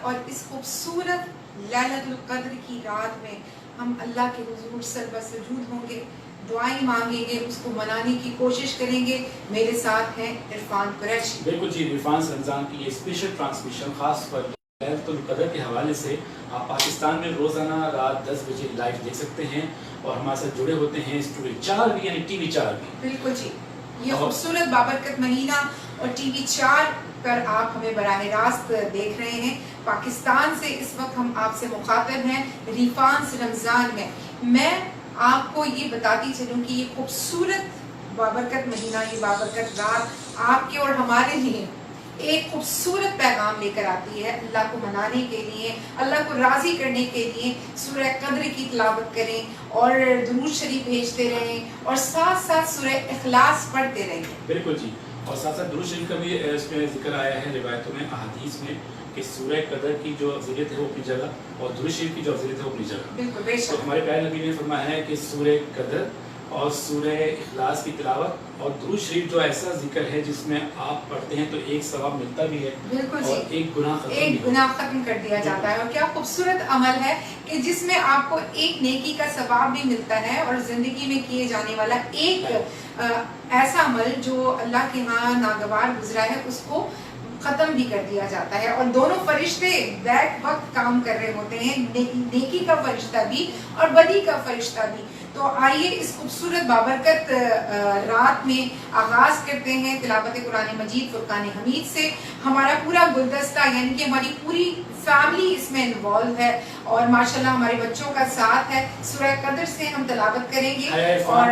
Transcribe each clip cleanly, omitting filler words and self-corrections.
اور اس خوبصورت لیلۃ القدر کی رات میں ہم اللہ کے حضور سر بسجود ہوں گے، دعائیں مانگیں گے، اس کو منانے کی کوشش کریں گے۔ میرے ساتھ ہیں عرفان قریشی۔ بالکل جی، عرفان رمضان کی یہ اسپیشل ٹرانسمیشن خاص پر لیلۃ القدر کے حوالے سے آپ پاکستان میں روزانہ رات 10 بجے لائیو دیکھ سکتے ہیں اور ہمارے ساتھ جڑے ہوتے ہیں اسٹوڈیو 4 بھی یعنی ٹی وی 4 بھی۔ بالکل جی، یہ خوبصورت بابرکت مہینہ اور ٹی وی 4 پر آپ ہمیں براہ راست دیکھ رہے ہیں۔ پاکستان سے اس وقت ہم آپ سے مخاطب ہیں ریفانس رمضان میں۔ میں آپ کو یہ بتاتی چلوں کہ یہ خوبصورت بابرکت مہینہ، یہ بابرکت رات آپ کے اور ہمارے لیے ایک خوبصورت پیغام لے کر آتی ہے۔ اللہ کو منانے کے لیے، اللہ کو راضی کرنے کے لیے سورہ قدر کی تلاوت کریں اور درود شریف بھیجتے رہیں اور ساتھ ساتھ سورہ اخلاص پڑھتے رہیں۔ بالکل جی، اور ساتھ ساتھ درود شریف کا بھی اس میں ذکر آیا ہے روایتوں میں، احادیث میں، کہ سورہ قدر کی جو افضلیت ہے وہ اپنی جگہ اور درود شریف کی جو افضلیت ہے وہ اپنی جگہ۔ بالکل بے شک۔ تو ہمارے پیارے نبی نے فرمایا ہے کہ سورہ قدر اور سورہ اخلاص کی تلاوت اور درود شریف جو ایسا ذکر ہے جس میں آپ پڑھتے ہیں تو ایک ثواب ملتا بھی ہے، بالکل جی، اور ایک گناہ ختم کر دیا جاتا ہے۔ اور کیا خوبصورت عمل ہے کہ جس میں آپ کو ایک نیکی کا ثواب بھی ملتا ہے اور زندگی میں کیے جانے والا ایک ایسا عمل جو اللہ کے ہاں ناگوار گزرا ہے اس کو ختم بھی کر دیا جاتا ہے۔ اور دونوں فرشتے بیک وقت کام کر رہے ہوتے ہیں، نیکی کا فرشتہ بھی اور بدی کا فرشتہ بھی۔ تو آئیے اس خوبصورت بابرکت رات میں آغاز کرتے ہیں تلاوت قرآن مجید فرقان حمید سے۔ ہمارا پورا گلدستہ یعنی کہ ہماری پوری فیملی اس میں انوالو ہے اور ماشاءاللہ ہمارے بچوں کا ساتھ ہے۔ سورہ قدر سے ہم تلاوت کریں گے۔ اور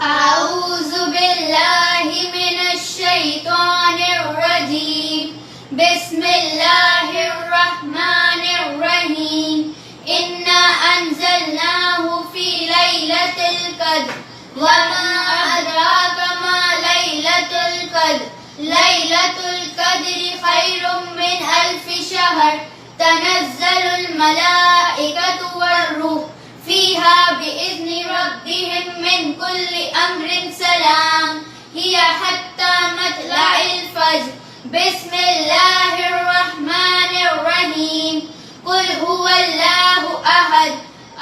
اعوذ باللہ من الشیطان الرجیم، بسم اللہ الرحمن الرحیم، انا انزلناہ فی لیلۃ القدر وما ادراک ما لیلۃ القدر، لیلۃ القدر خیر من الف شہر، تنزل الملائکۃ والروح فيها بإذن ربهم من كل أمر سلام هي حتى مطلع الفجر، بسم الله الرحمن الرحيم، قل هو الله أحد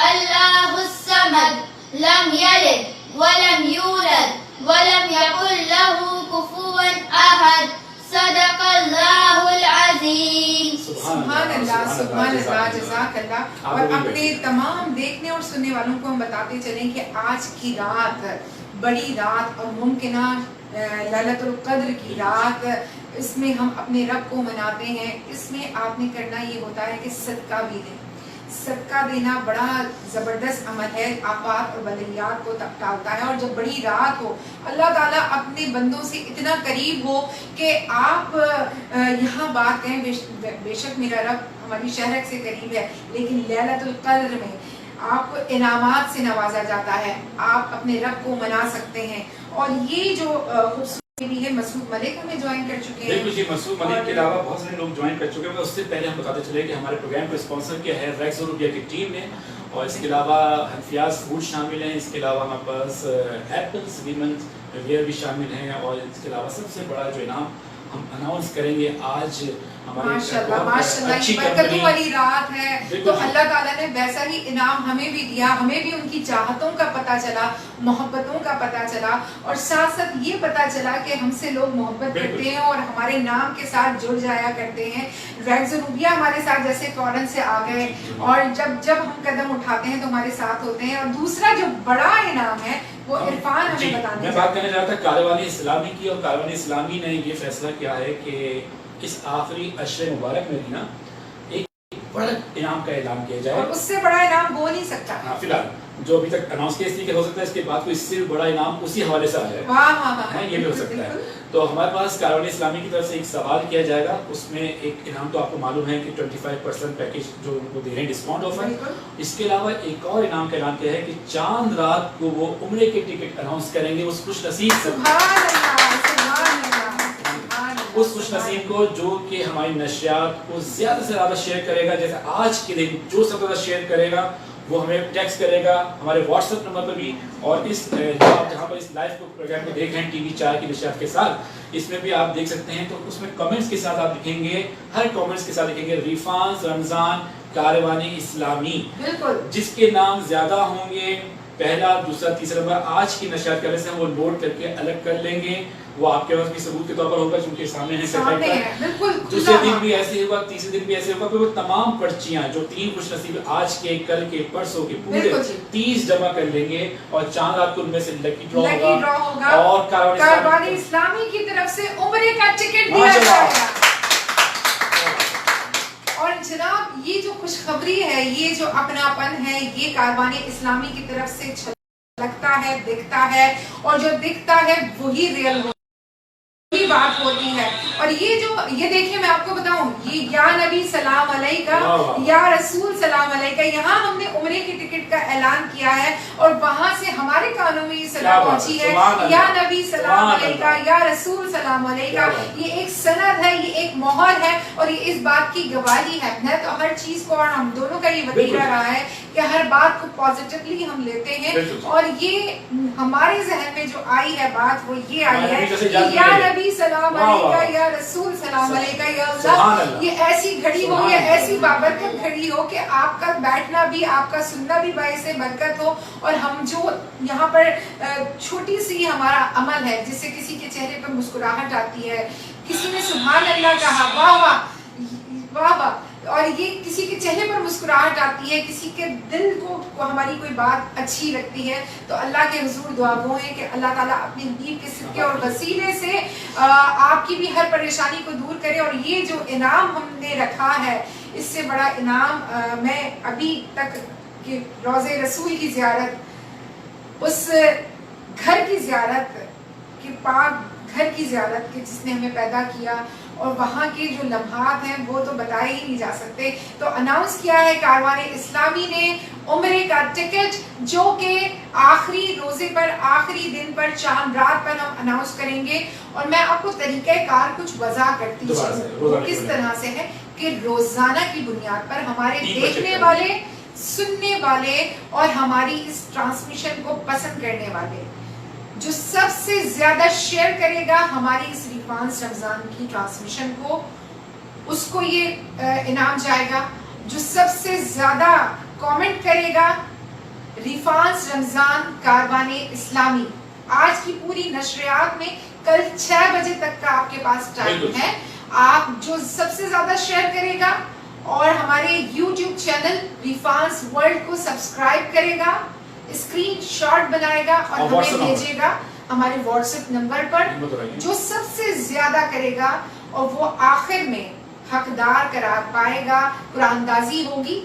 الله الصمد لم يلد ولم يولد ولم يكن له كفوا أحد، صدق اللہ العظیم۔ سبحان اللہ، سبحان اللہ، جزاک اللہ۔ اور اپنے تمام دیکھنے اور سننے والوں کو ہم بتاتے چلیں کہ آج کی رات بڑی رات اور ممکنہ لیلۃ القدر کی رات، اس میں ہم اپنے رب کو مناتے ہیں۔ اس میں آپ نے کرنا یہ ہوتا ہے کہ صدقہ بھی دیں۔ صدقہ دینا بڑا زبردست عمل ہے، آفات اور بلیات کو ٹالتا ہے۔ اور جب بڑی رات ہو، اللہ تعالیٰ اپنے بندوں سے اتنا قریب ہو کہ آپ یہاں بات کہیں بے شک میرا رب ہماری شہرت سے قریب ہے، لیکن لیلۃ القدر میں آپ کو انعامات سے نوازا جاتا ہے، آپ اپنے رب کو منا سکتے ہیں۔ اور یہ جو خوبصورت بھی ہے، مسعود ملک ہمیں جوائن کر چکے ہیں۔ بالکل جی، مسعود ملک کے علاوہ بہت سارے لوگ جوائن کر چکے ہیں۔ اس سے پہلے ہم بتاتے چلے کہ ہمارے پروگرام کو اسپانسر کیا ہے ریکس روبیا کی ٹیم نے، اور اس کے علاوہ حنفیاز فوڈ شامل ہیں، اس کے علاوہ ہمارے پاس ایپلز ویمنز ویئر بھی شامل ہیں، اور اس کے علاوہ سب سے بڑا جو انعام ہم اناؤنس کریں گے آج ماشاءاللہ ماشاءاللہ، یہ برکتوں والی رات ہے۔ تو اللہ تعالیٰ نے ویسا ہی انعام ہمیں بھی دیا، ہمیں بھی ان کی چاہتوں کا پتہ چلا، محبتوں کا پتہ چلا، اور ساتھ ساتھ یہ پتہ چلا کہ ہم سے لوگ محبت کرتے ہیں اور ہمارے نام کے ساتھ جڑ جایا کرتے ہیں۔ ریکس روبیا ہمارے ساتھ جیسے فوراً سے آ گئے، اور جب ہم قدم اٹھاتے ہیں تو ہمارے ساتھ ہوتے ہیں۔ اور دوسرا جو بڑا انعام ہے وہ عرفان ہمیں بتانے میں بات کرنا چاہتا تھا کاروان اسلامی کی، اور کاروان اسلامی نے یہ فیصلہ کیا ہے کہ اس آخری عشر مبارک میں بھی نا ایک بڑا انعام کا اعلان کیا جائے، اور اس سے بڑا انعام ہو نہیں سکتا۔ فی الحال जो अभी तक अनाउंस किया, इसलिए हो सकता है इसके बाद कोई इससे बड़ा इनाम उसी हवाले से आ जाए। वाह, ये भी हो सकता है। तो हमारे पास कारवानी इस्लामी की तरफ से एक सवाल किया जाएगा, उसमें एक इनाम तो आपको मालूम है कि 25% पैकेज जो वो दे रहे हैं, डिस्काउंट ऑफर। इसके अलावा एक और इनाम का ऐलान किया है कि चांद रात को वो उम्रे के टिकट अनाउंस करेंगे उस खुश नसीब उस खुश नसीब को जो कि हमारी नशियात को ज्यादा से ज्यादा शेयर करेगा। जैसे आज के दिन जो सबसे ज्यादा शेयर करेगा वो हमें टेक्स्ट करेगा हमारे व्हाट्सएप नंबर पर भी। और इस आप जहाँ पर इस लाइव प्रोग्राम को देख रहे हैं TV 4 की नशियात के साथ, इसमें भी आप देख सकते हैं। तो उसमें कमेंट्स के साथ आप लिखेंगे, हर कमेंट्स के साथ लिखेंगे रिफांस रमजान कारवानी इस्लामी। बिल्कुल। जिसके नाम ज्यादा होंगे, पहला दूसरा तीसरा नंबर, आज की नशियात करने से हम वो नोट करके अलग कर लेंगे। वो आपके पास भी सबूत के तौर पर होगा क्योंकि सामने है। दूसरे दिन भी ऐसे होगा, तीसरे दिन भी ऐसे होगा। फिर वो तमाम पर्चियां जो 3 खुश नसीब आज के, कल के, परसों के पूरे 30 जमा कर लेंगे और चांद रात को उनमें से लकी ड्रॉ होगा और कारवानी इस्लामी की तरफ से उम्रे का टिकट दिया जाएगा। और जनाब ये जो खुशखबरी है, ये जो अपनापन है, ये कारवानी इस्लामी की तरफ से लगता है, दिखता है, और जो दिखता है वही रियल की बात होती है। और ये देखिए मैं आपको बताऊं, ये या नबी सलाम अलैका, या रसूल सलाम अलैका, यहाँ हमने उम्रे की टिकट का ऐलान किया है और वहां से हमारे कानों में ये सलाम पहुंची है, या नबी सलाम अलैका, या रसूल सलाम अलैका। ये एक सनद है, ये एक मोहर है और ये इस बात की गवाही है। तो हर चीज को, और हम दोनों का ये वतीरा रहा है कि हर बात को पॉजिटिवली हम लेते हैं। और ये हमारे जहन में जो आई है बात, वो ये आई है कि या नबी सलाम अलैका, या रसूल सलाम अलैका, या अल्लाह, ये ऐसी घड़ी हो, ये ऐसी बाबरकत घड़ी हो कि आपका बैठना भी, आपका सुनना भी बाइस बरकत हो। और हम जो यहाँ पर छोटी सी हमारा अमल है, जिससे किसी के चेहरे पर मुस्कुराहट आती है, किसी ने सुभान अल्लाह कहा, वाह वाह वाह वाह, और ये किसी के चेहरे पर मुस्कुराहट आती है, किसी के दिल को हमारी कोई बात अच्छी लगती है, तो अल्लाह के हुजूर दुआ गो है कि अल्लाह ताला अपने हबीब के सिक्के और वसीले से आपकी भी हर परेशानी को दूर करे। और ये जो इनाम हमने रखा है, इससे बड़ा इनाम मैं अभी तक कि रोज़े रसूल की ज़ियारत, उस घर की ज़ियारत, कि पाक घर की ज़ियारत के जिसने हमें पैदा किया, और वहाँ के जो लम्हात हैं वो तो बताए ही नहीं जा सकते। तो अनाउंस किया है कारवानी इस्लामी ने उम्रे का टिकट, जो कि आखिरी रोजे पर, आखिरी दिन पर, चांद रात पर हम अनाउंस करेंगे। और मैं आपको तरीक़ेकार कुछ वज़ा करती हूँ किस तरह से है कि रोजाना की बुनियाद पर हमारे देखने वाले, सुनने वाले और हमारी इस ट्रांसमिशन को पसंद करने वाले, जो सबसे ज्यादा शेयर करेगा हमारी इस रिफांस रमजान की ट्रांसमिशन को, उसको ये इनाम जाएगा। जो सबसे ज्यादा कमेंट करेगा रिफांस रमजान कारवानी इस्लामी, आज की पूरी नशरियात में कल 6 बजे तक का आपके पास टाइम है। आप जो सबसे ज्यादा शेयर करेगा और हमारे YouTube चैनल रिफांस वर्ल्ड को सब्सक्राइब करेगा, स्क्रीनशॉट बनाएगा और हमें भेजेगा हमारे व्हाट्सएप नंबर पर, जो सबसे ज्यादा करेगा और वो आखिर में हकदार करार पाएगा, कुरानदाजी होगी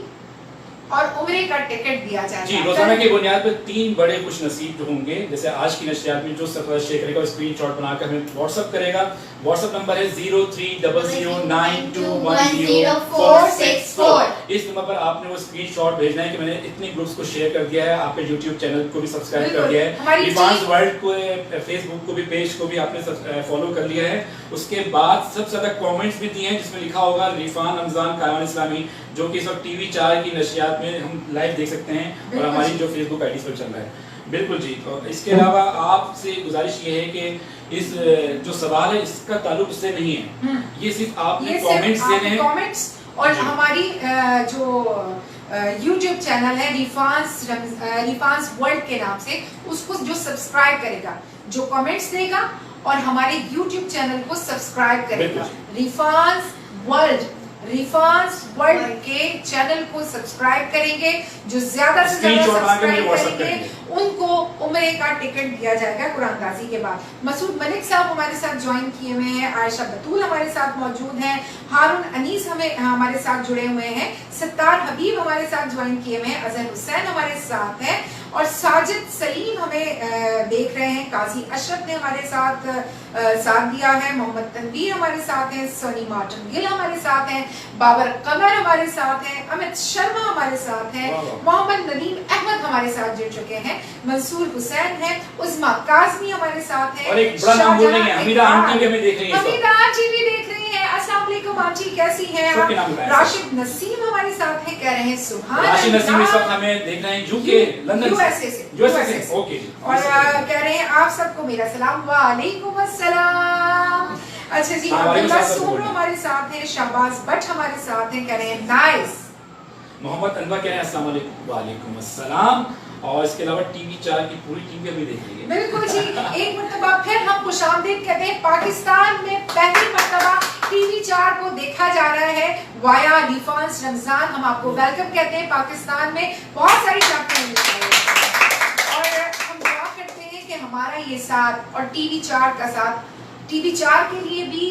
और उम्रे का टिकट दिया जाएगा। जी, रोजाना की बुनियाद पर 3 बड़े खुश नसीब जो होंगे, जैसे आज की नशियात में जो सबसे शेयर करेगा स्क्रीनशॉट बनाकर हमें व्हाट्सएप करेगा। व्हाट्सएप नंबर है 030092100464। इस नंबर पर आपने वो स्क्रीनशॉट भेजना है कि मैंने इतने ग्रुप्स को शेयर कर दिया है, आपके यूट्यूब चैनल को भी सब्सक्राइब कर दिया है, रिफांस वर्ल्ड को, फेसबुक को भी, पेज को भी आपने फॉलो कर लिया है। उसके बाद सबसे ज्यादा कमेंट्स भी दिए हैं जिसमें लिखा होगा रिफान रमजान कारवानी इस्लामी, जो कि इस वक्त TV 4 की नशियात में हम लाइव देख सकते हैं और हमारी जो फेसबुक आईडी पर चल रहा है। बिल्कुल जी। तो इसके अलावा आपसे गुजारिश ये है कि इस जो सवाल है इसका ताल्लुक इससे नहीं है, ये सिर्फ आपने कमेंट्स देने हैं, कमेंट्स। और हमारी जो YouTube चैनल है रिफांस वर्ल्ड के नाम से, उसको जो सब्सक्राइब करेगा, जो कमेंट्स देगा और हमारे YouTube चैनल को सब्सक्राइब करेगा, रिफांस वर्ल्ड के चैनल को सब्सक्राइब करेंगे, जो ज्यादा से ज्यादा सब्सक्राइब करेंगे उनको उम्रे का टिकट दिया जाएगा कुरानदाजी के बाद। मसूद मलिक साहब हमारे साथ ज्वाइन किए हुए हैं, आयशा बतूल हमारे साथ मौजूद हैं, हारून अनीस हमारे साथ जुड़े हुए हैं, सत्तार हबीब हमारे साथ ज्वाइन किए हुए हैं, अजहर हुसैन हमारे साथ हैं اور ساجد سلیم ہمیں دیکھ رہے ہیں, قاضی اشرف نے ہمارے ساتھ دیا ہے, محمد تنویر ہمارے ساتھ ہیں, سونی مارٹن گل ہمارے ساتھ ہیں, بابر قمر ہمارے ساتھ ہیں, امت شرما ہمارے ساتھ ہیں, محمد ندیم احمد ہمارے ساتھ جڑ چکے ہیں, منصور حسین ہے, عظما کاظمی ہمارے ساتھ ہیں, اور ایک بڑا نام بول رہی ہیں حمیدہ آنٹی بھی ہمیں دیکھ رہی ہیں, حمیدہ آنٹی بھی دیکھ رہی ہیں. السلام علیکم آنٹی, کیسی ہیں آپ؟ راشد نسیم ہمارے ساتھ ہیں, کہہ رہے ہیں سبحان اللہ. راشد نسیم اس وقت ہمیں دیکھ رہے ہیں یوکے لندن سے, اوکے, اور کہہ رہے ہیں آپ سب کو میرا سلام, وعلیکم السلام. اچھا جی, عبداللہ سومرو ہمارے ساتھ ہیں, شہباز بٹ ہمارے ساتھ ہیں, کہہ رہے ہیں نائس. محمد انور کہہ رہے ہیں السلام علیکم. وعلیکم السلام. اور اس کے علاوہ ٹی وی 4 کی پوری ٹیم بھی دیکھ رہی ہے. بالکل جی, ایک مرتبہ پھر ہم خوش آمدید کہتے ہیں. پاکستان میں پہلی مرتبہ ٹی وی 4 کو دیکھا جا رہا ہے وایا ریفانس رمضان. ہم آپ کو ویلکم کہتے ہیں پاکستان میں. بہت ساری شاپیں اور ہم دعا کرتے ہیں کہ ہمارا یہ ساتھ اور ٹی وی 4 کا ساتھ ٹی وی 4 کے لیے بھی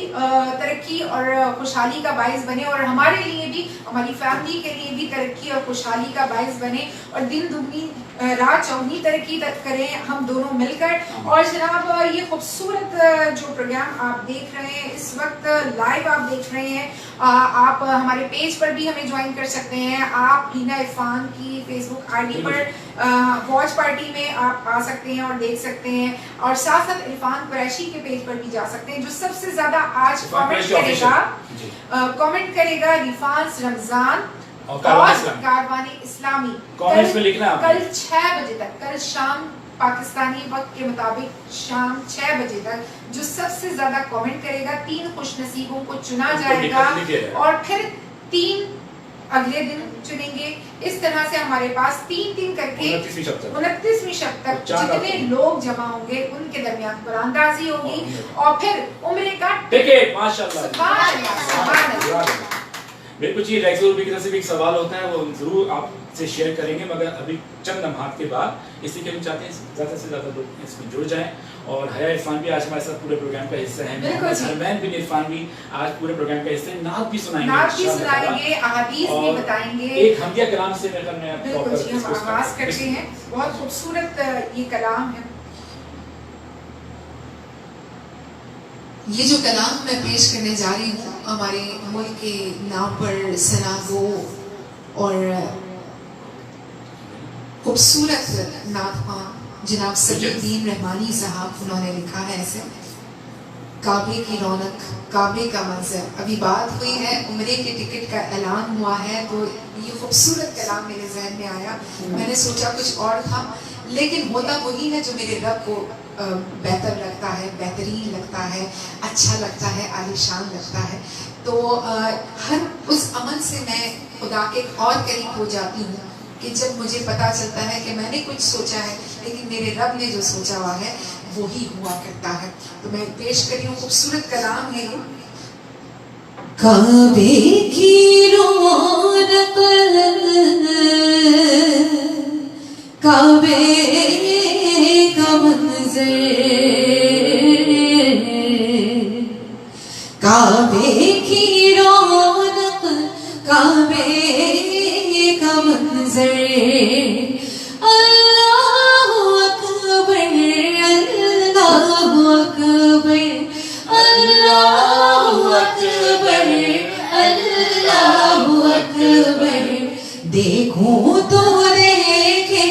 ترقی اور خوشحالی کا باعث بنے, اور ہمارے لیے بھی, ہماری فیملی کے لیے بھی ترقی اور خوشحالی کا باعث بنے, اور دن دگنی رات چوگنی ترقی کریں ہم دونوں مل کر. اور جناب یہ خوبصورت جو پروگرام آپ دیکھ رہے ہیں اس وقت لائیو آپ دیکھ رہے ہیں, آپ ہمارے پیج پر بھی ہمیں جوائن کر سکتے ہیں. آپ ہینا عرفان کی فیس بک آئی ڈی پر واچ پارٹی میں آپ آ سکتے ہیں اور دیکھ سکتے ہیں, اور ساتھ ساتھ عرفان قریشی کے پیج پر بھی جا سکتے ہیں. جو سب سے زیادہ آج کامنٹ کرے گا ریفانس رمضان اور کاروان اسلامی, کل 6 بجے تک, کل شام پاکستانی وقت کے مطابق شام 6 بجے تک جو سب سے زیادہ کامنٹ کرے گا 3 خوش نصیبوں کو چنا جائے گا, اور پھر 3 اگلے دن چنیں گے. اس طرح سے ہمارے پاس 3 کر کے 29ویں شب تک جتنے لوگ جمع ہوں گے ان کے درمیان قرآن اندازی ہوگی, اور پھر عمرے کا ٹکٹ. ماشاءاللہ, سبحان اللہ, سبحان اللہ. بالکل جی. ریکزور بھی کی طرف سے بھی ایک سوال ہوتا ہے, وہ ضرور آپ سے شیئر کریں گے, مگر ابھی چند لمحات کے بعد, اس لیے کہ ہم چاہتے ہیں زیادہ سے زیادہ لوگ اس میں جڑ جائیں. اور حیا عرفان بھی آج ہمارے ساتھ پورے پروگرام کا حصہ ہیں, حرمین بن عرفان بھی آج پورے پروگرام کا حصہ ہیں, نعت بھی سنائیں گے, احادیث بھی بتائیں گے. ایک حمدیہ کلام سے میں بالکل جی ہم آغاز کرتے ہیں. بہت خوبصورت یہ کلام ہے. یہ جو کلام میں پیش کرنے جا رہی ہوں ہمارے ملک کے نام پر ثنا گو اور خوبصورت نعت خواں جناب سید الدین رحمانی صاحب, انہوں نے لکھا ہے ایسے. کعبے کی رونق, کعبے کا منظر. ابھی بات ہوئی ہے عمرے کے ٹکٹ کا اعلان ہوا ہے, تو یہ خوبصورت کلام میرے ذہن میں آیا. میں نے سوچا کچھ اور تھا, لیکن ہوتا وہی ہے جو میرے رب کو بہتر لگتا ہے, بہترین لگتا ہے, اچھا لگتا ہے, عالیشان لگتا ہے. تو ہر اس عمل سے میں خدا کے اور قریب ہو جاتی ہوں کہ جب مجھے پتا چلتا ہے کہ میں نے کچھ سوچا ہے لیکن میرے رب نے جو سوچا ہوا ہے وہی ہوا کرتا ہے. تو میں پیش کر رہی ہوں, خوبصورت کلام ہے یہ. کعبے کی رونق, کعبے کا منظر, کعبے کی رونق, کعبے کا منظر. اللہ اکبر, اللہ اکبر, اللہ اکبر, اللہ اکبر. دیکھوں تو دیکھے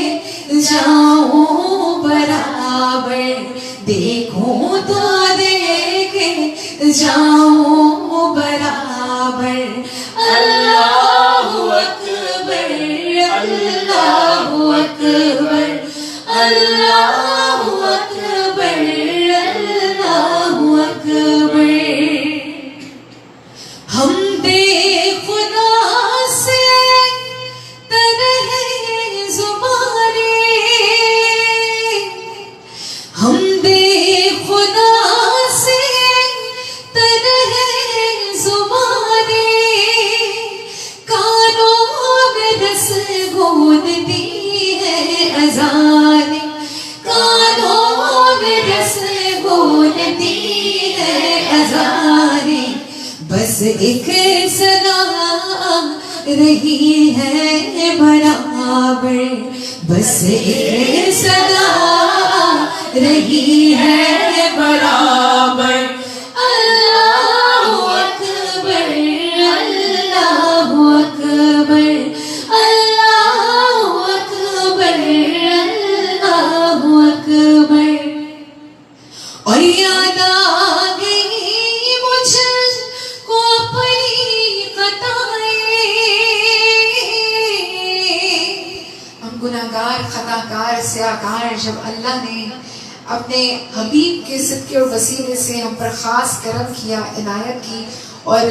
جاؤں برابر, دیکھوں تو دیکھے جاؤں برابر. اللہ اکبر, اللہ اکبر, اللہ اکبر, اللہ اکبر. ہم بے خدا سے تنہے زمانے, ہم بے خدا سے تنہے زمانے. کانوں میں رس گونتی ہے اذان, کانوں میں رس گونتی ہے اذان. بس ایک صدا رہی ہے برابر, बराबर, बस एक सदा रही है बराबर। अल्लाहु अकबर, अल्लाहु अकबर, अल्लाहु अकबर, अल्लाहु अकबर। और याद आ गई मुझको अपनी खताएं, हम गुनाहगार खताकार स्याकार, जब अल्लाह ने अपने हबीब के सदके और वसीले से हम पर ख़ास करम किया, इनायत की और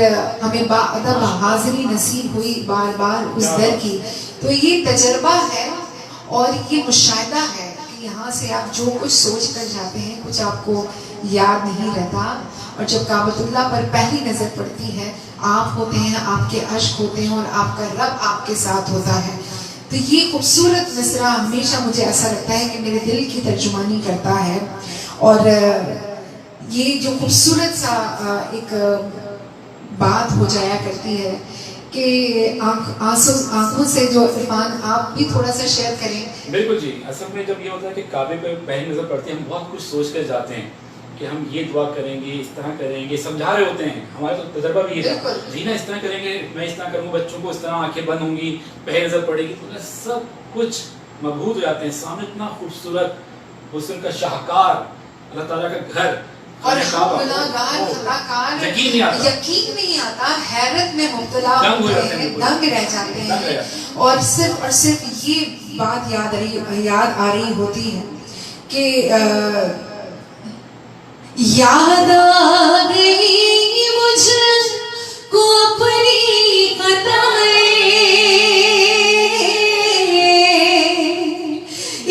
हमें बाअदब हाज़िरी नसीब हुई बार बार उस दर की, तो ये तजर्बा है और ये मुशाहिदा है कि यहाँ से आप जो कुछ सोच कर जाते हैं कुछ आपको याद नहीं रहता, और जब काबतुल्लाह पर पहली नज़र पड़ती है आप होते हैं, आपके अश्क होते हैं और आपका रब आपके साथ होता है। तो ये खूबसूरत मिसरा हमेशा मुझे ऐसा लगता है कि मेरे दिल की तर्जुमानी करता है, और ये जो खूबसूरत सा एक बात हो जाया करती है कि आंखों से जो इरफान आप भी थोड़ा सा शेयर करें। बिल्कुल जी, असल में जब ये होता है कि काबे पे पहली नज़र पड़ती है हम बहुत कुछ सोच कर जाते हैं कि हम ये दुआ करेंगे, इस तरह करेंगे, समझा रहे होते हैं, हमारा तो तजर्बा भी ये है, जीना इस तरह करेंगे, मैं इस तरह करूँगा, बच्चों को इस तरह आंखें बंद होंगी, पहली नज़र पड़ेगी, तो सब कुछ मबहूत हो जाते हैं सामने। इतना खूबसूरत हुस्न का शाहकार अल्लाह ताला का घर, और हम गुनाहगार खताकार यकीन नहीं आता, हैरत में मुब्तला होते हैं, दंग रह जाते हैं, और सिर्फ ये बात याद आ रही होती है कि याद आ गई मुझको अपनी खताएं,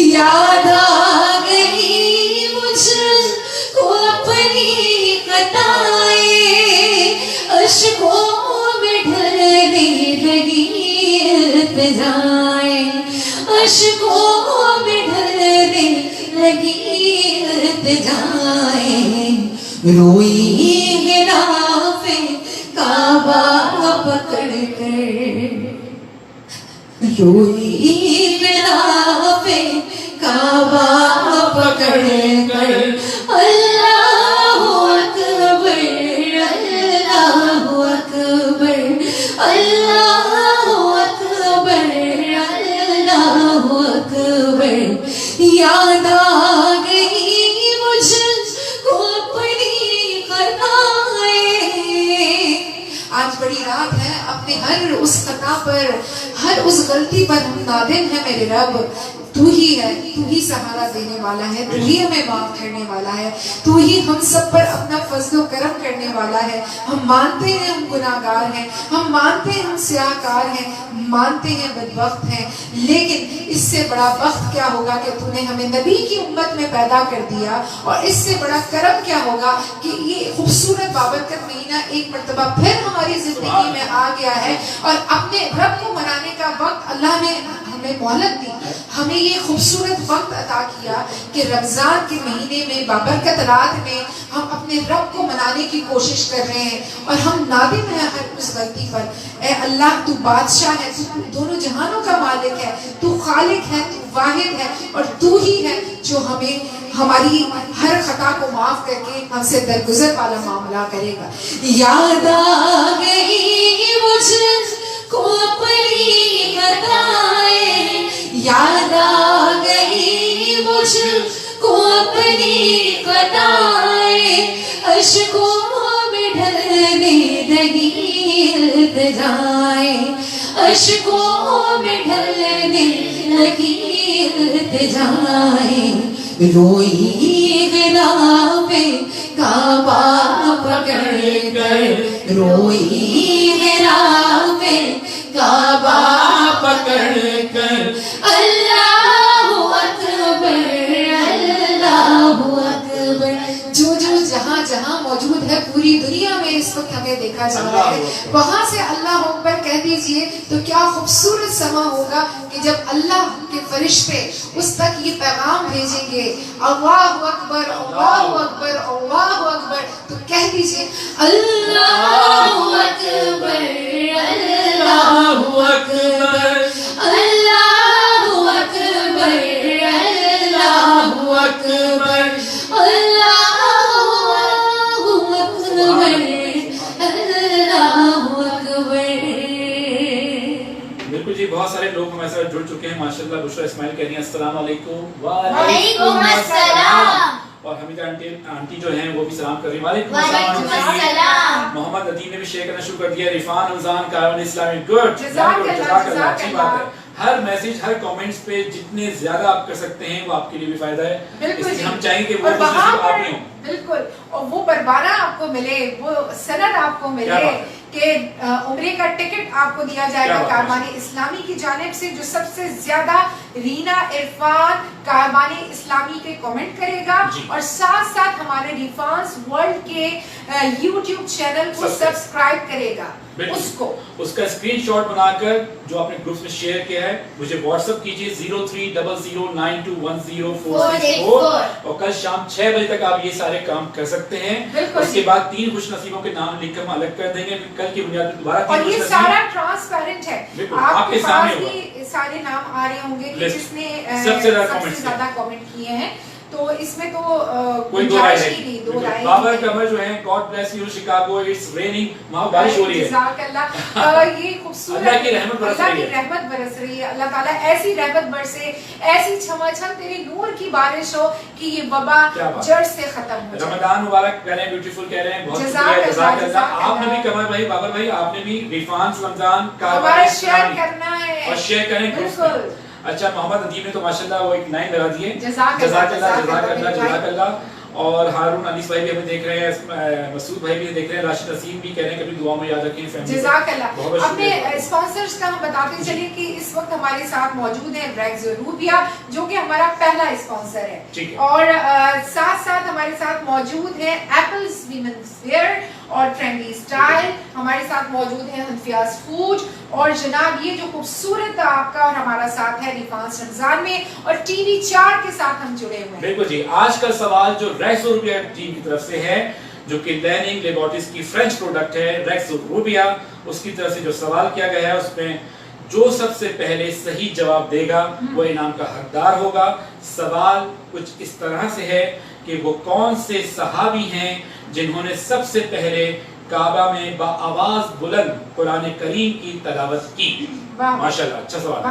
याद आ गई मुझको अपनी खताएं, अश्कों में ढलने लगी इल्तिजाएं, अश्कों में ढलने लगी इल्तिजाएं, रोई गिराफे काबा पकड़ कर, रोई गिराफे काबा पकड़ कर, अल्लाहु अकबर, अल्लाहु अकबर, अल्लाहु अकबर, अल्लाहु अकबर। याद आ गई मुझको अपनी खताएं। आज बड़ी रात है, अपने हर उस खता पर, हर उस गलती पर हम नादिम है मेरे रब। तू ही है, तू ही सहारा देने वाला है, तू ही हमें माफ करने वाला है, तू ही हम सब पर अपना फजलो करम करने वाला है। हम मानते हैं हम गुनाहगार हैं, हम मानते हैं हम स्याहकार हैं, मानते हैं बदबख्त हैं, लेकिन इससे बड़ा बख्त क्या होगा कि तूने हमें नबी की उम्मत में पैदा कर दिया, और इससे बड़ा करम क्या होगा कि ये खूबसूरत बाबरकत महीना एक मर्तबा फिर हमारी जिंदगी में आ गया है, और अपने रब को मनाने का वक्त अल्लाह ने हमें मोहलत दी, हमें ये खूबसूरत वक्त अता किया कि रमजान के महीने में बाबरकत रात में हम अपने रब को मनाने की कोशिश कर रहे हैं, और हम नादिम हैं हर उस गलती पर। ए अल्लाह, तू बादशाह है, तू दोनों जहानों का मालिक है, तू खालिक है, तू वाहिद है, और तू ही है जो हमें हमारी हर खता को माफ करके हमसे दरगुजर वाला मामला करेगा। याद आ गई मुझको अपनी खताएं, याद आ गई मुझको अपनी खताएं, अश्कों में ढलने लगी इल्तिजाएं, अश्कों में ढलने लगी इल्तिजाएं, रोई गिराफे काबा पकड़ कर, रोई गिराफे काबा पकड़ कर, अल्लाहु अकबर, अल्लाहु अकबर। जो जहाँ जहाँ मौजूद है पूरी दुनिया में इस वक्त हमें देखा जा रहा है, वहाँ से अल्लाह अकबर कह दीजिए तो क्या खूबसूरत समा होगा कि जब अल्लाह के फरिश्ते उस तक ये पैगाम भेजेंगे, अल्लाहु अकबर, अल्लाहु अकबर, अल्लाहु अकबर, तो कह दीजिए अल्लाहु अकबर, अल्लाहु अकबर, अल्लाह लोग हमारे साथ जुड़ चुके हैं माशाल्लाह। बुशरा इस्माइल कह रही हैं अस्सलाम वालेकुम। वालेकुम अस्सलाम। और हमीदा आंटी जो हैं वो भी सलाम कर रही हैं। वालेकुम वालेकुम अस्सलाम। मोहम्मद नदीम ने भी शेयर करना शुरू कर दिया। रिफान रमजान कारवान इस्लामी गुड, जज़ाकल्लाह, अच्छी बात है। हर मैसेज हर कमेंट्स पे जितने ज्यादा आप कर सकते हैं वो आपके लिए भी फायदा है। इसलिए हम चाहेंगे कि वो और वहाँ आप पर नहीं हो। बिल्कुल, और वो बरबाना आपको मिले, वो सनद आपको मिले कि उम्रे का टिकट आपको दिया जाएगा कारवानी इस्लामी की जानिब से। जो सबसे ज्यादा रीना इरफान कारवानी इस्लामी के कमेंट करेगा और साथ साथ हमारे रिफान्स वर्ल्ड के यूट्यूब चैनल को सब्सक्राइब करेगा, उसका स्क्रीनशॉट बनाकर जो आपने ग्रुप में शेयर किया है मुझे व्हाट्सएप कीजिए 0300921046 और कल शाम 6 बजे तक आप ये सारे काम कर सकते हैं। उसके बाद 3 खुश नसीबों के नाम लिख कर हम अलग कर देंगे कल की बुनियाद पर दोबारा। और ये सारा ट्रांसपेरेंट है, आपके सामने भी सारे नाम आ रहे होंगे कि जिसने सबसे ज्यादा कमेंट किए हैं, तो इसमें तो कोई दो राय नहीं, दो राय। बाबर कमर जो है God bless you Chicago, it's raining, वहां बारिश हो रही है। जज़ाकल्लाह। ये खूबसूरत अल्लाह की रहमत बरस रही है, अल्लाह की रहमत बरस रही है। अल्लाह ताला ऐसी रहमत बरसे, ऐसी छमाछम तेरे नूर की बारिश हो कि ये वबा जड़ से खत्म हो जाए। रमजान मुबारक कह रहे हैं, ब्यूटीफुल कह रहे हैं, बहुत शुक्रिया, जज़ाकल्लाह। आपने भी कमर भाई बाबर भाई आपने भी रिफान्स रमजान का शेयर करना है और शेयर करें बिल्कुल। अच्छा, मोहम्मद अदीब ने तो माशाल्लाह वो एक 9 लगा दिए। जज़ाकल्लाह। और हारून अनीस भाई भी हमें देख रहे हैं, मसूद भाई भी देख रहे हैं, राशिद नसीम भी कह रहे हैं कभी दुआ में याद रखें फैमिली। जज़ाकल्लाह। अपने स्पॉन्सर्स का हम बताते चलिए कि इस वक्त हमारे साथ मौजूद है रैग्स रूबिया, जो कि हमारा पहला स्पॉन्सर है, और साथ साथ हमारे साथ मौजूद है एप्पल्स वीमेंस वेयर और ट्रेंडी स्टाइल। हमारे साथ मौजूद है हनफियाज फूड, और जनाब ये जो खूबसूरत आपका और हमारा साथ है रिफान्स रमजान में, और टीवी 4 के साथ हम जुड़े हुए हैं। बिल्कुल जी। आज का सवाल जो रैक्स रूबिया टीम की तरफ से है, जो कि लर्निंग लेबोरेटरीज की फ्रेंच प्रोडक्ट है रैक्स रूबिया, उसकी तरफ से जो सवाल किया गया है उसमें जो सबसे पहले सही जवाब देगा वो इनाम का हकदार होगा। सवाल कुछ इस तरह से है कि वो कौन से सहाबी हैं जिन्होंने सबसे पहले काबा में बाआवाज बुलंद कुरान करीम की तलावत की। माशाल्लाह, अच्छा सवाल।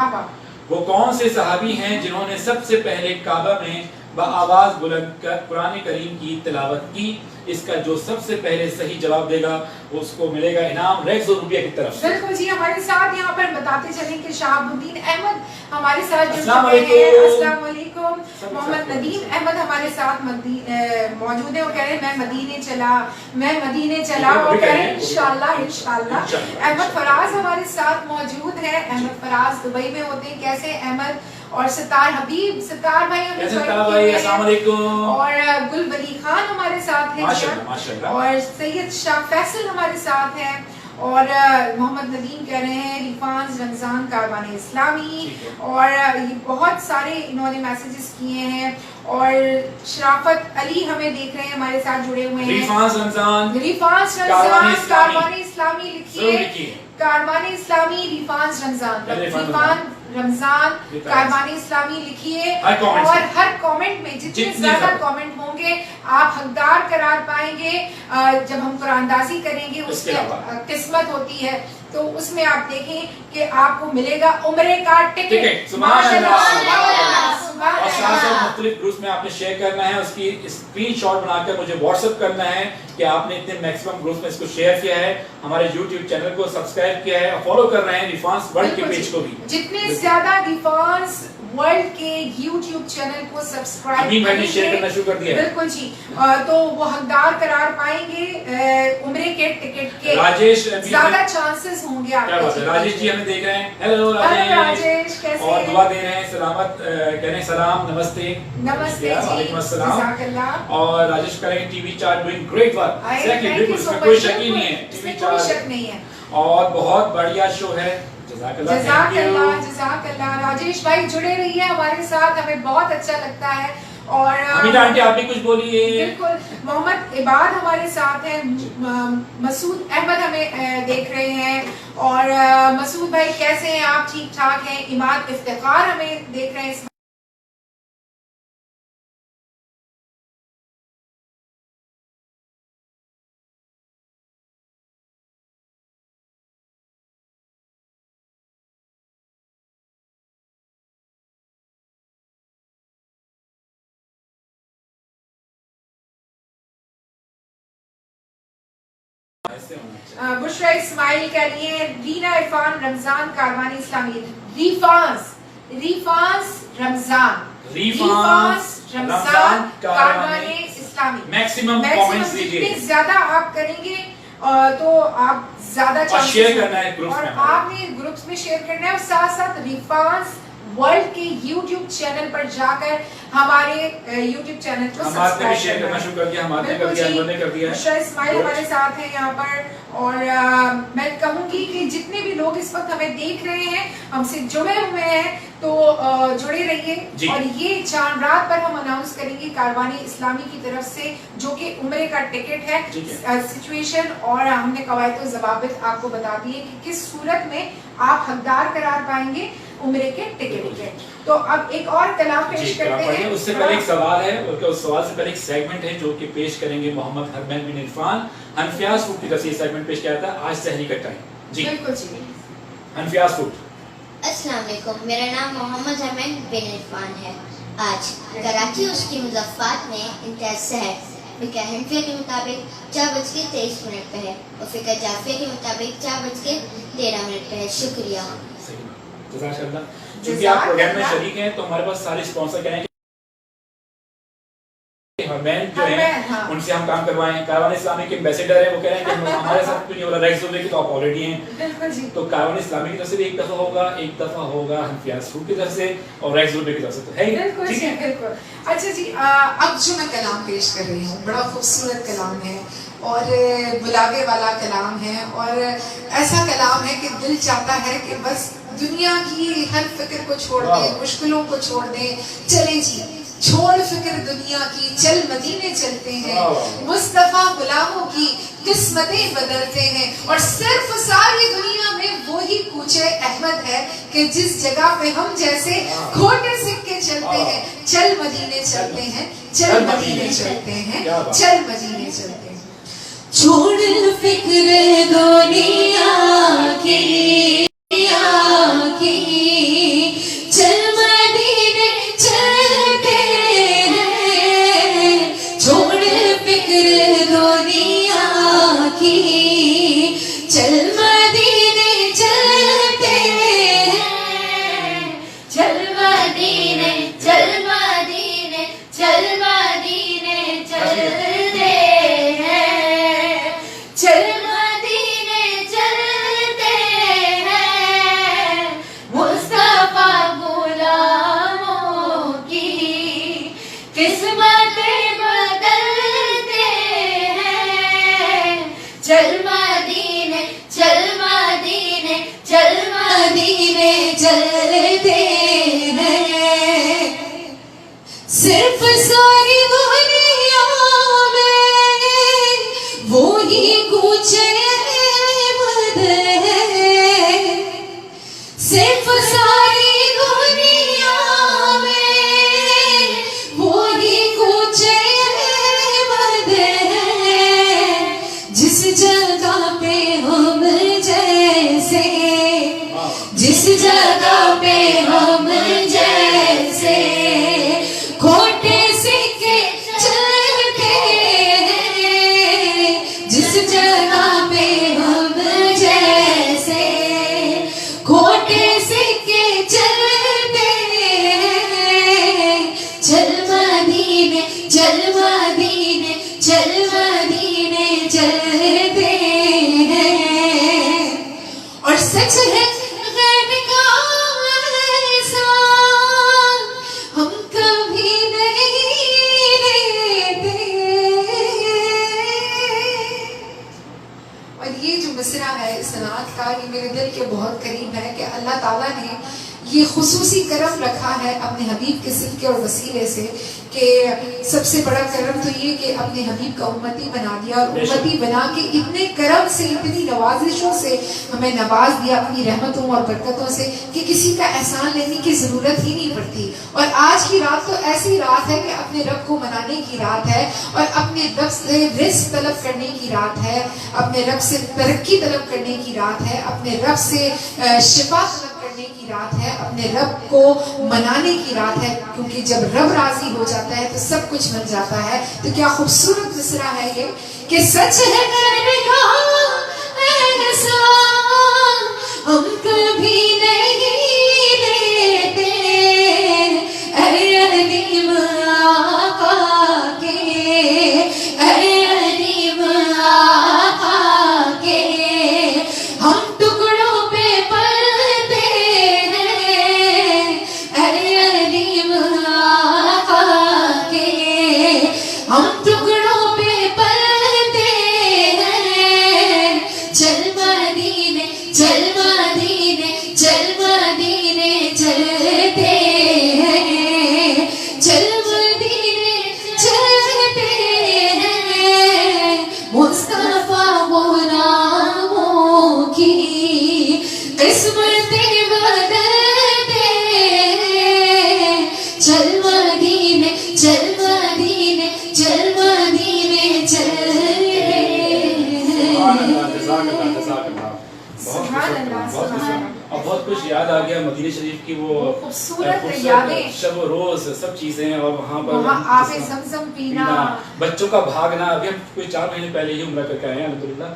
वो कौन से सहाबी हैं जिन्होंने सबसे पहले काबा में बाआवाज बुलंद कुरान करीम की तिलावत की? इसका जो सबसे पहले सही जवाब देगा उसको मिलेगा इनाम रैक्स रूबिया की तरफ से। बिल्कुल जी। हमारे साथ यहाँ पर बताते चलें कि शाहबुद्दीन अहमद हमारे साथ जुड़ अस्सलाम चुके हैं। वालेकुम। अस्सलाम वालेकुम। मोहम्मद नदीम अहमद हमारे साथ मौजूद है, वो कह रहे हैं मैं मदीने चला, वो कह रहे हैं इंशाल्लाह इंशाल्लाह। अहमद फराज हमारे साथ मौजूद है, अहमद फराज दुबई में होते हैं। कैसे अहमद? और सितार हबीब, सितार भाई हमें अस्सलाम वालेकुम। और गुल वली खान हमारे साथ हैं, माशाल्लाह। और सैयद शाह फैसल हमारे साथ हैं, और मोहम्मद नदीम कह रहे हैं रिफान्स रमजान कारवानी इस्लामी, और ये बहुत सारे इन्होंने मैसेजेस किए हैं। और शराफत अली हमें देख रहे हैं, हमारे साथ जुड़े हुए हैं। रिफान्स रमजान कारवानी इस्लामी लिखिए, कारवानी इस्लामी रिफान्स रमजान कारवानी इस्लामी लिखिए, और हर कमेंट में जितने ज्यादा कमेंट होंगे आप हकदार करार पाएंगे। जब हम कुरानदाजी करेंगे उसमें किस्मत होती है, तो उसमें आप देखें कि आपको मिलेगा उम्रे का टिकट। और साथ मुख्तलिफ ग्रुप्स में आपने शेयर करना है, उसकी स्क्रीनशॉट बनाकर मुझे व्हाट्सएप करना है कि आपने इतने मैक्सिमम ग्रुप्स में इसको शेयर किया है, हमारे यूट्यूब चैनल को सब्सक्राइब किया है और फॉलो कर रहे हैं रिफान्स वर्ल्ड के पेज को भी। जितने ज्यादा रिफान्स वर्ल्ड के यूट्यूब चैनल को सब्सक्राइब शेयर करना शुरू कर दिया। बिल्कुल जी। तो वो हकदार करार पाएंगे उम्रे के टिकट के। राजेश, ज्यादा चांसेस होंगे आपके। राजेश जी हमें देख रहे हैं। हेलो राजेश, कैसे और दुआ दे रहे हैं, सलामत कह रहे हैं, सलाम, नमस्ते जी, वालेकुम अस्सलाम। जज़ाकल्लाह। और राजेश करेंगे टीवी 4 डूइंग ग्रेट वर्क। बिल्कुल, इसमें कोई शक ही नहीं है, टीवी 4 कोई शक नहीं है, और बहुत बढ़िया शो है। जज़ाकल्लाह। राजेश भाई जुड़े रहिए हमारे साथ, हमें बहुत अच्छा लगता है। और अमीना आंटी आप भी कुछ बोलिए। बिल्कुल। मोहम्मद इबाद हमारे साथ हैं, मसूद अहमद हमें देख रहे हैं, और मसूद भाई कैसे हैं आप? ठीक ठाक हैं। इमाद इफ्तिखार हमें देख रहे हैं। ऐसे होना चाहिए। बुशरा इस्माइल कह रही है, रीना इरफान रमजान कारवानी इस्लामी, रिफांस रमजान कारवानी इस्लामी। मैक्सिमम मैक्सिमम कमेंट्स जितने दीजिए ज्यादा आप करेंगे तो आप ज्यादा और chances शेयर हैं। करना है ग्रुप्स और में। आपने ग्रुप्स में शेयर करना है और साथ साथ रिफांस वर्ल्ड के YouTube चैनल पर जाकर हमारे YouTube चैनल को हमारे भी शेयर सब्सक्राइब करना शुरू कर दिया, हमारे ने कर दिया, अनवर ने कर दिया है। बुशरा इस्माइल हमारे साथ हैं यहाँ पर। और मैं कहूंगी कि जितने भी लोग इस वक्त हमें देख रहे हैं, हमसे जुड़े हुए हैं, तो जुड़े रहिए। और ये चांद रात पर हम अनाउंस करेंगे कारवानी इस्लामी की तरफ से, जो कि उम्रे का टिकट है, सिचुएशन और हमने कवायद और ज़वाबित आपको बता दिए कि किस सूरत में आप हकदार करार पाएंगे उम्रे के टिकट के। तो अब एक और कलाम पेश करते हैं। उससे पहले एक सवाल है, उस सवाल से पहले एक सेगमेंट है जो कि पेश करेंगे मोहम्मद हरमैन बिन इरफान। हनफियाज फूड की तरफ से ये सेगमेंट पेश किया था आज सहरी का टाइम। जी बिल्कुल जी। हनफियाज फूड। अस्सलाम वालेकुम, मेरा नाम मोहम्मद हरमैन बिन इरफान है। आज कराची उसकी मुज़फ़्फ़ात में इंतहाई सहर फ़िक़्ह हनफिया के मुताबिक 4:23 पे है और फ़िक़्ह जाफ़िया के मुताबिक 4:13 पे है। शुक्रिया। जज़ाकल्लाह। क्योंकि आप प्रोग्राम में शरीक हैं तो हमारे पास सारे स्पॉन्सर कह रहे हैं हरमैन जो है उनसे हम काम करवाएं। कारवान इस्लामी के एम्बेसडर है, वो कह रहे हैं कि हमारे साथ तो नहीं हो रहा, रेक्स की तो आप ऑलरेडी हैं। बिल्कुल जी। तो कारवान इस्लामी की तरफ से भी एक दफा होगा हनफियाज फूड की तरफ से और रेक्स की तरफ से। तो है बिल्कुल ठीक जी, है। बिल्कुल। अच्छा जी, अब जो मैं कलाम पेश कर रही हूँ बड़ा खूबसूरत कलाम है और बुलावे वाला कलाम है और ऐसा कलाम है कि दिल चाहता है कि बस दुनिया की हर फिक्र को छोड़ दें, मुश्किलों को छोड़ दें, चले जी छोड़ फिक्र दुनिया की, चल मदीने चलते हैं, मुस्तफा गुलामों की किस्मतें बदलते हैं। और सिर्फ सारी दुनिया में वो ही कूचे अहमद है कि जिस जगह पे हम जैसे खोटे सिक्के चलते हैं, चल मदीने चलते हैं, चल मदीने चलते हैं, चल मदीने चलते हैं। छोड़ फिक्र दुनिया की, चल मदीने चलते हैं, छोड़ फिक्र दुनिया की, चल मदीने चलते हैं, चल मदीने चल मदीने चल मदीने चलते हैं, चल मदीने चलते हैं, मुस्तफा गुलामों की किस्मतें बदलते हैं, चल मदीने चल मदीने चल मदीने चलते हैं। सिर्फ सारी दुनिया में वो ही कुछ अहमद है, सिर्फ सारी दुनिया में वो ही कुछ अहमद है। जिस जगह पे हम जैसे, जिस जगह पे हम जैसे खोटे सिक्के चलते हैं, जिस जगह पे हम जैसे खोटे सिक्के चलते हैं, चल मदीने चल मदीने चल मदीने चलते हैं। और सच है गैब का एहसान हम कभी नहीं लेते। और ये जो मिसरा है इस नात का, ये मेरे दिल के बहुत करीब है कि अल्लाह ताला ने ये खुसूसी करम रखा है अपने हबीब के सिद्क़ और वसीले से कि सबसे बड़ा करम तो ये कि अपने हबीब का उम्मती बना दिया और उम्मती बना के इतने करम से, इतनी नवाजिशों से हमें नवाज दिया अपनी रहमतों और बरकतों से कि किसी का एहसान लेने की ज़रूरत ही नहीं पड़ती। और आज की रात तो ऐसी रात है कि अपने रब को मनाने की रात है और अपने रब से रिज़्क़ तलब करने की रात है, अपने रब से तरक्की तलब करने की रात है, अपने रब से शिफा तलब करने की रात है, अपने रब को मनाने की रात है। क्योंकि जब रब राजी हो जाता है तो सब कुछ बन जाता है। तो क्या खूबसूरत मिसरा है ये कि सच है गैब का और बहुत कुछ याद आ गया मदीने शरीफ की वो खूबसूरत यादें, शब रोज सब चीजें, और वहाँ पर आबे ज़मज़म पीना, बच्चों का भागना। अभी हम कोई 4 महीने पहले ही उम्रा करके आए हैं अल्हम्दुलिल्लाह,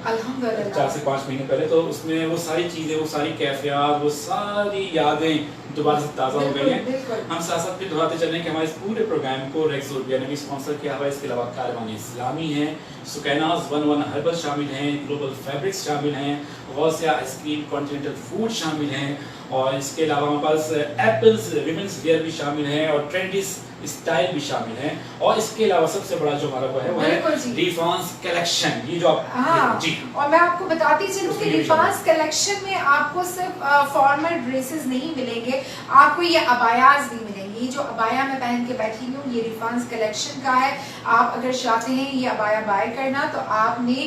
4 से 5 महीने पहले। तो उसमें वो सारी चीजें, वो सारी कैफियत, वो सारी यादें दोबारा से ताज़ा हो गई हैं। हम साथ साथ फिर दोहराते चलें कि हमारे इस पूरे प्रोग्राम को रेक्स ज़ोरबिया ने भी स्पॉन्सर किया हुआ है। इसके अलावा कारवान इस्लामी है, सुकैनाज़ 11 हर्बल शामिल हैं, ग्लोबल फैब्रिक्स शामिल हैं, गौसिया आइसक्रीम, कॉन्टिनेंटल फूड शामिल हैं, और इसके अलावा हमारे पास एप्पल्स विमेंस वेयर भी शामिल हैं, और ट्रेंडिस स्टाइल भी शामिल हैं। और इसके अलावा सबसे बड़ा जो हमारा वो है वो है रिफॉन्स कलेक्शन। ये जो आप जी, और मैं आपको बताती चलूं कि रिफॉन्स कलेक्शन में आपको सिर्फ फॉर्मल ड्रेसेस नहीं मिलेंगे, आपको ये अबायाज भी मिलेंगे। ये जो अबाया मैं पहन के बैठी हूँ ये रिफॉन्स कलेक्शन का है। आप अगर चाहते हैं ये अबाया बाय करना तो आपने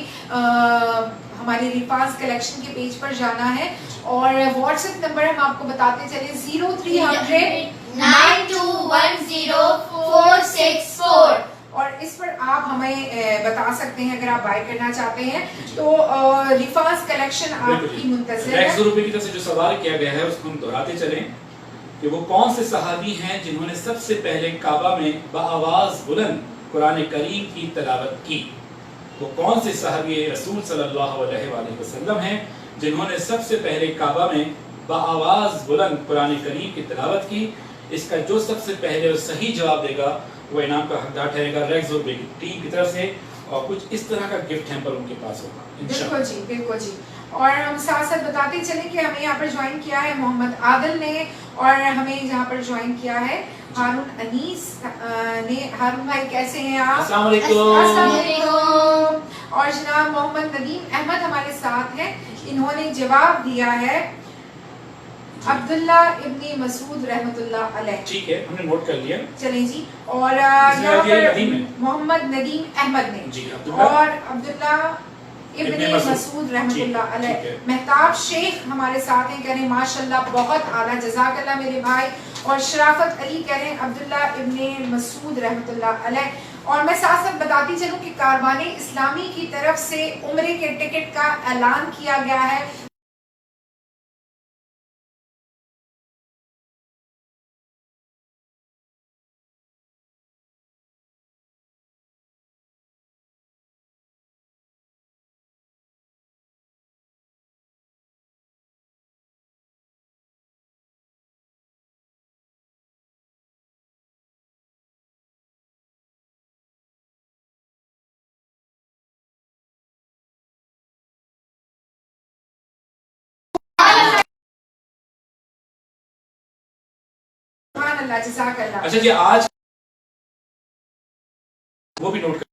हमारे रिफॉन्स कलेक्शन के पेज पर जाना है, और व्हाट्सएप नंबर हम आपको बताते चले 0300 9210 और इस पर आप हमें बता सकते हैं अगर आप बाय करना चाहते हैं तो। रिफॉन्स कलेक्शन आपकी मुंतज़िर है। ₹100 की तरफ से जो सवाल किया गया है उसको हम दोहराते चलें कि वो कौन से सहाबी हैं जिन्होंने सबसे पहले काबा में बाआवाज़ बुलंद कुरान करीम की तिलावत की। वो कौन से सहाबी रसूल सल्लल्लाहु अलैहि वसल्लम हैं जिन्होंने सबसे पहले काबा में बाआवाज़ बुलंद कुरान करीम की तिलावत की। इसका जो सबसे पहले सही जवाब देगा वो इनाम का हकदार ठहरेगा रेक्स ज़ोरबिया की टीम की तरफ से, और कुछ इस तरह का गिफ्ट हैम्पर उनके पास होगा बिल्कुल जी, बिल्कुल जी। और हम साथ साथ बताते चले कि हमें यहाँ पर ज्वाइन किया है मोहम्मद आदिल ने, और हमें यहाँ पर ज्वाइन किया है हारून अनीस ने। हारून भाई कैसे हैं आप? अस्सलाम वालेकुम। और जनाब मोहम्मद नदीम अहमद हमारे साथ हैं, इन्होंने जवाब दिया है अब्दुल्ला इब्ने मसूद रहमतुल्लाह अलैह। ठीक है, हमने नोट कर लिया। चलें जी, और यहाँ पर मोहम्मद नदीम अहमद ने और अब्दुल्ला इब्ने मसूद रहमतुल्लाह अलैह। मेहताब शेख हमारे साथ हैं, कह रहे हैं माशाल्लाह बहुत आला, जज़ाकल्लाह मेरे भाई। और शराफत अली कह रहे हैं अब्दुल्ला इब्ने मसूद रहमतुल्लाह अलैह। और मैं साथ साथ बताती चलूं कि कारवाने इस्लामी की तरफ से उम्रे के टिकट का ऐलान किया गया है। अच्छा जी, आज वो भी नोट कर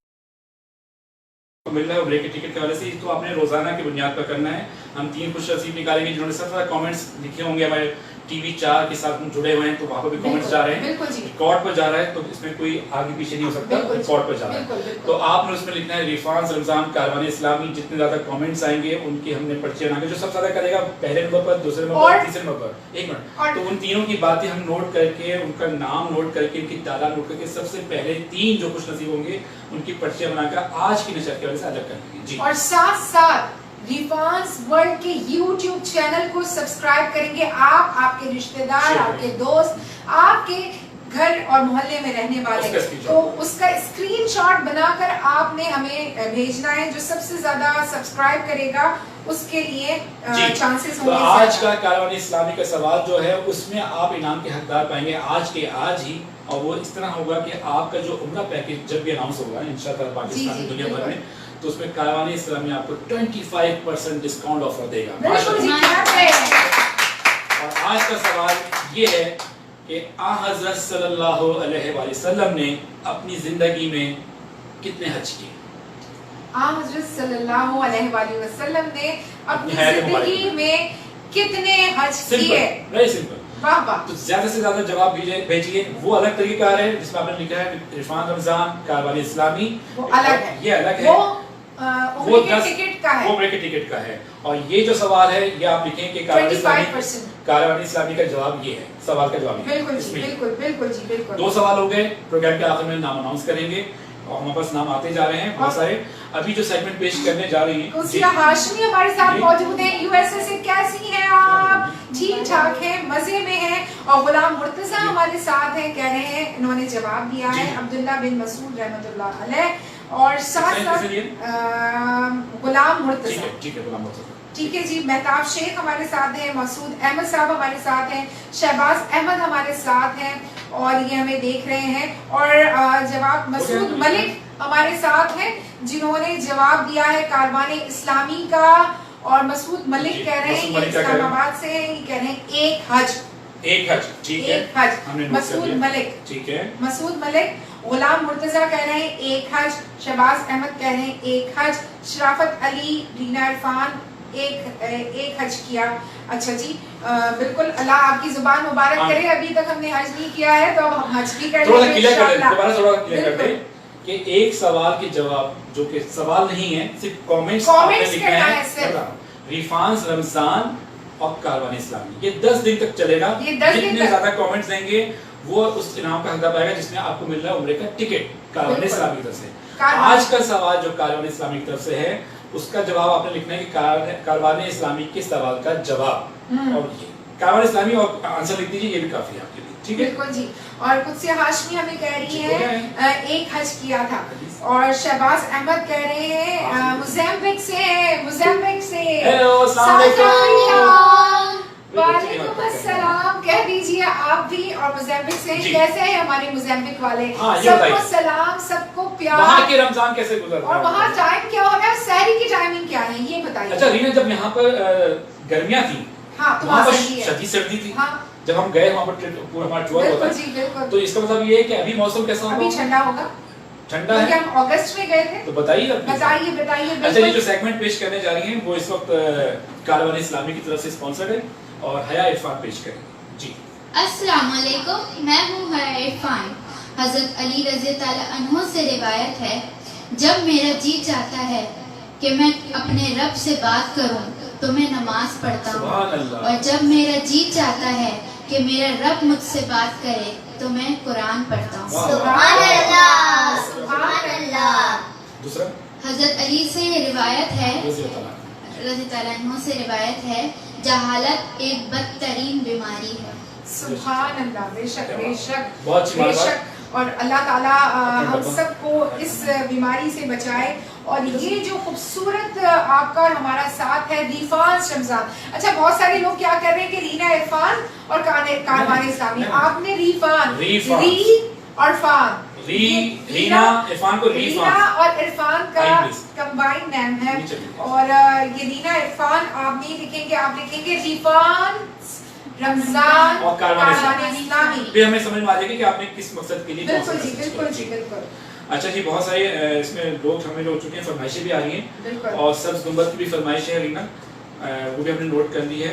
मिल रहा है ब्रेक के टिकट के वाले से, तो आपने रोजाना की बुनियाद पर करना है। हम 3 खुश नसीब निकालेंगे जिन्होंने सबसे ज्यादा कमेंट्स लिखे होंगे हमारे टीवी 4 के साथ हम जुड़े हुए हैं, तो वहाँ पर भी कमेंट्स जा रहे हैं, रिकॉर्ड पर जा रहा है, तो इसमें कोई आगे पीछे नहीं हो सकता, रिकॉर्ड पर जा रहा है। तो आपने उसमें लिखना है रिफॉन्स रमजान कारवान इस्लामी। जितने ज्यादा कमेंट्स आएंगे उनकी हमने पर्चे बनाएंगे, जो सबसे ज्यादा करेगा पहले नंबर पर, दूसरे नंबर पर, तीसरे नंबर पर। 1 मिनट, तो उन तीनों की बातें हम नोट करके, उनका नाम नोट करके, उनकी तादाद नोट करके, सबसे पहले 3 जो खुश नसीब होंगे उनकी पर्चे बनाकर आज की नशर के वजह से अलग करेंगे जी। और साथ साथ रिफॉन्स वर्ल्ड के YouTube चैनल को सब्सक्राइब करेंगे आप, आपके रिश्तेदार, आपके दोस्त, आपके घर और मोहल्ले में रहने वाले, तो उसका स्क्रीनशॉट बनाकर आपने हमें भेजना है। जो सबसे ज्यादा सब्सक्राइब करेगा उसके लिए चांसेस होंगे। तो आज का कारवान इस्लामी का सवाल जो है उसमें आप इनाम के हकदार पाएंगे आज के आज ही, और वो इस तरह होगा कि आपका जो उम्रा पैकेज जब भी अनाउंस होगा इंशाअल्लाह पाकिस्तान में दुनिया भर में, तो उसमें कारवान इस्लामी आपको 25% डिस्काउंट ऑफर देगा। और आज का सवाल ये है कि आ हज़रत सल्लल्लाहु अलैहि वसल्लम ने अपनी जिंदगी में कितने हज किए? आ हज़रत सल्लल्लाहु अलैहि वसल्लम ने अपनी जिंदगी में कितने हज किए? Very simple. वाह वाह। तो ज्यादा से ज्यादा जवाब भेजिए। वो अलग तरीकेकार है जिसमें आपने लिखा है रिफॉन रमजान कारवान इस्लामी, वो अलग है, ये अलग है, वो टिकट का है, वो ब्रेक टिकट का है। और ये जो सवाल है ये आप लिखें कि कारवान इस्लामी का जवाब ये है, सवाल का जवाब। बिल्कुल जी, बिल्कुल बिल्कुल जी, बिल्कुल। 2 सवाल हो गए। प्रोग्राम के आखिर में नाम अनाउंस करेंगे और हमारे पास नाम आते जा रहे हैं बहुत सारे। अभी जो सेगमेंट पेश करने जा रही हैं कुसिया हाशमी हमारे साथ मौजूद हैं। यूएसए से कैसी हैं आप? ठीक ठाक है, मजे में हैं। और गुलाम मुर्तजा हमारे साथ हैं, कह रहे हैं इन्होंने जवाब दिया है अब्दुल्ला बिन मसूद रहमतुल्लाह अलैह। और साथ साथ गुलाम मुर्तजा, ठीक है गुलाम मुर्तजा, ठीक है जी। मेहताब शेख हमारे साथ हैं, मसूद अहमद साहब हमारे साथ हैं, शहबाज अहमद हमारे साथ हैं और ये हमें देख रहे हैं। और जवाब मसूद मलिक हमारे साथ हैं जिन्होंने जवाब दिया है कारवाने इस्लामी का। और मसूद मलिक कह रहे हैं, ये इस्लामाबाद से हैं, ये कह रहे हैं एक हज, ठीक है, एक हज। मसूद मलिक, ठीक है, मसूद मलिक। गुलाम मुर्तजा कह रहे हैं एक हज, शहबाज अहमद कह रहे हैं एक हज, शराफत अली, रीना इरफान एक हज किया। अच्छा जी, बिल्कुल, अल्लाह आपकी जुबान मुबारक करे। अभी तक हमने हज नहीं किया है तो अब हम हज भी कर थोड़ा लेंगे इंशाअल्लाह। दोबारा थोड़ा क्लियर कर दें कि एक सवाल के जवाब जो कि सवाल नहीं है, सिर्फ कमेंट्स आपने लिखना है। रिफांस रमजान और कारवान इस्लामी, ये 10 दिन तक चलेगा। जितने ज्यादा कमेंट्स देंगे वो उस इनाम का हकदार पाएगा जिसमें आपको मिल रहा है उम्रे का टिकट कारवान इस्लामी की तरफ से। आज का सवाल जो कारवान इस्लामी की तरफ से है उसका जवाब आपने लिखना है कि कारवान इस्लामी के सवाल का जवाब और कारवान इस्लामी और आंसर लिख दीजिए, ये भी काफी है आपके लिए, ठीक है? बिल्कुल जी। और कुत्सिया हाशमी हमें कह रही है एक हज किया था। और शहबाज अहमद कह रहे हैं मोज़ाम्बिक से। हेलो, अस्सलाम वालेकुम। वालेकुम अस्सलाम। कह दीजिए आप भी। और मोज़ाम्बिक से कैसे हैं हमारे मोज़ाम्बिक वाले? सबको सलाम, सबको प्यार। वहाँ के रमजान कैसे गुजर रहा है? और वहाँ टाइम क्या हो रहा है? सहरी की टाइमिंग क्या है ये बताइए। अच्छा रीना, जब यहाँ पर गर्मियाँ थी, हाँ, तो वहाँ पर शदीद सर्दी थी। हाँ, जब हम गए वहाँ पर पूरा हमारा टूर होता है, तो इसका मतलब ये है कि अभी मौसम कैसा होगा? अभी ठंडा होगा, ठंडा है। हम अगस्त में गए थे। तो बताइए। अच्छा, ये जो सेगमेंट पेश करने जा रही हैं वो इस वक्त कारवान इस्लामी की तरफ से स्पॉन्सर्ड है और हया इरफान पेश करेंगे जी। अस्सलाम वालेकुम, मैं हूँ हया इरफान। हज़रत अली रज़ी ताला अन्हु से रिवायत है, जब मेरा जी चाहता है कि मैं अपने रब से बात करूं तो मैं नमाज पढ़ता हूँ, और जब मेरा जी चाहता है कि मेरा रब मुझसे बात करे तो मैं कुरान पढ़ता हूँ। सुभान अल्लाह, सुभान अल्लाह। दूसरा हज़रत अली से रिवायत है, रज़ी ताला अन्हु से रिवायत है, जहालत एक बदतरीन बीमारी है। सुभान अल्लाह, बेशक बेशक बहुत अच्छी बात। और अल्लाह ताला हम सबको इस बीमारी से बचाए। और ये जो खूबसूरत आपका और हमारा साथ है रिफांस रमजान। अच्छा, बहुत सारे लोग क्या कर रहे हैं कि रीना इरफान और कारवान इस्लामी, आपने रिफान री और फान, रीना इरफान को रीना और इरफान का कंबाइंड नेम है। और ये रीना इरफान आप नहीं लिखेंगे, आप लिखेंगे रिफान रमजान और कारवान इस्लामी। फिर हमें समझ में आ जाएगा कि आपने किस मकसद के लिए। बिल्कुल जी, बिल्कुल जी, बिल्कुल। अच्छा जी, बहुत सारे इसमें लोग शामिल हो चुके हैं, फरमाइशें भी आ रही हैं और सब्ज गुंबद की भी फरमाइश है रीना, वो भी हमने नोट कर ली है।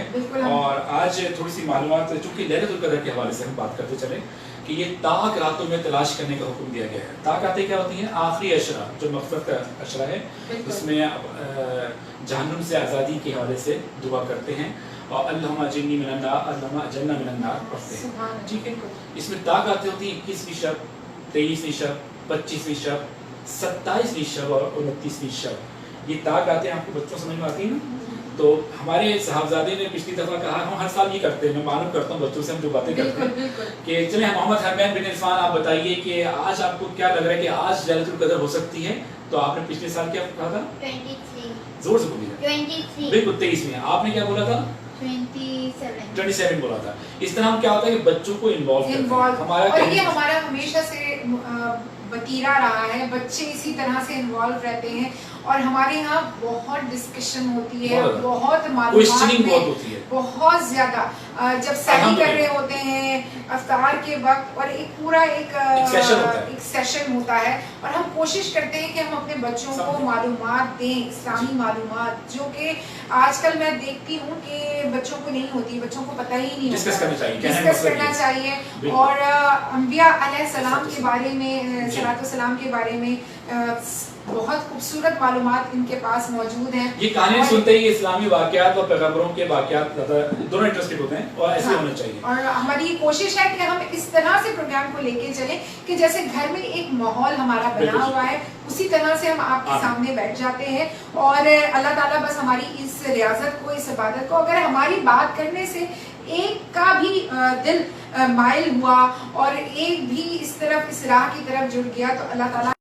और आज थोड़ी सी मालूमात, चूंकि लैलतुल क़द्र के हवाले से हम बात करते चले कि ये ताक रातों में तलाश करने का हुक्म दिया गया है। ताक रातें क्या होती हैं? आखिरी अशरा, जो मग़फ़िरत का अशरा है, इसमें जहन्नुम से आज़ादी के हवाले से दुआ करते हैं और अल्लाहुम्मा अजिरनी मिनन नार, अल्लाहुम्मा अजिरना मिनन नार पढ़ते हैं, ठीक है? इसमें ताक रातें होती हैं 21वीं शब, 23वीं शब, 25वीं शब, 27वीं शब और 29वीं शब। ये ताक रातें आपको बच्चों समझ में आती हैं ना? तो हमारे साहबजादे ने पिछली दफा कहा, हम हर साल ये करते हैं, मैं मालूम करता हूँ बच्चों से हम जो बातें करते हैं कि चले मोहम्मद हरमैन बिन इरफान, आप बताइए कि आज आपको क्या लग रहा है कि आज लैलतुल क़द्र हो सकती है? तो आपने पिछले साल क्या कहा था? 23। जोर से बोलिए। 23। बिल्कुल 23 में। आपने क्या बोला था? 27 बोला था। इस तरह हम क्या होता है कि बच्चों को इन्वॉल्व हमारा, और ये हमारा हमेशा से वतीरा रहा है, बच्चे इसी तरह से इन्वॉल्व रहते हैं और हमारे यहाँ बहुत डिस्कशन होती है, बहुत मालूमात बहुत ज्यादा। जब सहरी कर रहे होते हैं अफ्तार के वक्त, और एक पूरा एक सेशन होता है और हम कोशिश करते हैं कि हम अपने बच्चों को मालूमात दें, इस्लामी मालूमात, जो कि आजकल मैं देखती हूँ कि बच्चों को नहीं होती, बच्चों को पता ही नहीं होता। डिस्कस करना चाहिए। और अंबिया अलैहिस्सलाम के बारे में, सलातो सलाम के बारे में बहुत खूबसूरत मालूमात इनके पास मौजूद हैं। ये कहानी सुनते ही इस्लामी वाक़यात और पैगंबरों के वाक़यात दोनों इंटरेस्टेड होते हैं और ऐसे होना चाहिए। और हमारी कोशिश है कि हम इस तरह से प्रोग्राम को लेके चलें कि जैसे घर में एक माहौल हमारा बना हुआ है उसी तरह से हम आपके सामने बैठ जाते हैं और अल्लाह ताला बस हमारी इस रियाजत को, इस इबादत को, अगर हमारी बात करने से एक का भी दिल माइल हुआ और एक भी इस तरफ, इस राह की तरफ जुड़ गया तो अल्लाह ताला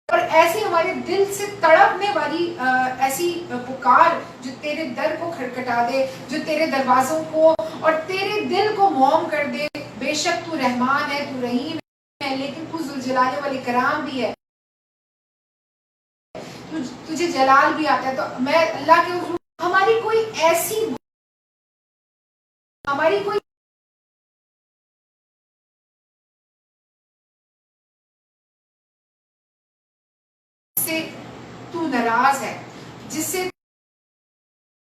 और ऐसी हमारे दिल से तड़पने वाली ऐसी पुकार जो तेरे दर को खटखटा दे, जो तेरे दरवाजों को और तेरे दिल को मौम कर दे। बेशक तू रहमान है, तू रहीम है, लेकिन तू जुल जलाल वल इकराम भी है, तुझे जलाल भी आता है। तो मैं अल्लाह के हुजूर हमारी कोई ऐसी से तू नाराज है, जिससे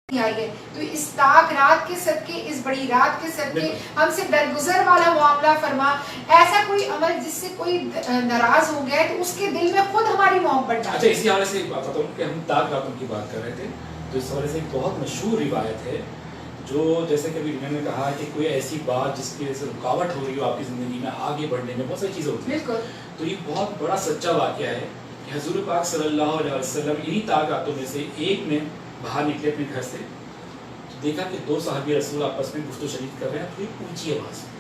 आई है, तो इस ताक रात के सदके, इस बड़ी रात के सदके हमसे दरगुजर वाला मामला फरमा। ऐसा कोई अमल जिससे कोई नाराज हो गया है तो उसके दिल में खुद हमारी मोहब्बत डाल। अच्छा, इसी हवाले से एक बात बताऊं कि हम ताक रातों की बात कर रहे थे, तो इस हवाले से एक बहुत मशहूर रिवायत है जो जैसे कभी उन्होंने कहा कि कोई ऐसी बात जिसकी वजह से रुकावट हो रही हो आपकी ज़िंदगी में आगे बढ़ने में, बहुत सारी चीज़ें होती हैं, तो ये बहुत बड़ा सच्चा वाक़या है कि हज़ूर पाक सल्लल्लाहु अलैहि वसल्लम इन्हीं ताक रातों में से एक में बाहर निकले अपने घर से, तो देखा कि दो सहाबी रसूल आपस में गुफ्तगू शरीक कर रहे हैं, थोड़ी ऊंची आवाज़ में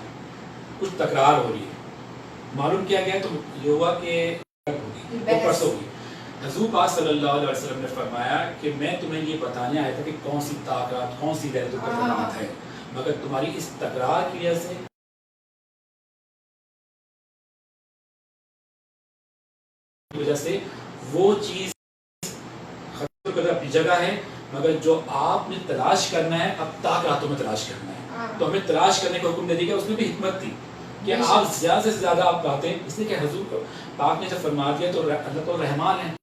कुछ तकरार हो रही है। मालूम किया गया तो ये हुआ कि परस होगी। हज़ूर पाक सल्लल्लाहु अलैहि वसल्लम ने फरमाया कि मैं तुम्हें ये बताने आया था कि कौन सी ताकत, कौन सी लैलतुल क़द्र रात है, मगर तुम्हारी इस तकरार की वजह से वो चीज़ अपनी जगह है, मगर जो आपने तलाश करना है अब ताक रातों में तलाश करना है। तो हमें तलाश करने का हुक्म दे दिया, उसमें भी हिकमत थी कि आप ज़्यादा से ज़्यादा आप बातें, इसलिए कि हज़ूर पाक ने जब फरमा दिया तो अल्लाह तो रहमान है,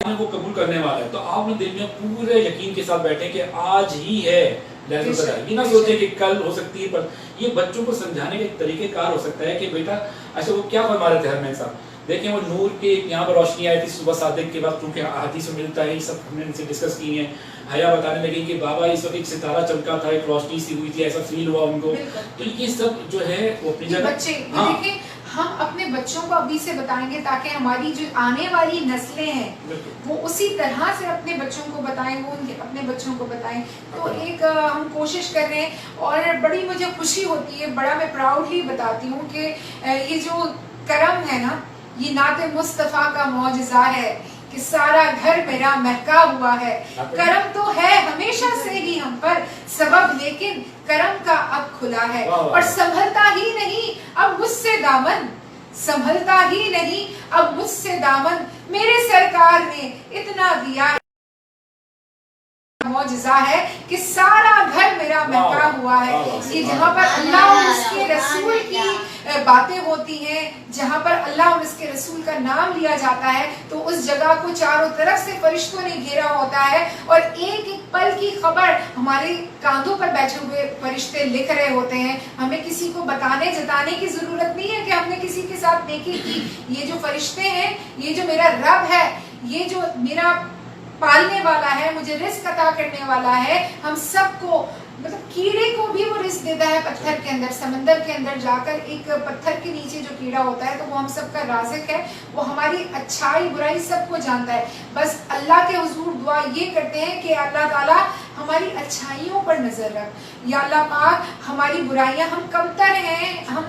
वो कबूल करने वाला है, तो आपने दिल में पूरे यकीन के साथ बैठे कि आज ही है लैलतुल क़द्र। ये ना सोचे कि कल हो सकती है, पर ये बच्चों को समझाने का एक तरीक़ेकार हो सकता है कि बेटा अच्छा वो क्या फरमा रहे थे हरमैन साहब, देखें वो नूर के यहाँ पर रोशनी आई थी सुबह सादिक के वक्त, क्योंकि हदीस में मिलता है, ये सब हमने इनसे डिस्कस की है। हया बताने लगी कि बाबा इस वक्त एक सितारा चमका था, एक रोशनी सी हुई थी, ऐसा फील हुआ उनको। तो ये सब जो है वो अपनी जगह बच्चे देखिए, हम अपने बच्चों को अभी से बताएंगे ताकि हमारी जो आने वाली नस्लें हैं वो उसी तरह से अपने बच्चों को बताएं, वो उनके अपने बच्चों को बताएं। तो एक हम कोशिश कर रहे हैं और बड़ी मुझे खुशी होती है, बड़ा मैं प्राउडली बताती हूँ कि ये जो करम है ना, ये नाते मुस्तफ़ा का मौजज़ा है कि सारा घर मेरा महका हुआ है। करम तो है हमेशा से ही हम पर सबब, लेकिन करम का अब खुला है और संभलता ही नहीं अब मुझसे दामन, संभलता ही नहीं अब मुझसे दामन, मेरे सरकार ने इतना दिया है। मौजज़ा है कि सारा घर मेरा महका हुआ है। ये जहाँ पर अल्लाह और उसके रसूल की बातें होती हैं, जहाँ पर अल्लाह और उसके रसूल का नाम लिया जाता है, तो उस जगह को चारों तरफ से फरिश्तों ने घेरा होता है और एक एक पल की खबर हमारे कांधों पर बैठे हुए फरिश्ते लिख रहे होते हैं। हमें किसी को बताने जताने की जरूरत नहीं है कि हमने किसी के साथ नेकी की। ये जो फरिश्ते हैं, ये जो मेरा रब है, ये जो मेरा पालने वाला है, मुझे रिस्क अता करने वाला है, हम सबको, मतलब कीड़े को भी वो रिस्क देता है पत्थर के अंदर, समंदर के अंदर जाकर एक पत्थर के नीचे जो कीड़ा होता है, तो वो हम सबका राज़िक है, वो हमारी अच्छाई बुराई सबको जानता है। बस अल्लाह के हुजूर दुआ ये करते हैं कि अल्लाह ताला हमारी अच्छाइयों पर नजर रख, या अल्लाह पाक हमारी बुराइयां, हम कमतर हैं, हम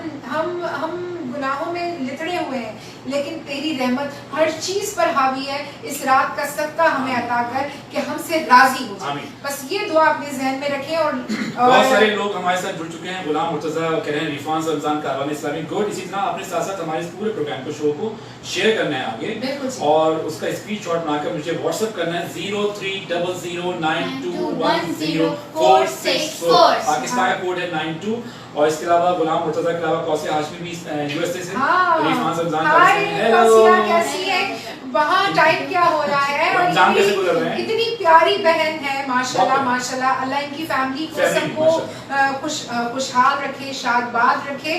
गुनाहों में लिथड़े हुए हैं, लेकिन तेरी रहमत हर चीज पर हावी है। इस रात का सदका हमें अता कर कि हमसे राजी हो जाए। बस ये दुआ अपने जहन में रखें। और बहुत सारे लोग हमारे साथ जुड़ चुके हैं, गुलाम मुर्तजा कह रहे हैं रिफान रमजान कारवान इस्लामी गुड। इसी तरह अपने साथ साथ हमारे पूरे प्रोग्राम को, शो को शेयर करना है आगे और उसका स्क्रीनशॉट बनाकर मुझे व्हाट्सएप करना है 030092 10464 पाकिस्तान का कोड है 92 और इसके अलावा गुलाम मुर्तजा के अलावा कौसिया हाशमी भी यूएसए से रिफान रमजान हाय कौसिया कैसी है, वहाँ टाइम क्या हो रहा है, और रमजान कैसे गुजर रहे हैं? इतनी प्यारी बहन है माशाल्लाह माशाल्लाह। अल्लाह इनकी फैमिली को सबको खुशहाल रखे, शादबाद रखे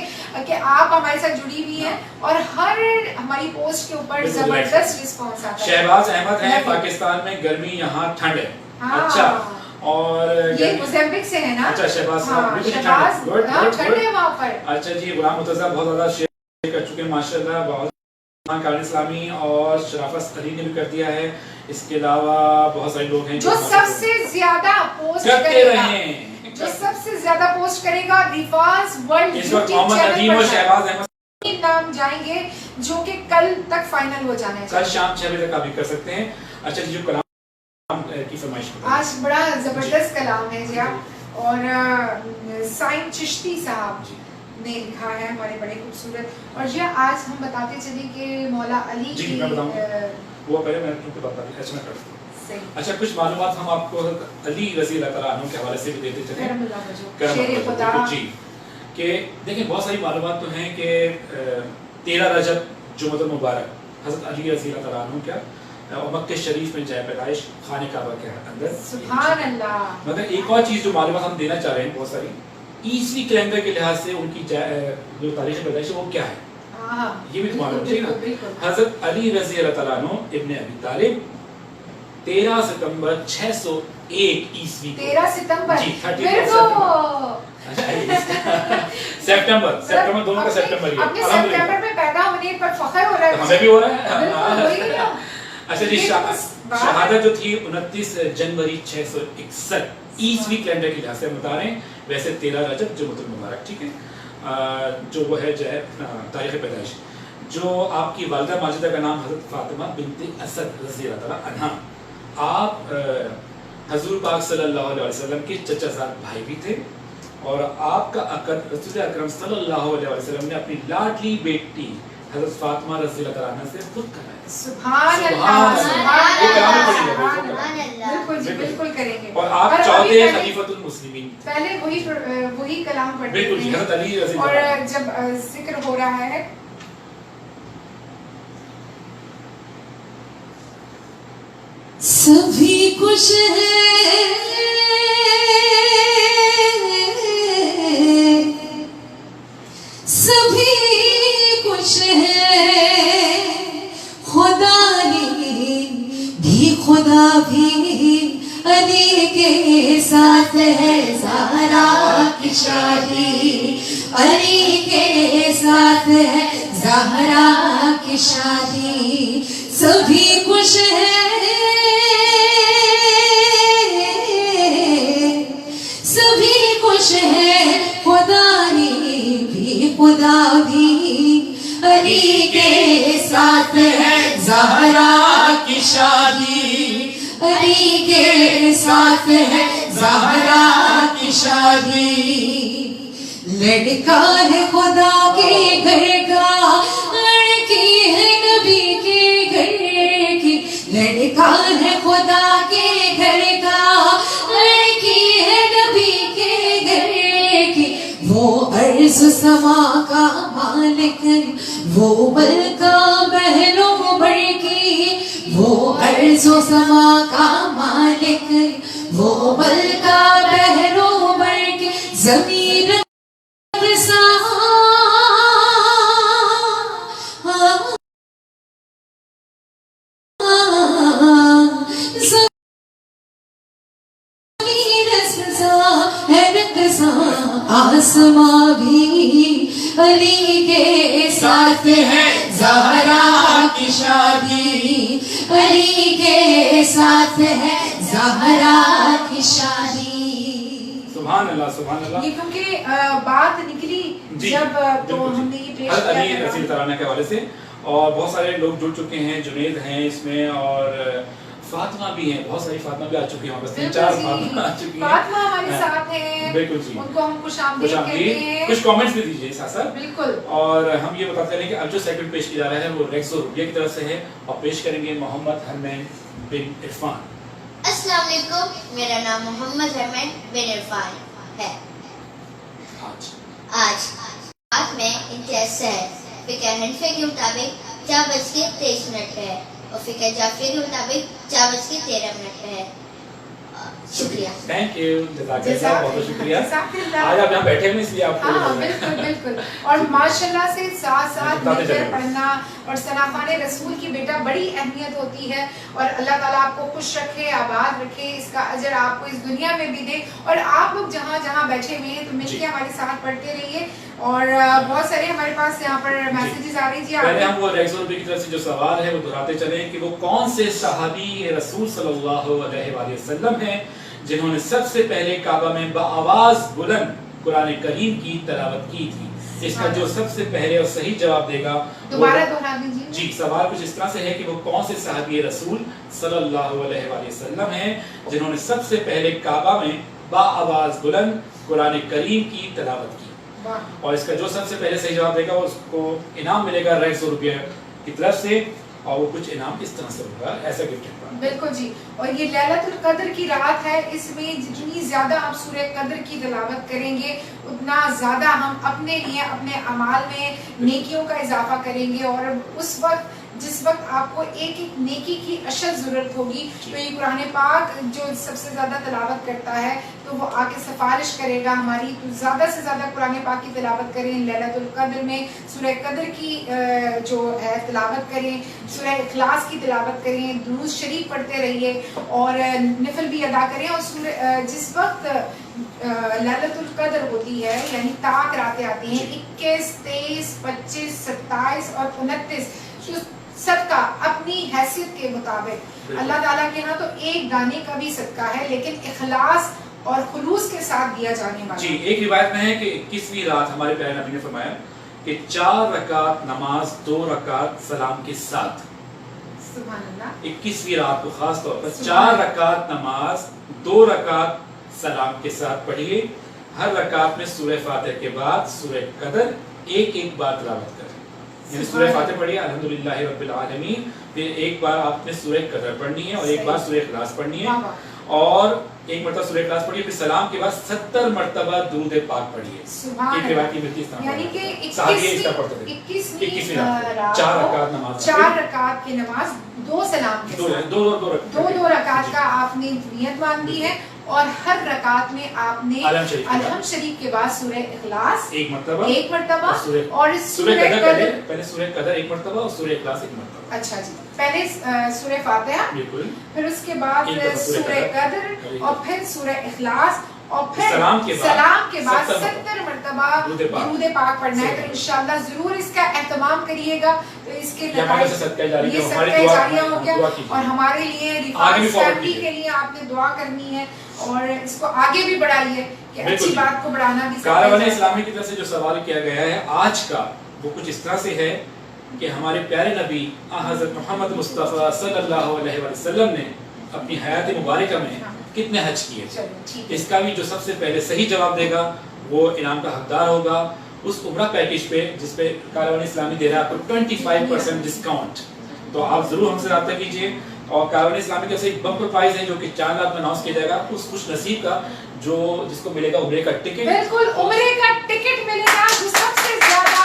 कि आप हमारे साथ जुड़ी हुई हैं और हर हमारी पोस्ट के ऊपर जबरदस्त रिस्पॉन्स आता है। शहबाज अहमद है पाकिस्तान में गर्मी यहाँ ठंड है। अच्छा और ये मोज़ेम्बिक से है ना? अच्छा शहबाज शहबाज ठंड है वहाँ पर। अच्छा जी गुलाम मुर्तजा बहुत ज्यादा शेयर कर चुके हैं माशाल्लाह, बहुत कान इस्लामी और शराफत अली ने भी कर दिया है। इसके अलावा बहुत सारे लोग हैं जो सबसे ज्यादा पोस्ट करते रहे, जो सबसे ज्यादा पोस्ट करेगा रिफाज वर्ल्ड इस वक्त मोहम्मद नदीम और शहबाज अहमद नाम जाएंगे जो कि कल तक फाइनल हो जाना है। कल शाम 6 बजे तक आप भी कर सकते हैं। अच्छा जी जो कलाम की फरमाइश आज बड़ा जबरदस्त कलाम है जी आप, और साइम चिश्ती साहब ने लिखा है हमारे बड़े खूबसूरत। और जी आज हम बताते चले कि मौला अली जी की मैं बताऊं वो पहले मैं तुमको बता दूं अच्छा मैं करता हूं। अच्छा कुछ मालूमात हम आपको अली रज़ी अल्लाह तआला अन्हु के हवाले से भी देते चले शेर खुदा जी कि देखिए बहुत सारी मालूमात तो हैं कि 13 रजब जुमअतुल मुबारक हज़रत अली रज़ी अल्लाह तआला अन्हु क्या और मक्के शरीफ में जाए पैदाइश खाने काबा के अंदर। सुभान अल्लाह। मतलब एक और चीज जो मालूमात हम देना चाह रहे हैं बहुत सारी ईसवी कैलेंडर के लिहाज से उनकी जो तारीख पैदाइश है वो क्या है ये भी मालूम चाहिए ना। हजरत अली रज़ी अल्लाह तआला अन्हु इब्ने अबी तालिब 13 सितंबर 601 ईस्वी 13 सितंबर जी 30 सितंबर दोनों का सितंबर ही है। अपने सितंबर में पैदा होने पर फख्र हो रहा है, हमें भी हो रहा है। बिल्कुल। अच्छा जी शहादत जो थी 29 जनवरी 661 ईस्वी कैलेंडर के लिहाज से हम बता रहे हैं, वैसे 13 रजब जुमअतुल मुबारक ठीक है जो वो है जो है तारीख पैदाइश। जो आपकी वालिदा माजिदा का नाम हजरत फातिमा बिन्ते असद रज़ी अल्लाह तआला अन्हा, आप हजूर पाक सल्लल्लाहु अलैहि वसल्लम के चचाजाद भाई भी थे और आपका अक़द रसूल अकरम सल्लल्लाहु अलैहि वसल्लम ने अपनी लाडली बेटी हजरत फातिमा रज़ी अल्लाह तआला अन्हा से खुद कराया। सुभान अल्लाह बिल्कुल जी बिल्कुल करेंगे। और आप चौथे खलीफतुल मुस्लिमीन पहले वही कलाम पढ़ते बिल्कुल हैं हजरत अली रज़ी और जब जिक्र हो रहा है सभी खुश हैं सभी खुश हैं खुदा भी अली के साथ है ज़हरा की शादी अली के साथ है ज़हरा की शादी सभी खुश हैं सभी खुश हैं खुदा भी अली के साथ है ज़हरा की शादी अली के साथ है ज़हरा की शादी लड़का है खुदा के घर का लड़की है नबी के घर की लड़का है खुदा के घर का लड़की है नबी के घर की वो अर्ज़ समा का मालिक वो बलका बहनों बड़की वो अर्ज़ समा का मालिक वो बलका बहनों बड़की ज़मीन आसमां भी अली के साथ है ज़हरा की शादी अली के साथ है ज़हरा की शादी। सुभान अल्लाह सुभान अल्लाह। ये क्योंकि बात निकली जब तो हमने ये पेश किया अली रज़ी अल्लाह के हवाले से और बहुत सारे लोग जुड़ चुके हैं, जुनैद हैं इसमें और फातिमा भी हैं, बहुत सारी फातिमा भी आ चुकी हैं, बस 3-4 फातिमा आ चुकी हैं। फातिमा हमारे साथ हैं, बिल्कुल जी, उनको हम खुशामदीद कहते हैं। कुछ कमेंट्स भी दीजिए साथ बिल्कुल। और हम ये बताते हैं कि अब जो सेकंड पेश किया जा रहा है वो रेक्सो रुबिया की तरफ से है और पेश करेंगे मोहम्मद हरमैन बिन इरफान। अस्सलाम वालेकुम, मेरा नाम मोहम्मद हमेद बिन इरफान है। आज रात में इंतज़ार है। फ़िक्र हनफी के मुताबिक 4:23 पे है और फ़िक्र जाफरी के मुताबिक 4:13 पे है। शुक्रिया। थैंक यू, जज़ाकल्लाह, बहुत बहुत शुक्रिया। जज़ाकल्लाह। आज आप यहाँ बैठे हुए इसलिए आपको हाँ बिल्कुल बिल्कुल, और माशाल्लाह से साथ साथ मिलकर पढ़ना और सनाखाने रसूल की बेटा बड़ी अहमियत होती है। और अल्लाह ताला आपको खुश रखे, आबाद रखे, इसका अजर आपको इस दुनिया में भी दे। और आप लोग जहाँ जहाँ बैठे हुए हैं तो मिलके हमारे साथ पढ़ते रहिए। और बहुत सारे हमारे पास यहाँ पर मैसेजेस आ रही थी। पहले हम वो रेक्स रुपये की तरफ से जो सवाल है वो दोहराते चले कि वो कौन से सहाबी रसूल सल्लल्लाहु अलैहि वसल्लम हैं जिन्होंने सबसे पहले काबा में बाआवाज बुलंद कुरान करीम की तिलावत की थी। इसका जो सबसे पहले और सही जवाब देगा दोबारा दोहरा दीजिए। जी, सवाल कुछ इस तरह से है कि वो कौन से सहाबी रसूल सल्लल्लाहु अलैहि वसल्लम हैं जिन्होंने सबसे पहले काबा में बाआवाज बुलंद कुरान करीम की तिलावत की। और इसका जो सबसे पहले सही जवाब देगा उसको इनाम मिलेगा 150 रुपये की तरफ से। और वो कुछ इनाम इस तरह से होगा, ऐसा गिफ्ट है। बिल्कुल जी। और ये लैलतुल कद्र की रात है, इसमें जितनी ज्यादा आप सूरह कद्र की तिलावत करेंगे उतना ज्यादा हम अपने लिए अपने अमाल में नेकियों का इजाफा करेंगे। और उस वक्त जिस वक्त आपको एक एक नेकी की अशद जरूरत होगी तो ये कुरान पाक जो सबसे ज्यादा तिलावत करता है तो वो आके सिफारिश करेगा हमारी। तो ज्यादा से ज्यादा कुरान पाक की तिलावत करें, लैलतुल कद्र में सूरह कद्र की जो है तिलावत करें, सूरह इखलास की तिलावत करें, दुरूद शरीफ पढ़ते रहिए और नफल भी अदा करें। और जिस वक्त लैलतुल कद्र होती है यानी ताक रातें आती हैं 21, 23, 25, 27 और 29, तो सदका अपनी हैसियत के मुताबिक अल्लाह ताला के यहाँ तो एक दाने का भी सदका है लेकिन इखलास और खुलूस के साथ दिया जाने वाला। जी, एक रिवायत में है कि 21वीं रात हमारे प्यारे नबी ने फरमाया कि 4 रकात नमाज 2 रकात सलाम के साथ। सुभान अल्लाह। 21वीं रात को खास तौर पर 4 रकात नमाज 2 रकात सलाम के साथ पढ़िए। हर रकात में सूरह फातिहा के बाद सूरह कद्र एक बार तिलावत करें। यानी सूरह फातिहा पढ़िए अल्हम्दुलिल्लाहि रब्बिल आलमीन, फिर एक बार आपने सूरह कद्र पढ़नी है और एक बार सूरह इखलास पढ़नी है और एक मरतबा सूरह इखलास पढ़िए। फिर सलाम के बाद 70 मरतबा दुरूद पाक पढ़िए। एक रिवायत की मिलती है यानी कि 21वीं रात 4 रकात नमाज 4 रकात की नमाज 2 सलाम के साथ दो रकात का आपने नियत बांधी है। और हर रकात में आपने अलहम शरीफ के बाद सूरह इखलास एक मरतबा और सूरह कद्र पहले सूरह कद्र एक मरतबा और सूरह इखलास एक मरतबा। अच्छा जी, पहले सूरह फातिहा, बिल्कुल, फिर उसके बाद सूरह कद्र और फिर सूरह इखलास और फिर सलाम के बाद 70 मरतबा दुरूद पाक पढ़ना है। तो इंशाल्लाह जरूर इसका एहतमाम करिएगा। तो इसके ये सदका जारिया हो गया और हमारे लिए रिफात फैमिली के लिए आपने दुआ करनी है और इसको आगे भी बढ़ाइए कि अच्छी बात को बढ़ाना भी। कारवान इस्लामी की तरफ से जो सवाल किया गया है आज का वो कुछ इस तरह से है कि हमारे प्यारे नबी हज़रत मोहम्मद मुस्तफ़ा सल्लल्लाहु अलैहि वसल्लम ने अपनी हयात मुबारका में कितने हज किए। इसका भी जो सबसे पहले सही जवाब देगा वो इनाम का हकदार होगा। उस उम्रा पैकेज पे जिस पे कारवान इस्लामी दे रहा है आपको 25% डिस्काउंट। तो आप जरूर हमसे रब्ता कीजिए। और कारवान इस्लामी का एक बम्पर प्राइज है जो कि 4 लाख में अनाउंस किया जाएगा उस खुश नसीब का जो जिसको मिलेगा उम्रे का टिकट। बिल्कुल, उम्रे का टिकट मिलेगा जो सबसे ज्यादा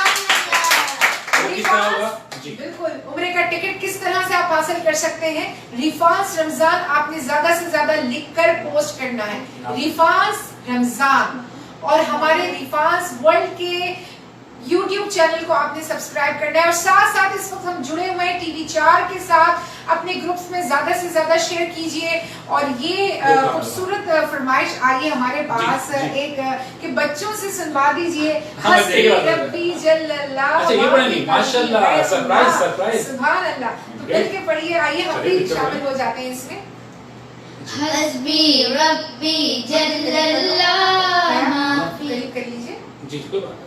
जी बिल्कुल। उम्रे का टिकट किस तरह से आप हासिल कर सकते हैं? रिफास रमजान आपने ज्यादा से ज्यादा लिखकर पोस्ट करना है, रिफास रमजान। और हमारे रिफास वर्ल्ड के YouTube चैनल को आपने सब्सक्राइब करना है। और साथ साथ इस वक्त हम जुड़े हुए हैं TV 4 के साथ। अपने ग्रुप्स में ज्यादा से ज्यादा शेयर कीजिए। और ये खूबसूरत फरमाइश आई है हमारे पास एक कि बच्चों से सुनवा दीजिए हस्बी रब्बी जल्लल्लाह माशाल्लाह, सरप्राइज सुभान अल्लाह। तो मिल के पढ़िए, आइए हम भी शामिल हो जाते हैं इसमें। हस्बी रब्बी जल्लल्लाह माफी कर लीजिए जी, कोई बात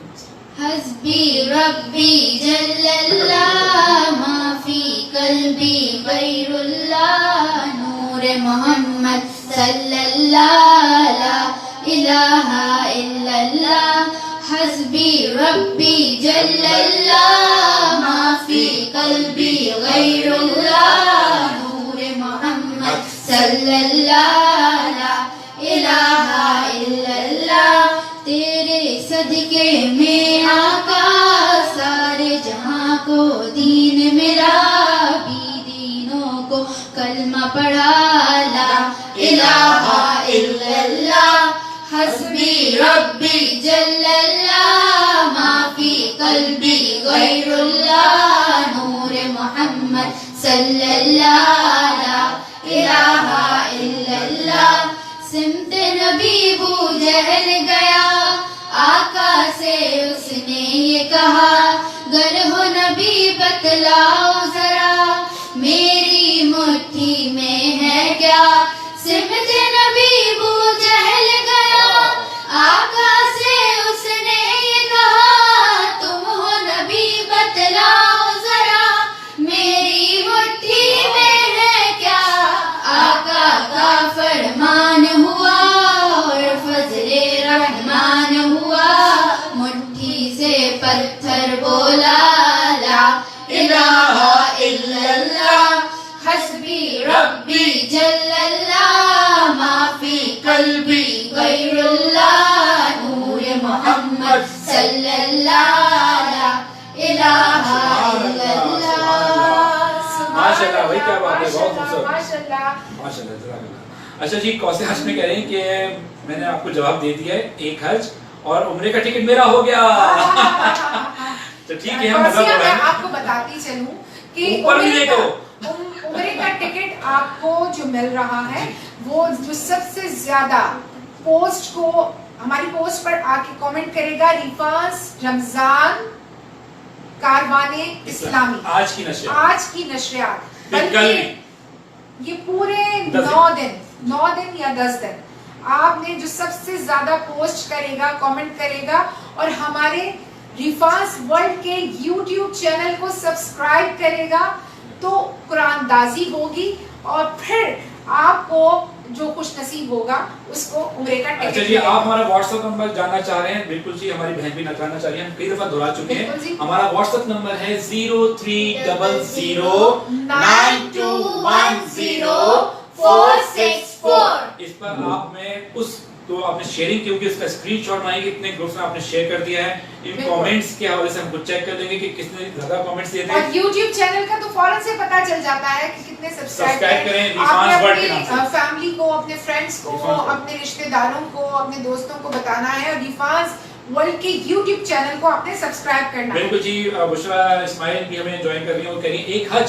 हस्बी रब्बी जल्लल्लाह माफी कल्बी गैरुल्लाह नूर मोहम्मद सल्लल्लाह ला इलाहा इल्लल्लाह हस्बी रब्बी जल्लल्लाह माफी कल्बी गैरुल्लाह नूर मोहम्मद सल्लल्लाहु ला इलाहा इल्लल्लाह। तेरे सदके में आका सारे जहां को दीन मिला, दीनों को कलमा पढ़ा, ला इलाहा इल्लल्लाह हस्बी रब्बी जल्लल्लाह माफी कल्बी गैरुल्लाह नूर मोहम्मद सल्लल्लाहु ला इलाहा इल्लल्लाह। सिमत नबी बू जहल गया, आका से उसने ये कहा, गर हो नबी बतलाओ जरा मेरी मुट्ठी में है क्या। सिमत नबी बू जहल गया, आका से उसने ये कहा, तुम हो नबी बतलाओ जरा मेरी मुट्ठी में है क्या। आका का फरमान हुआ और फजले रहमान हुआ, मुट्ठी से पत्थर बोला, ला इलाहा इल्लल्लाह हस्बी रब्बी जल्लल्लाह माफी कल्बी गैरुल्लाह नूर मोहम्मद सल्लल्लाहु ला इलाहा इल्लल्लाह। माशाल्लाह भाई, क्या बात है, बहुत खूबसूरत, माशाल्लाह। माशाल्लाह, जज़ाकल्लाह। अच्छा जी, कौसे हज में कह रहे हैं कि मैंने आपको जवाब दे दिया है, एक हज और उम्रे का टिकट मेरा हो गया। तो ठीक है, हम कौसिया, मतलब मैं आपको बताती चलूं कि ऊपर भी उम्रे देखो। उम्रे का टिकट आपको जो मिल रहा है वो जो सबसे ज्यादा पोस्ट को हमारी पोस्ट पर आके कमेंट करेगा, रिफास रमजान कारवाने इस्लामी आज की नशर, आज की नशरियात, फिर कल बल्कि ये पूरे 9 दिन या 10 दिन आपने जो सबसे ज्यादा पोस्ट करेगा, कमेंट करेगा और हमारे रिफास वर्ल्ड के YouTube चैनल को सब्सक्राइब करेगा तो कुरानदाजी होगी और फिर आपको जो कुछ नसीब होगा उसको उम्रे का टिकट। अच्छा जी, आप हमारा व्हाट्सएप नंबर जानना चाह रहे हैं? बिल्कुल जी, हमारी बहन भी नजराना चाह रही है, हम कई दफा दोहरा चुके बिल्कुल जी। हैं। हमारा व्हाट्सएप नंबर है 0300921046 इस पर आप में उस तो आपने शेयरिंग क्योंकि उसका स्क्रीनशॉट मांगेंगे, कितने ग्रुप्स में आपने शेयर कर दिया है, इन कमेंट्स के हवाले से हमको चेक कर लेंगे कि किसने ज्यादा कमेंट्स दिए थे। और YouTube चैनल का तो फौरन से पता चल जाता है कि कितने सब्सक्राइब करें। आपने रिफास वर्ल्ड के नाम अपनी से फैमिली को, अपने फ्रेंड्स को, रिफास वर्ल्ड। अपने रिश्तेदारों को, अपने दोस्तों को बताना है और रिफास वर्ल्ड के YouTube चैनल को आपने सब्सक्राइब करना है। बिल्कुल जी, बुशरा इस्माइल भी हमें ज्वाइन कर रही है, वो कह रही है एक हज,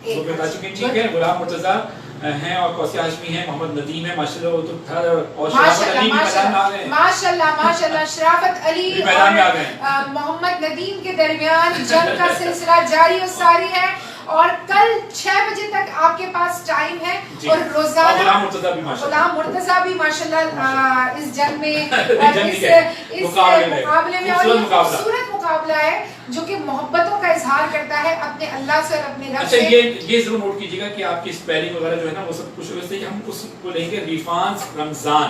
वो बता चुके हैं, ठीक है। गुलाम मुर्तजा हैं और कौसिया हाशमी हैं, मोहम्मद नदीम है, माशाल्लाह, वो तो था, और शराफत अली भी मैदान में आ गए हैं। माशाल्लाह शराफत अली भी मैदान में आ गए और मोहम्मद नदीम के दरमियान जंग का सिलसिला जारी और सारी है और कल 6 बजे तक आपके पास टाइम है और रोजाना गुलाम मुर्तजा भी माशाल्लाह, गुलाम मुर्तजा भी माशाल्लाह इस जंग में इस मुकाबले में और ये मुकाबला। खूबसूरत मुकाबला है जो कि मोहब्बतों का इजहार करता है अपने अल्लाह से और अपने रब अच्छा, से। ये जरूर नोट कीजिएगा कि आपकी स्पेलिंग वगैरह जो है ना वो सब कुछ वैसे ही हम उसको लेंगे रिफास रमजान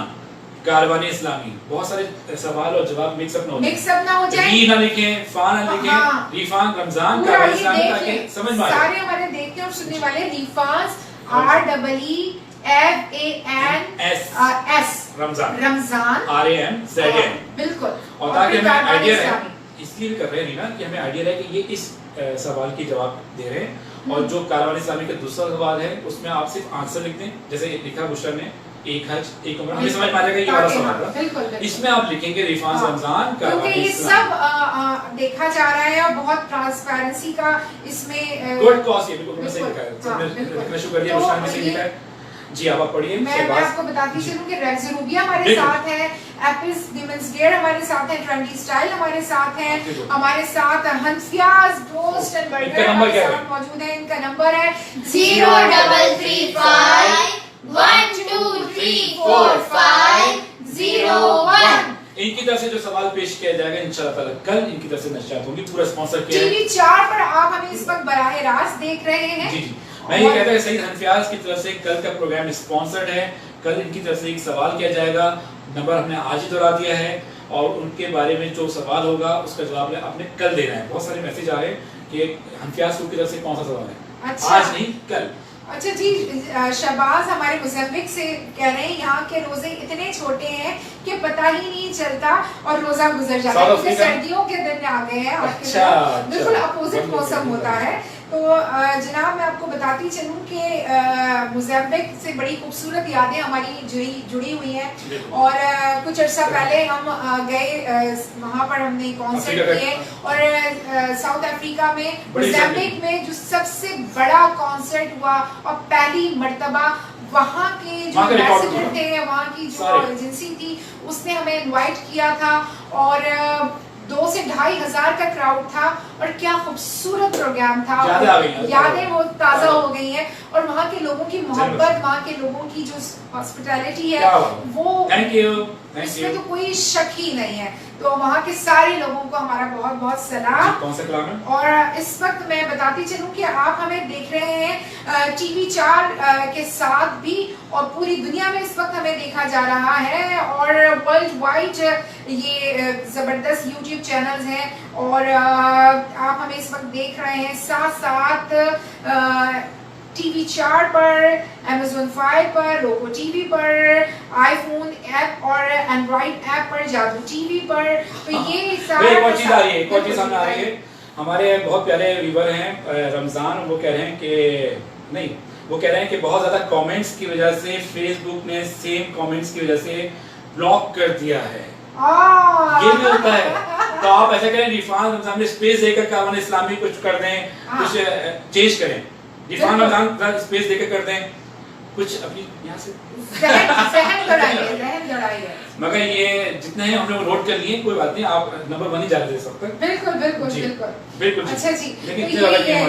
कारवाने इस्लामी। बहुत सारे सवाल और जवाब मिक्सअप ना हो जाए, मिक्सअप ना हो जाए, री ना लिखें, फा ना लिखें, हाँ। रिफान रमजान पूरा कारवाने ये इस्लामी, देख ताकि लें, समझ में आए। सारे हमारे देखने और सुनने वाले रिफास REEFANS रमजान रमजान बिल्कुल। बिल्कुल और ताकि फिर हमें कारवाने आइडिया रहे, इस्लामी। इसलिए भी कर रहे हैं रीना कि हमें आइडिया रहे कि ये इस सवाल की जवाब दे रहे हैं और जो कारवाने इस्लामी का दूसरा सवाल है उसमें आप सिर्फ आंसर लिख दें, जैसे लिखा बुशरा ने एक हज एक उम्र, हमें समझ में आ जाएगा ये वाला सवाल था। बिल्कुल इसमें आप लिखेंगे रिफास रमजान क्योंकि कारवाने ये इस्लामी। सब देखा जा रहा है और बहुत ट्रांसपेरेंसी का इसमें गुड कॉज, ये बिल्कुल सही बिल्कुल, लिखा है, हाँ, सबने बिल्कुल। लिखना शुरू कर दिया, तो बुशरा ने सही ये- लिखा है जी। अब आप पढ़िए मैं आपको बताती चलूं कि रेक्स रूबिया हमारे बिल्कुल। साथ है, एपिस विमेंस वेयर हमारे साथ है, ट्रेंडी स्टाइल हमारे साथ है, बिल्कुल। हमारे साथ हंफियाज टोस्ट एंड बर्गर इनका नंबर क्या है? साथ मौजूद है। इनका नंबर है 0335123450 इनकी तरफ से जो सवाल पेश किया जाएगा इंशाल्लाह ताला कल इनकी तरफ से नशियात होंगी, पूरा स्पॉन्सर किया है। टीवी 4 पर आप हमें इस वक्त बराह रास्त देख रहे हैं। जी जी, मैं ये कहता हूं सईद हनफियाज की तरफ से कल का प्रोग्राम स्पॉन्सर्ड है। कल इनकी तरफ से एक सवाल किया जाएगा, नंबर हमने आज ही दोहरा दिया है और उनके बारे में जो सवाल होगा उसका जवाब आपने कल देना है। बहुत सारे मैसेज आ रहे हैं कि हनफियाज की तरफ से कौन सा सवाल है, अच्छा। आज नहीं कल। अच्छा जी, शहबाज हमारे मोज़म्बिक से कह रहे हैं यहाँ के रोजे इतने छोटे हैं कि पता ही नहीं चलता और रोजा गुजर जाता है, क्योंकि सर्दियों के दिन आ गए हैं आपके तरफ, बिल्कुल अपोजिट मौसम होता है। तो जनाब मैं आपको बताती चलूँ कि मोज़म्बिक से बड़ी खूबसूरत यादें हमारी जुड़ी हुई हैं और कुछ अर्सा पहले हम गए, वहाँ पर हमने कॉन्सर्ट किए और साउथ अफ्रीका में मोज़म्बिक में जो सबसे बड़ा कॉन्सर्ट हुआ और पहली मर्तबा वहाँ के जो एम्बेसडर थे, वहाँ की जो एजेंसी थी, उसने हमें इनवाइट किया था और 2 से 2,500 का क्राउड था और क्या खूबसूरत प्रोग्राम था। यादें वो ताज़ा हो गई हैं और वहाँ के लोगों की मोहब्बत, वहाँ के लोगों की जो हॉस्पिटैलिटी है वो, इसमें तो कोई शक ही नहीं है। तो वहाँ के सारे लोगों को हमारा बहुत बहुत सलाम। कौन सा कलाम है? और इस वक्त मैं बताती चलूँ कि आप हमें देख रहे हैं TV 4 के साथ भी और पूरी दुनिया में इस वक्त हमें देखा जा रहा है और वर्ल्ड वाइड ये ज़बरदस्त YouTube चैनल्स हैं और आप हमें इस वक्त देख रहे हैं। साथ साथ TV 4 पर, Amazon Fire पर, Roku TV पर, iPhone ऐप और Android ऐप पर, जादू TV पर। तो ये सारा एक और चीज आ रही है, एक और चीज सामने आ रही है। हमारे बहुत प्यारे व्यूवर हैं रमजान, वो कह रहे हैं कि नहीं, वो कह रहे हैं कि बहुत ज्यादा कमेंट्स की वजह से फेसबुक ने सेम कमेंट्स की वजह से ब्लॉक कर दिया है। ये भी होता है। तो आप ऐसा करें, रिफान रमजान में स्पेस देकर कावन इस्लामी कुछ कर दें, कुछ चेंज करें। रिफान रमजान स्पेस देकर कर दें कुछ अपनी यहाँ से ज़हन दौड़ाइए। मगर ये जितने हैं हमने नोट कर लिए, कोई बात नहीं, आप नंबर 1 ही जारी दे सकते हैं। बिल्कुल बिल्कुल जी, बिल्कुल बिल्कुल जी। अच्छा जी, लेकिन तो ये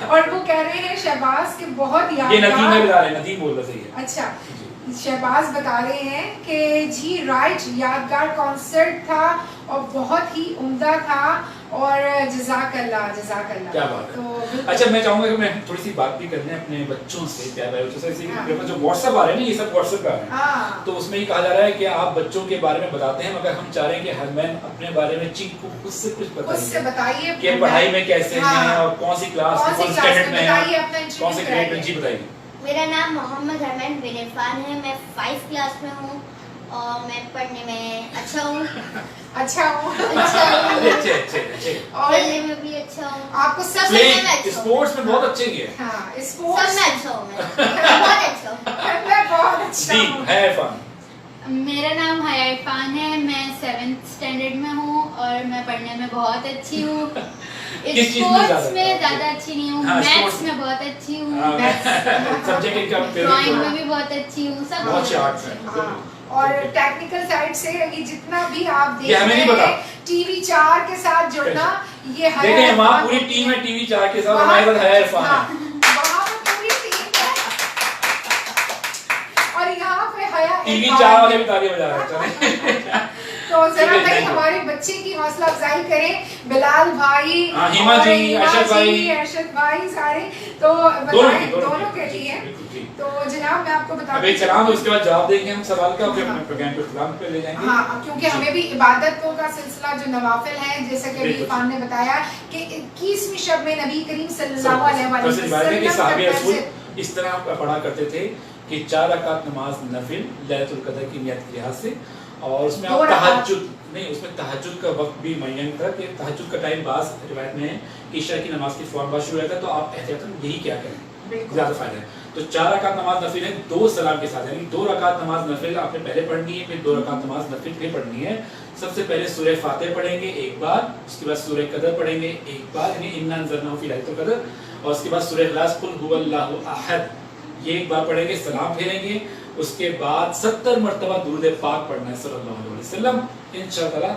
और वो कह रहे हैं शहबाज के बहुत यादगार, ये नदीम है बता रहे हैं, नदीम बोल रहा सही है। अच्छा, शहबाज बता रहे हैं कि जी राइट, यादगार कॉन्सर्ट था और बहुत ही उम्दा था और जज़ाकल्लाह जज़ाकल्लाह। क्या बात है। तो अच्छा, मैं चाहूंगा कि मैं थोड़ी सी बात भी कर लें अपने बच्चों से, प्यारे भाई बच्चों से। जो व्हाट्सएप आ रहे हैं ना, ये सब व्हाट्सएप का है, तो उसमें ये कहा जा रहा है कि आप बच्चों के बारे में बताते हैं, मगर हम चाह रहे हैं कि हरमैन अपने बारे में चीकू उससे कुछ बताइए कि पढ़ाई में कैसे हैं और कौन सी क्लास में, कौन से स्टैंडर्ड में हैं, कौन से ग्रेड में। जी बताइए। मेरा नाम मोहम्मद हरमैन बिन इरफान है। मैं 5th क्लास में हूँ और मैं पढ़ने में अच्छा हूँ। अच्छा हूँ अच्छे और पढ़ने में भी अच्छा हूँ। आपको सब स्पोर्ट्स में बहुत अच्छे हैं। हाँ, सब स्पोर्ट्स में अच्छा हूँ मैं बहुत अच्छा हूँ। मैं बहुत अच्छा जी हूँ। है फन। मेरा नाम हया इरफान है। मैं 7th स्टैंडर्ड में हूँ और मैं पढ़ने में बहुत अच्छी हूँ। स्पोर्ट्स में ज्यादा अच्छी नहीं हूँ, मैथ्स में बहुत अच्छी हूँ, सब्जेक्ट इनका ड्राइंग में भी बहुत अच्छी हूँ, सब बहुत आर्ट्स है। और टेक्निकल साइड से ये जितना भी आप देख ये हमें रहे नहीं पता। हैं TV 4 के साथ जुड़ना, ये हया देखें इरफान वहाँ पूरी टीम है TV 4 के साथ, हमारे साथ हया इरफान है। वहाँ पे पूरी टीम है और यहाँ पे हया TV इरफान 4 वाले भी तालियां बजा रहे हैं। तो जरा भाई हमारे बच्चे की हौसला अफजाई करें। बिलाल भाई, हिमा जी, अरशद भाई सारे तो बताएं दोनों के लिए। तो जनाब मैं आपको बता अभी सलाम, तो उसके बाद जवाब देंगे हम सवाल का, फिर अपने प्रोग्राम को इख्तिताम पे ले जाएंगे। हाँ, क्योंकि हमें भी इबादतों का सिलसिला जो नवाफिल है, जैसे कि इरफान ने बताया कि 21वीं शब में नबी करीम सल्लल्लाहु अलैहि वसल्लम इस तरह पढ़ा करते थे कि 4 रकात नमाज नफिल लैलतुल कदर की नियत के लिहाज से, और उसमें आप तहज्जुद नहीं, उसमें तहज्जुद का वक्त भी मुअय्यन था कि तहज्जुद का टाइम बाज़ रिवायत में है कि इशा की नमाज की फौरन बाद शुरू होता है, तो आप एहतियातन यही क्या करें, ज़्यादा फायदा है। तो 4 रकात नमाज नफिल है 2 सलाम के साथ, यानी 2 रकात नमाज नफिल आपने पहले पढ़नी है, फिर 2 रकात नमाज नफिल फिर पढ़नी है। सबसे पहले सूरह फातिहा पढ़ेंगे एक बार, उसके बाद सूरह कदर पढ़ेंगे एक बार, यानी इन्ना अंज़लनाहु फी लैलतुल क़द्र, और उसके बाद सूरह इखलास कुल हुवल्लाहु अहद ये एक बार पढ़ेंगे, सलाम फेरेंगे, उसके बाद 70 मरतबा दुरूद पाक पढ़ना है सल्लल्लाहु अलैहि वसल्लम। इंशाअल्लाह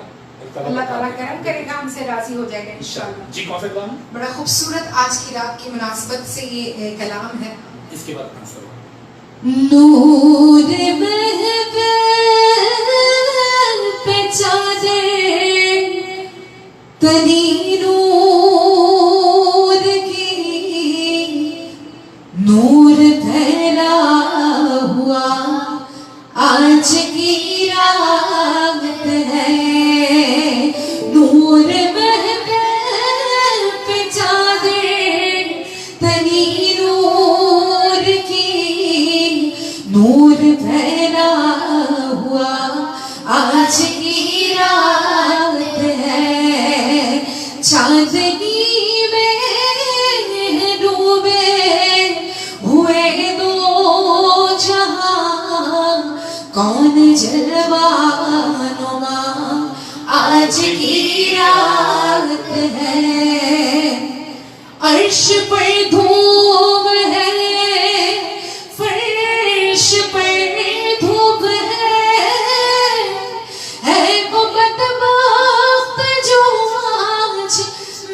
अल्लाह ताला करम करेगा, हमसे राजी हो जाएगा इंशाअल्लाह। जी कौन सा कलाम है? बड़ा खूबसूरत आज की रात की मुनासबत से ये कलाम है। इसके बाद कौन सा? नूर महबूब पे चादर तनी नूर की, नूर फैला हुआ आज की रात है। नूर महबूब पे चादर तनी नूर आज की रात है, अर्श पर धूप है, फर्श पर धूप है वो बदबख्त जो आज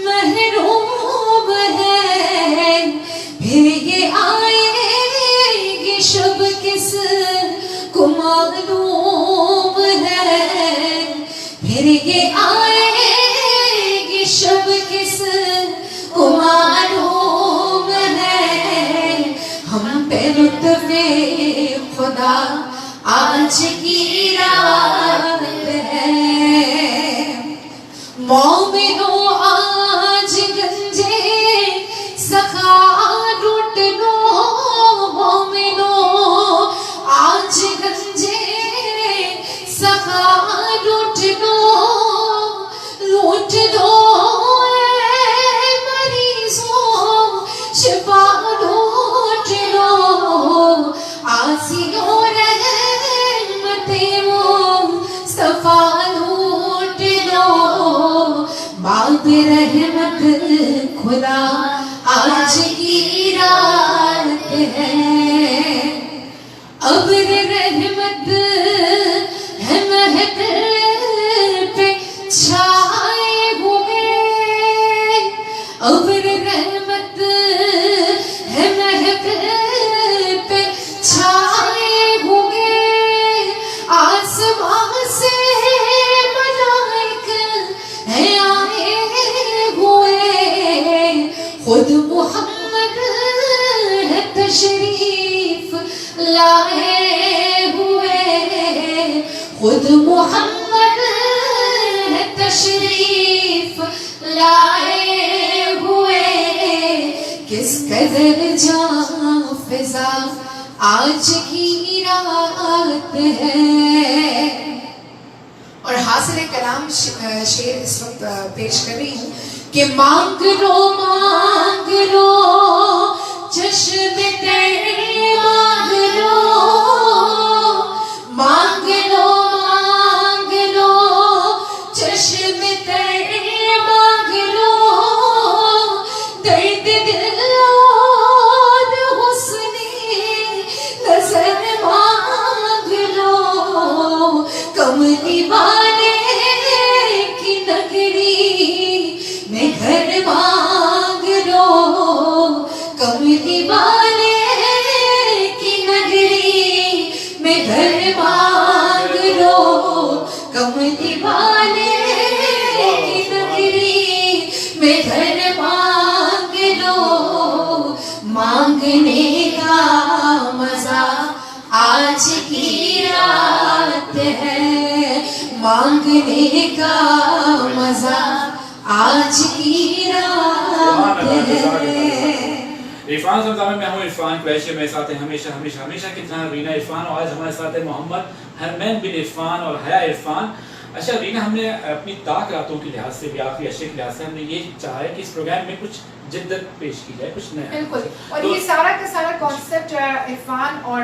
महरूम है, फिर ये आएगी शब किस को मालूम है, फिर ये आएगी शब किस को मालूम है, हम पे लुत्फ़े खुदा आज की रात है। मोमिनो आज गंजे सखा लूट लो, मोमिनो आज गंजे सखा लूट लो, लूट लो ऐ मरीजों शिफा लूट लो, आसियों रहमतें मुस्तफा लूट लो, बाब रहमत खुदा आज की रात है। अब्र रहमत है महफिल पे छाए हुए, अब्र रहमत है महफिल पे छाए हुए, आसमां से मलाइक है आए हुए, खुद मुहम्मद है तशरीफ लाए हुए, खुद मुहम्मद है तशरीफ लाए हुए, किस कदर जां फिजा आज की रात है। और हासिल कलाम शेर इस वक्त पेश कर रही हूँ कि मांग लो चश्मे तेरे मांग लो, मांग लो चश्मे तेरे मांग लो, दर्द दिल और हुस्ने नजर मांग लो, कमली वाले की नगरी में घर मांग लो, कमली वाले की नगरी में घर मांग लो, कमली वाले की नगरी में घर मांग लो, मांगने का मजा आज की रात है, मांगने का मजा आज की रात है। इरफान रमजान में मैं हूँ इरफान कुरैशी, मेरे साथ है हमेशा हमेशा हमेशा की तरह रीना इरफान, और आज हमारे साथ है मोहम्मद हरमैन बिन इरफान और हया इरफान। अच्छा रीना, हमने अपनी ताक रातों के लिहाज से भी आखिरी अशे के लिहाज से हमने ये चाहा है कि इस प्रोग्राम में कुछ जिद्दत पेश की जाए, कुछ नया। बिल्कुल, और ये सारा का सारा कॉन्सेप्ट इरफान और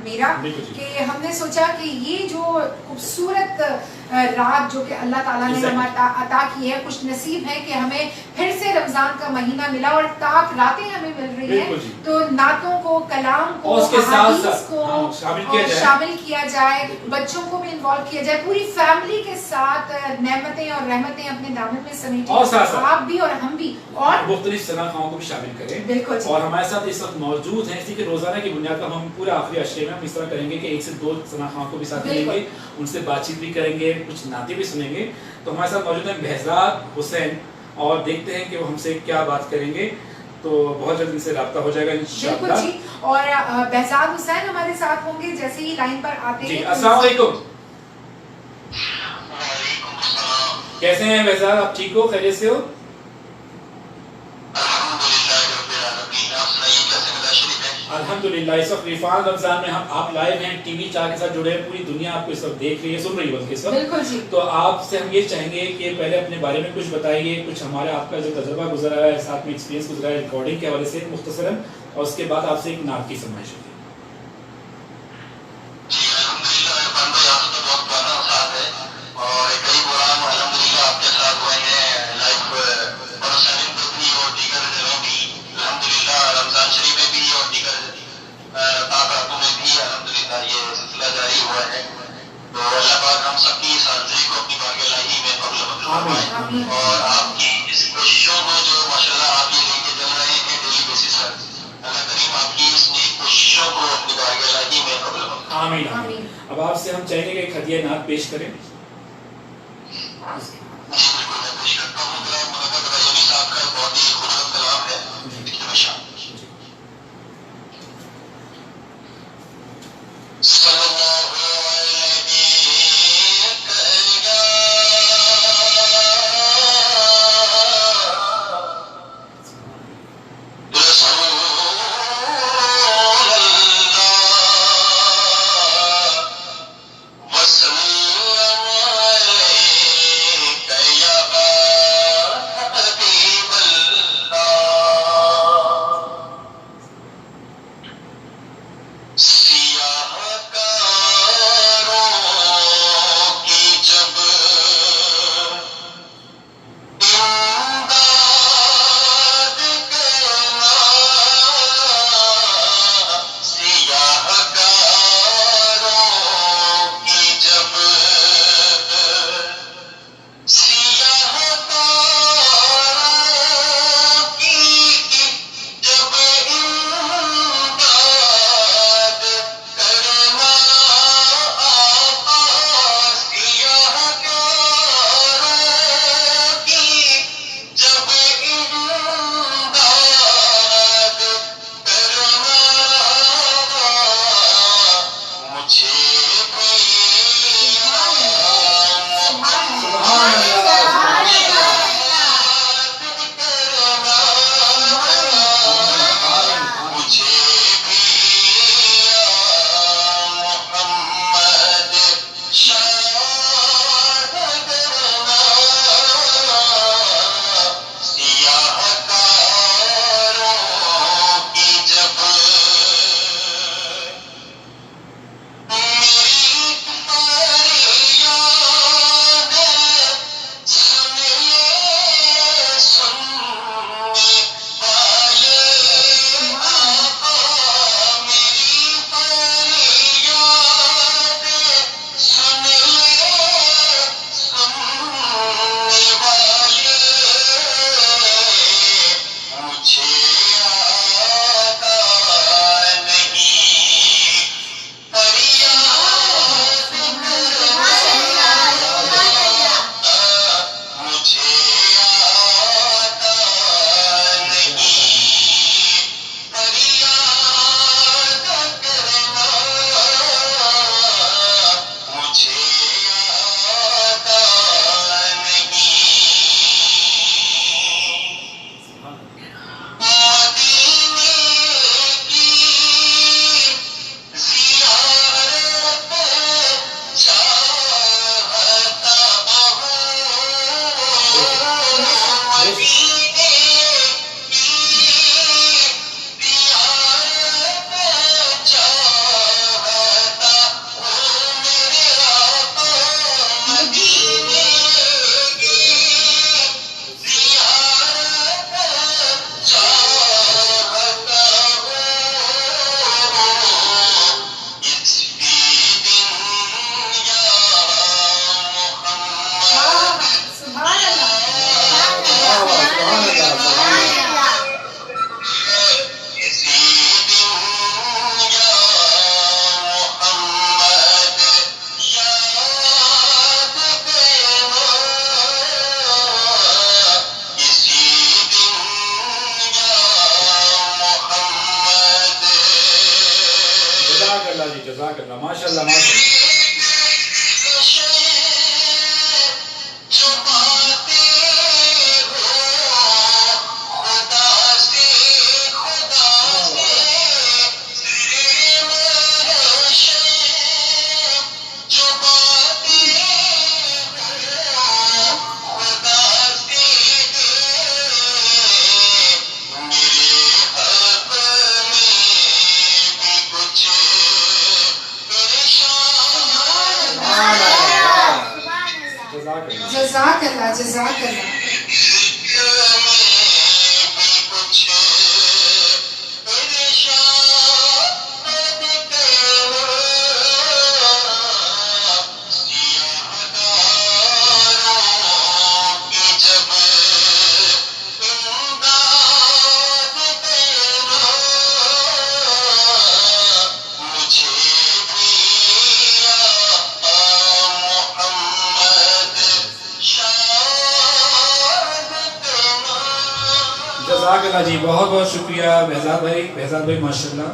मेरा कि हमने सोचा कि ये जो खूबसूरत रात जो कि अल्लाह ताला ने हमें अता की है, कुछ नसीब है कि हमें फिर से रमजान का महीना मिला और ताक रातें हमें मिल रही हैं, तो नातों को, कलाम को, अहादीस को शामिल किया जाए, बच्चों को भी इन्वॉल्व किया जाए, पूरी फैमिली के साथ नेमतें और रहमतें अपने दामन में समेटें, आप भी और हम भी, और मुख्तलिफ सनाखाओं को भी शामिल करें। बिल्कुल। और हमारे साथ इस वक्त मौजूद हैं, इसी के रोजाना की बुनियाद पर हम पूरे आखिरी अशरे में हम इस तरह करेंगे कि 1 से 2 सनाखाओं को भी साथ लेंगे, उनसे बातचीत भी करेंगे, कुछ नाते भी सुनेंगे। तो हमारे साथ मौजूद हैं behzad हुसैन, और देखते हैं कि वो हमसे क्या बात करेंगे, तो बहुत जल्द इनसे राब्ता हो जाएगा इंशाअल्लाह। जी, और behzad हुसैन हमारे साथ होंगे जैसे ही लाइन पर आते हैं। अस्सलाम वालेकुम, कैसे हैं behzad, आप ठीक हो, खैरियत से हो? अल्हम्दुलिल्लाह। इस वक्त इरफान रमजान में हम आप लाइव हैं, टीवी 4 के साथ जुड़े हैं, पूरी दुनिया आपको इस वक्त देख रही है, सुन रही है बल्कि इस वक्त। बिल्कुल जी। तो आपसे हम ये चाहेंगे कि पहले अपने बारे में कुछ बताइए, कुछ हमारे आपका जो तजुर्बा गुजरा है, साथ में एक्सपीरियंस गुजरा है रिकॉर्डिंग के हवाले से मुख्तसरन, और उसके बाद आपसे एक नात की फरमाइश होगी। जी अल्हम्दुलिल्लाह, इरफान भाई आपसे तो बहुत पुराना साथ है और कई प्रोग्राम آمین آمین اور آپ کی اس کوششوں کو جو ماشاءاللہ آپ یہ لے کے چل رہے ہیں ڈیلی بیسس پر، اللہ کریم آپ کی اس نیک کوششوں کو اپنی بارگاہ الہی میں قبول فرمائے. آمین آمین. آمین. اب آپ سے ہم چاہیں گے کہ ایک ہدیہ نعت پیش کریں. جی بالکل میں پیش کرتا ہوں. میرا منعقد رجوی صاحب کا بہت ہی خوبصورت کلام ہے اختتام. صلی اللہ علیہ جزاک اللہ ماشاء اللہ ماشاء اللہ. جزاک اللہ جزاک اللہ. जज़ाक अल्लाह जी, बहुत बहुत शुक्रिया behzad भाई माशाल्लाह।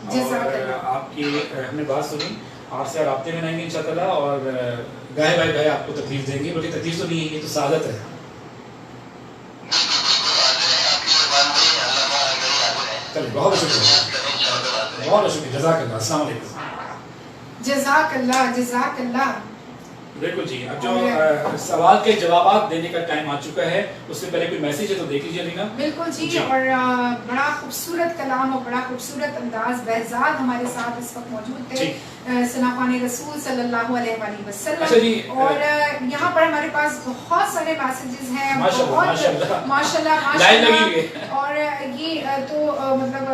जज़ाक और अल्लाह। आपकी हमने बात सुनी, आपसे राब्ते में रहेंगे इंशाअल्लाह। और गाय भाई आपको तकलीफ देंगे, बल्कि तकलीफ तो नहीं है, ये तो सादत है। चलिए बहुत शुक्रिया, बहुत शुक्रिया, जज़ाक अल्लाह, अस्सलाम वालेकुम। जज़ाक अल्लाह। बिल्कुल जी, अब जो सवाल के जवाब देने का टाइम आ चुका है, उससे पहले कोई मैसेज है तो देख लीजिए रीना। बिल्कुल जी, और बड़ा खूबसूरत कलाम और बड़ा खूबसूरत अंदाज behzad हमारे साथ इस वक्त मौजूद थे, सनाफ़ान रसूल सल्लल्लाहु अलैहि वसल्लम। अच्छा जी, और यहाँ पर हमारे पास बहुत सारे मैसेजेस हैं, माशाल्लाह, माशाल्लाह लाइन लगी हुई है। और ये तो मतलब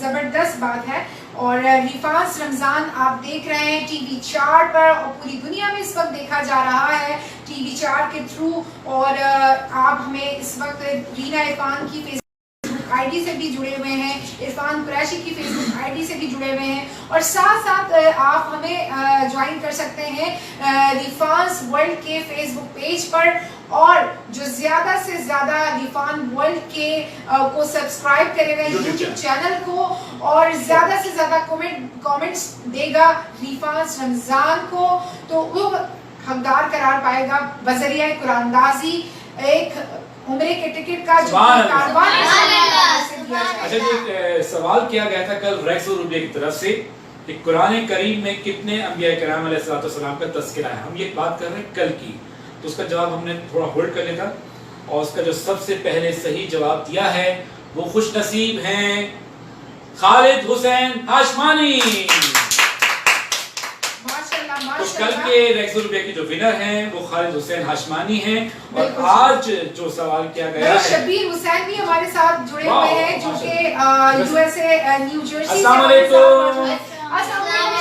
जबरदस्त बात है। और रिफास रमजान आप देख रहे हैं टीवी 4 पर, और पूरी दुनिया में इस वक्त देखा जा रहा है टीवी 4 के थ्रू। और आप हमें इस वक्त रीना इरफान की फेसबुक आईडी से भी जुड़े हुए हैं, इरफान कुरैशी की फेसबुक आईडी से भी जुड़े हुए हैं, और साथ साथ आप हमें ज्वाइन कर सकते हैं रिफास वर्ल्ड के फेसबुक पेज पर। और जो ज्यादा से ज्यादा रिफान वर्ल्ड के को सब्सक्राइब करेगा यूट्यूब चैनल को, और ज्यादा से ज्यादा कमेंट्स देगा रिफास रमजान को, तो वो हकदार करार पाएगा बजरिया कुरानदाजी एक उम्रे के टिकट का जो कारवां से दिया जाएगा। अच्छा जी, सवाल किया गया था कल रैक्स और रुबिया की तरफ से कि कुरान करीम में कितने अंबिया किराम अलैहिस्सलाम का तज़किरा है। हम ये बात कर रहे हैं कल की, तो उसका जवाब हमने थोड़ा होल्ड कर लिया था, और उसका जो सबसे पहले सही जवाब दिया है वो खुश नसीब हैं खालिद हुसैन हाशमानी। तो कल के रैक्स और रुबिया की जो विनर हैं वो खालिद हुसैन हाशमानी हैं। और आज जो सवाल किया गया है, शबीर हुसैन भी हमारे साथ जुड़े हुए हैं, जो कि यूएसए न्यू जर्सी से अस्सलाम वालेकुम।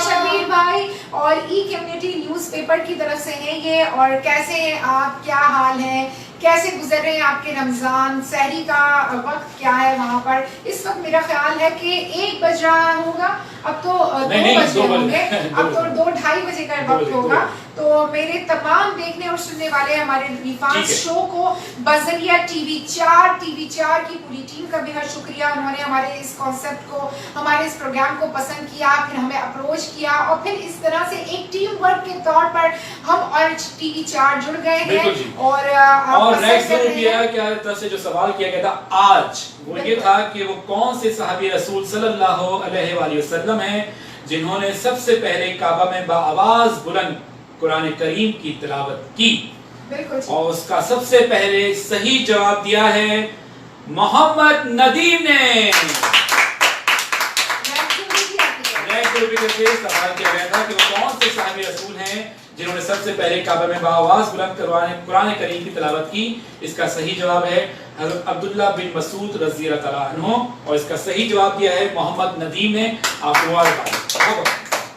शबीर भाई, और ई कम्युनिटी न्यूज़पेपर की तरफ से हैं ये। और कैसे हैं आप, क्या हाल है, कैसे गुजर रहे हैं आपके रमजान, सहरी का वक्त क्या है वहाँ पर? इस वक्त मेरा ख्याल है कि 1 बज रहा होगा, अब तो 2 बजे होंगे, अब तो 2-2:30 बजे का वक्त होगा। तो मेरे तमाम देखने और सुनने वाले हमारे रिफान शो को बजरिया टीवी 4 की पूरी टीम का बेहद शुक्रिया। उन्होंने हमारे इस कॉन्सेप्ट को, हमारे इस प्रोग्राम को पसंद किया, फिर हमें अप्रोच किया, और फिर इस तरह से एक टीम वर्क के तौर पर हम और टीवी 4 जुड़ गए हैं। और रैक्स और रुबिया की तरफ से जो सवाल किया गया था आज, वो ये था कि वो कौन से सहाबी रसूल सल्लल्लाहु अलैहि वसल्लम हैं जिन्होंने सबसे पहले काबा में बाआवाज बुलंद कुरान करीम की तिलावत की। और उसका सबसे पहले सही जवाब दिया है मोहम्मद नदीम ने। सवाल किया गया था कि वो कौन से साहिब रसूल हैं जिन्होंने सबसे पहले काबा में बाआवाज बुलंद कुरान करीम की तिलावत की। इसका सही जवाब है हज़रत अब्दुल्ला बिन मसूद रज़ी अल्लाह तआला अन्हु, और इसका सही जवाब दिया है मोहम्मद नदीम ने। आप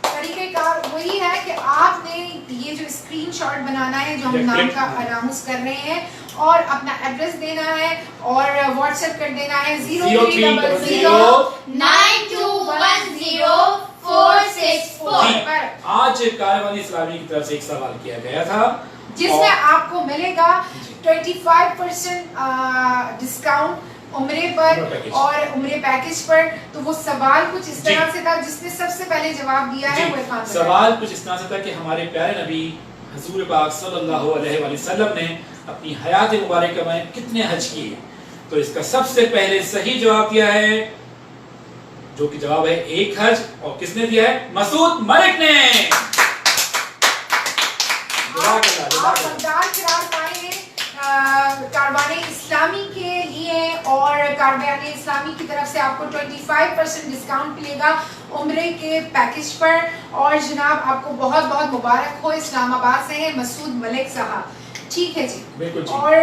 तरीक़ेकार वही है कि आपने ये जो स्क्रीनशॉट बनाना है, जो हम नाम का अनाउंस कर रहे हैं, और अपना एड्रेस देना है और व्हाट्सएप कर देना है 0300921046 आज कारवानी इस्लामी की तरफ से एक सवाल किया गया था, जिसमें आपको मिलेगा 25% डिस्काउंट उम्रे पर और उम्रे पैकेज पर। तो वो सवाल कुछ इस तरह से था, जिसने सबसे पहले जवाब दिया है वो इरफान। सवाल कुछ इस तरह से था कि हमारे प्यारे नबी हुजूर पाक सल्लल्लाहु अलैहि वसल्लम ने अपनी हयात मुबारक में कितने हज किए। तो इसका सबसे पहले सही जवाब दिया है, जो कि जवाब है 1 हज। और किसने दिया है? मसूद मलिक ने। कारवाने इस्लामी के लिए, और कारवाने इस्लामी की तरफ से आपको 25% डिस्काउंट मिलेगा उम्रे के पैकेज पर। और जनाब आपको बहुत बहुत मुबारक हो, इस्लामाबाद से हैं मसूद मलिक साहब। ठीक है जी, बिल्कुल जी। और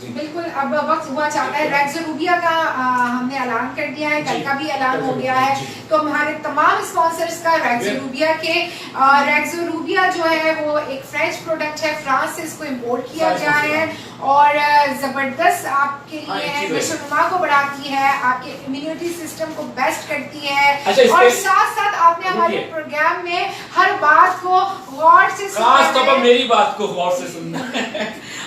बिल्कुल अब वक्त हुआ चाहता है रैक्स और रुबिया का हमने ऐलान कर दिया है, कल का भी ऐलान हो गया है। तो हमारे तमाम स्पॉन्सर्स का रैक्स और रुबिया के रैक्स और रुबिया जो है वो एक फ्रेंच प्रोडक्ट है, फ्रांस से इसको इंपोर्ट किया गया है, और जबरदस्त आपके लिए है, नशोनुमा को बढ़ाती है, आपके इम्यूनिटी सिस्टम को बेस्ट करती है। और साथ साथ आपने हमारे प्रोग्राम में हर बात को गौर से खास तौर पर मेरी बात को गौर से सुनना है।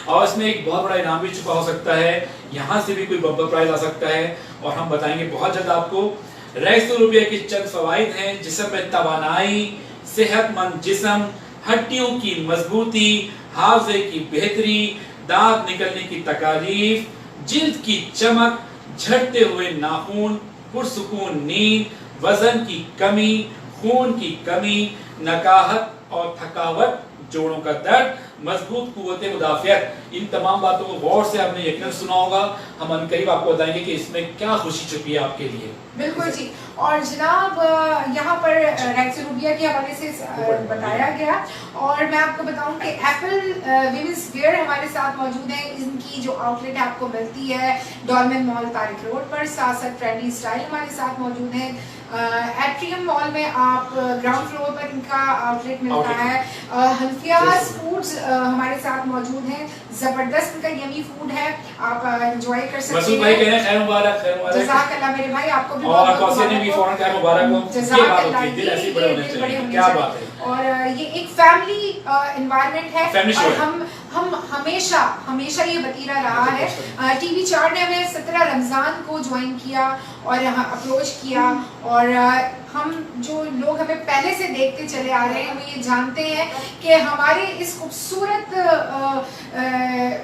اور اس میں ایک بہت بڑا انعام بھی چھپا ہو سکتا ہے, یہاں سے بھی کوئی بمپر پرائز آ سکتا ہے, اور ہم بتائیں گے بہت جلد آپ کو. ریکس روپیہ کی چند فوائد ہیں, جسم میں توانائی, صحت مند جسم, ہڈیوں کی مضبوطی, حافظے کی بہتری, دانت نکلنے کی تکالیف, جلد کی چمک, جھڑتے ہوئے ناخن, پرسکون نیند, وزن کی کمی, خون کی کمی, نکاہت اور تھکاوٹ, جوڑوں کا درد, مضبوط قوت مدافعت. ان تمام باتوں کو غور سے آپ نے یقیناً سنا ہوگا. ہم ان قریب آپ کو بتائیں گے کہ اس میں کیا خوشی چھپی ہے آپ کے لیے. بالکل جی. اور جناب یہاں پر ریکس روبیا کے حوالے سے بتایا گیا, اور میں آپ کو بتاؤں کہ ایپل ویمنس ویئر ہمارے ساتھ موجود ہے. ان کی جو آؤٹ لیٹ آپ کو ملتی ہے ڈولمن مال طارق روڈ پر, ساتھ ساتھ ٹرینڈی اسٹائل ہمارے ساتھ موجود ہے. ایٹریم مال میں آپ گراؤنڈ فلور پر ان کا آؤٹ لیٹ ملتا ہے. حنفیاز فوڈز ہمارے ساتھ موجود ہیں, زبردست ان کا یمی فوڈ ہے, آپ انجوائے کر سکتے ہیں. مسعود بھائی کہہ رہے ہیں خیر مبارک, خیر مبارک. جزاک اللہ میرے بھائی, آپ کو بھی اور کوثر نے بھی فوراً خیر مبارک ہو. جزاک اللہ, دل ایسے بڑے ہونے چاہیے. کیا بات ہے. اور یہ ایک فیملی انوائرمنٹ ہے, اور ہم ہمیشہ یہ بتیرا رہا ہے. ٹی وی 4 نے ہمیں 17 رمضان کو جوائن کیا اور اپروچ کیا, اور ہم جو لوگ ہمیں پہلے سے دیکھتے چلے آ رہے ہیں وہ یہ جانتے ہیں کہ ہمارے اس خوبصورت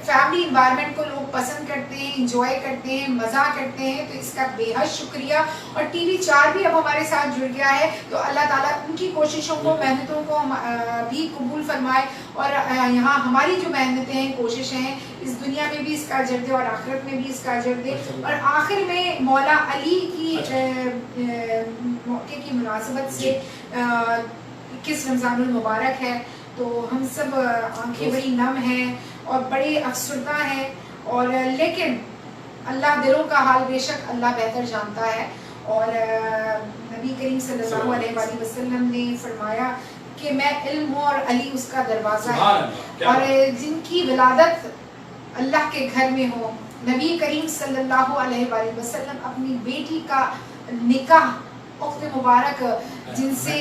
فیملی انوائرمنٹ کو لوگ پسند کرتے ہیں, انجوائے کرتے ہیں, مزہ کرتے ہیں. تو اس کا بے حد شکریہ. اور ٹی وی 4 بھی اب ہمارے ساتھ جڑ گیا ہے, تو اللہ تعالیٰ ان کی کوششوں کو, محنتوں کو بھی قبول فرمائے, اور یہاں ہماری جو محنتیں ہیں, کوششیں ہیں, اس دنیا میں بھی اس کا اجر دے اور آخرت میں بھی اس کا اجر دے. اور آخر میں مولا علی کی موقع کی مناسبت سے 21 رمضان المبارک ہے, تو ہم سب آنکھیں بڑی نم ہیں اور بڑے افسردہ ہیں, اور لیکن اللہ دلوں کا حال بے شک اللہ بہتر جانتا ہے. اور نبی کریم صلی اللہ علیہ وآلہ وسلم نے فرمایا کہ میں علم ہوں اور علی اس کا دروازہ ہے, اور جن کی ولادت اللہ کے گھر میں ہو, نبی کریم صلی اللہ علیہ وآلہ وسلم اپنی بیٹی کا نکاح اخت مبارک جن سے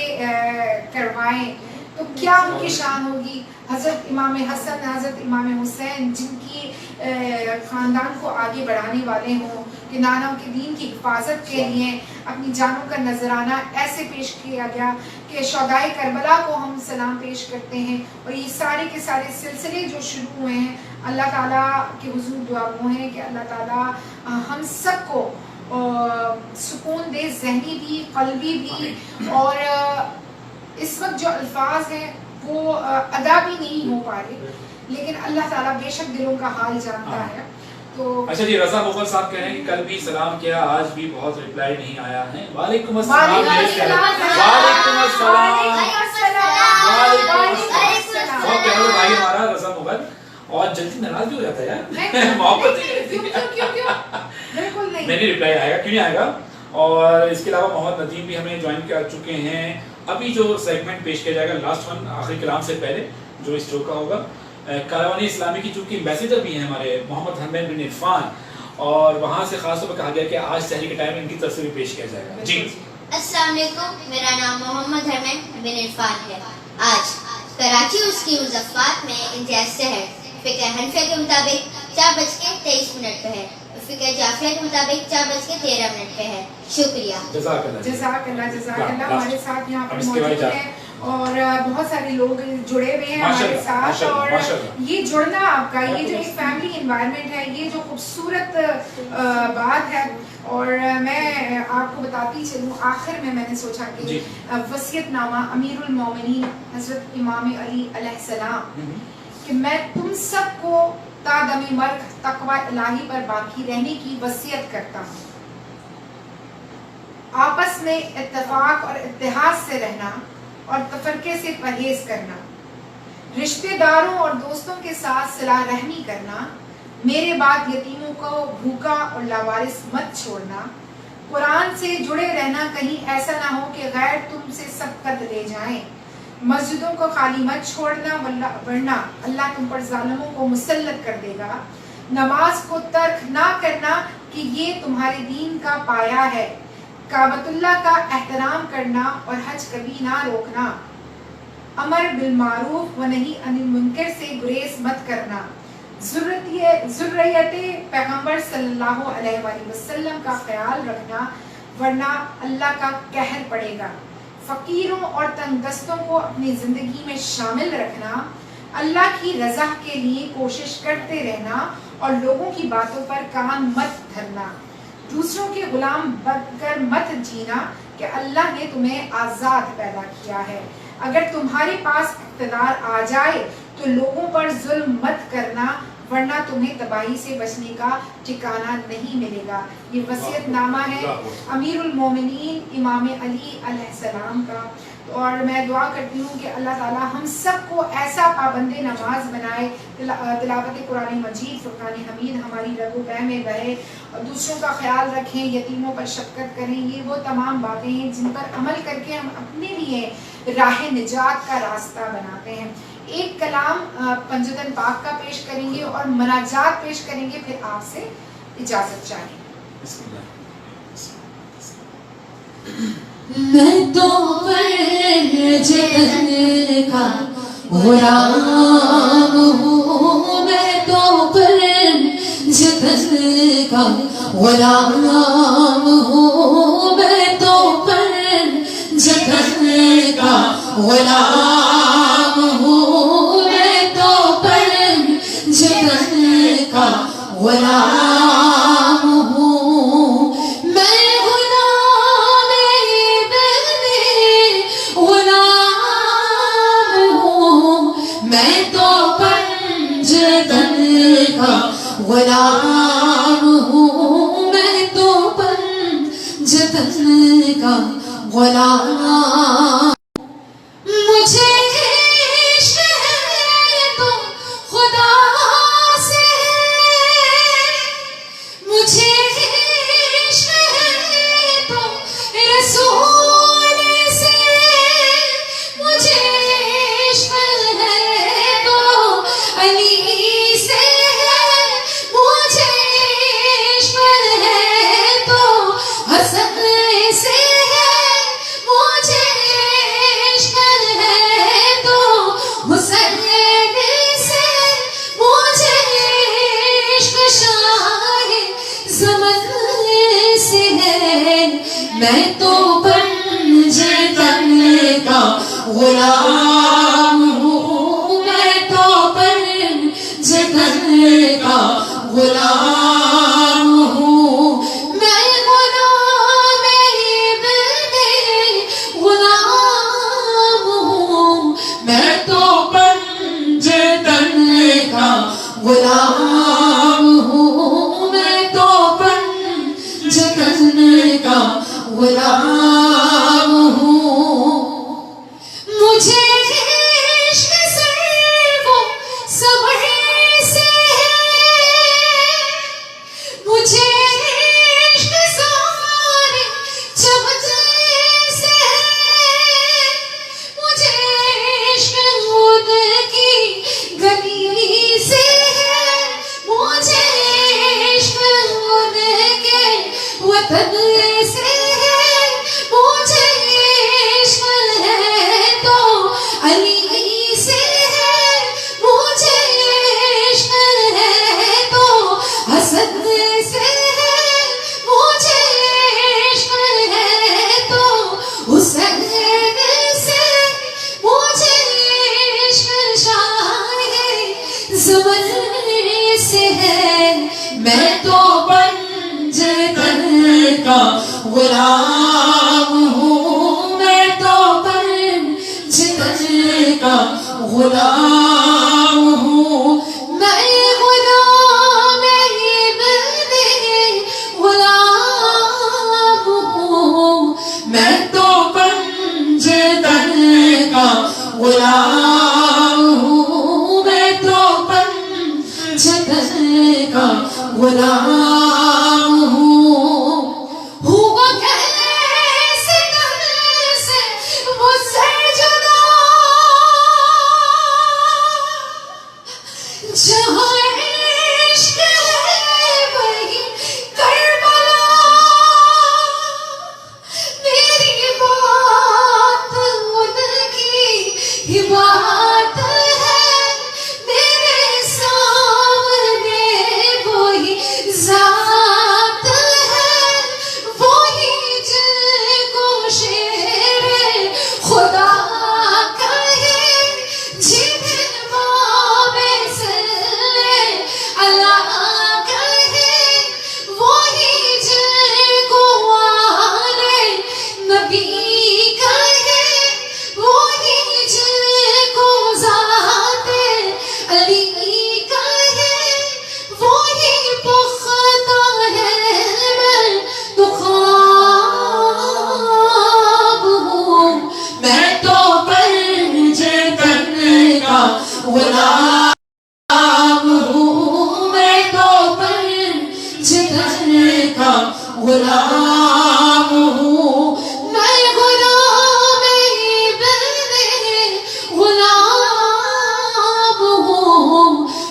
کروائیں, تو کیا ان کی شان ہوگی. حضرت امام حسن, حضرت امام حسین, جن کی خاندان کو آگے بڑھانے والے ہوں, کہ نانوں کے دین کی حفاظت کے لیے اپنی جانوں کا نذرانہ ایسے پیش کیا گیا کہ شہدائے کربلا کو ہم سلام پیش کرتے ہیں. اور یہ سارے کے سارے سلسلے جو شروع ہوئے ہیں, اللہ تعالیٰ کے حضور دعا گو ہیں کہ اللہ تعالیٰ ہم سب کو سکون دے, ذہنی بھی, قلبی بھی. اور اس وقت جو الفاظ ہیں وہ ادا بھی نہیں ہو پا رہے, لیکن اللہ تعالیٰ بے شک دلوں کا حال جانتا ہے. تو اچھا جی, رضا مغل صاحب کہہ رہے ہیں کہ کل بھی سلام کیا, آج بھی بہت ریپلائی نہیں آیا ہے. وعلیکم السلام. وعلیکم السلام. بہت پیارا بھائی ہمارا رضا مغل, اور جلدی ناراض بھی ہو جاتا ہے یار, محبت بالکل نہیں, نہیں ریپلائی آئے گا, کیوں نہیں آئے گا. اور اس کے علاوہ محمد ندیم بھی ہمیں جوائن کر چکے ہیں. ابھی جو سیگمنٹ پیش کیا جائے گا لاسٹ ون, آخری کلام سے پہلے جو اس شو کا ہوگا, کاروان اسلامی کی چونکہ ایمبیسیڈر بھی ہیں ہمارے محمد حمید بن عرفان, اور وہاں سے خاص طور پر کہا گیا کہ آج سحری کے ٹائم ان کی طرف سے بھی پیش کیا جائے گا. جی السلام علیکم, میرا نام محمد حمید بن عرفان ہے. آج کراچی اس کی مضافات میں امتیاز سحر فقہ حنفیہ کے مطابق 4:23 پہ ہے, فقہ جعفریہ کے مطابق 4:13 پہ ہے. شکریہ. جزاک اللہ. جزاک اللہ, جزاک اللہ. ہمارے ساتھ یہاں پر موجود ہیں, اور بہت سارے لوگ جڑے ہوئے ہیں ہمارے ساتھ. اور یہ جڑنا آپ کا, یہ جو ایک فیملی انوائرمنٹ ہے, یہ جو خوبصورت بات ہے. اور میں آپ کو بتاتی چلوں, آخر میں نے سوچا کہ وصیت نامہ امیر المومنین حضرت امام علی علیہ السلام, کہ میں تم سب کو تا دم مرگ تقوی الہی پر باقی رہنے کی وصیت کرتا ہوں. آپس میں اتفاق اور اتحاد سے رہنا اور تفرقے سے پرہیز کرنا, رشتہ داروں اور دوستوں کے ساتھ صلح رحمی کرنا, میرے بعد یتیموں کو بھوکا اور لاوارث مت چھوڑنا, قرآن سے جڑے رہنا, کہیں ایسا نہ ہو کہ غیر تم سے سبقت لے جائیں, مسجدوں کو خالی مت چھوڑنا ورنہ اللہ تم پر ظالموں کو مسلط کر دے گا, نماز کو ترک نہ کرنا کہ یہ تمہارے دین کا پایا ہے, کعبۃ اللہ کا احترام کرنا اور حج کبھی نہ روکنا, امر بالمعروف و نہی عن المنکر سے گریز مت کرنا, ذریت پیغمبر صلی اللہ علیہ وآلہ وسلم کا خیال رکھنا ورنہ اللہ کا قہر پڑے گا. فقیروں اور تنگ دستوں کو اپنی زندگی میں شامل رکھنا, اللہ کی رضا کے لیے کوشش کرتے رہنا اور لوگوں کی باتوں پر کان مت دھرنا. دوسروں کے غلام بن کر مت جینا کہ اللہ نے تمہیں آزاد پیدا کیا ہے. اگر تمہارے پاس اقتدار آ جائے تو لوگوں پر ظلم مت کرنا ورنہ تمہیں تباہی سے بچنے کا ٹھکانہ نہیں ملے گا. یہ وصیت نامہ ہے امیر المومنین امام علی علیہ السلام کا. اور میں دعا کرتی ہوں کہ اللہ تعالی ہم سب کو ایسا پابند نماز بنائے, تلاوت قرآن مجید فرقان حمید ہماری رگ و پہ میں بہے, دوسروں کا خیال رکھیں, یتیموں پر شفقت کریں. یہ وہ تمام باتیں ہیں جن پر عمل کر کے ہم اپنے لیے راہ نجات کا راستہ بناتے ہیں. ایک کلام پنجتن پاک کا پیش کریں گے اور مناجات پیش کریں گے, پھر آپ سے اجازت چاہیں. میں تو جتن کا غلام ہوں, میں تو جتن کا غلام ہوں, میں تو جتن کا غلام ہوں, میں تو جتن کا غلام ہوں. میں غلام ہوں, میں تو پنجتن کا غلام ہوں, میں تو پنجتن کا غلام. مجھے عشق ہے تو خدا سے, مجھے عشق ہے تو رسول سے, مجھے عشق ہے تو علی سے, مجھے عشق ہے تو حسن سے, مجھے عشق ہے تو حسین سے, مجھے عشق شاہ زمن سے ہے. میں تو پنجتن کا غلام ہوں, میں تو پنجتن کا غلام ہوں. میں غلام غلام ہوں, میں تو پنجتن کا غلام ہوں, میں تو پنجتن کا غلام ہوں. مجھے عشق صرف صبر سے ہے, مجھے عشق سارے چمچے سے ہے, مجھے عشق خود کی گلی سے ہے, مجھے عشق خود کے وطن سے ہے, مجھے عشق ہے تو علی سے ہے, مجھے عشق ہے تو حسن سے ہے, مجھے عشق ہے تو حسین سے, مجھے عشق شاہ زمن سے ہے. میں تو پنجتن کا غلام ہوں, میں تو پنجتن کا غلام ہوں. میں غلام غلام ہوں, میں تو پنجتن کا غلام ہوں, میں تو پنجتن کا غلام ہوں. ہوا کیسے دل سے مجھ سے جدا, جہاں عشق ہے وہی کربلا. میری بات ان کی ہی بات ہے, میرے سامنے غلام ہوں میں غلام ابن غلام ہوں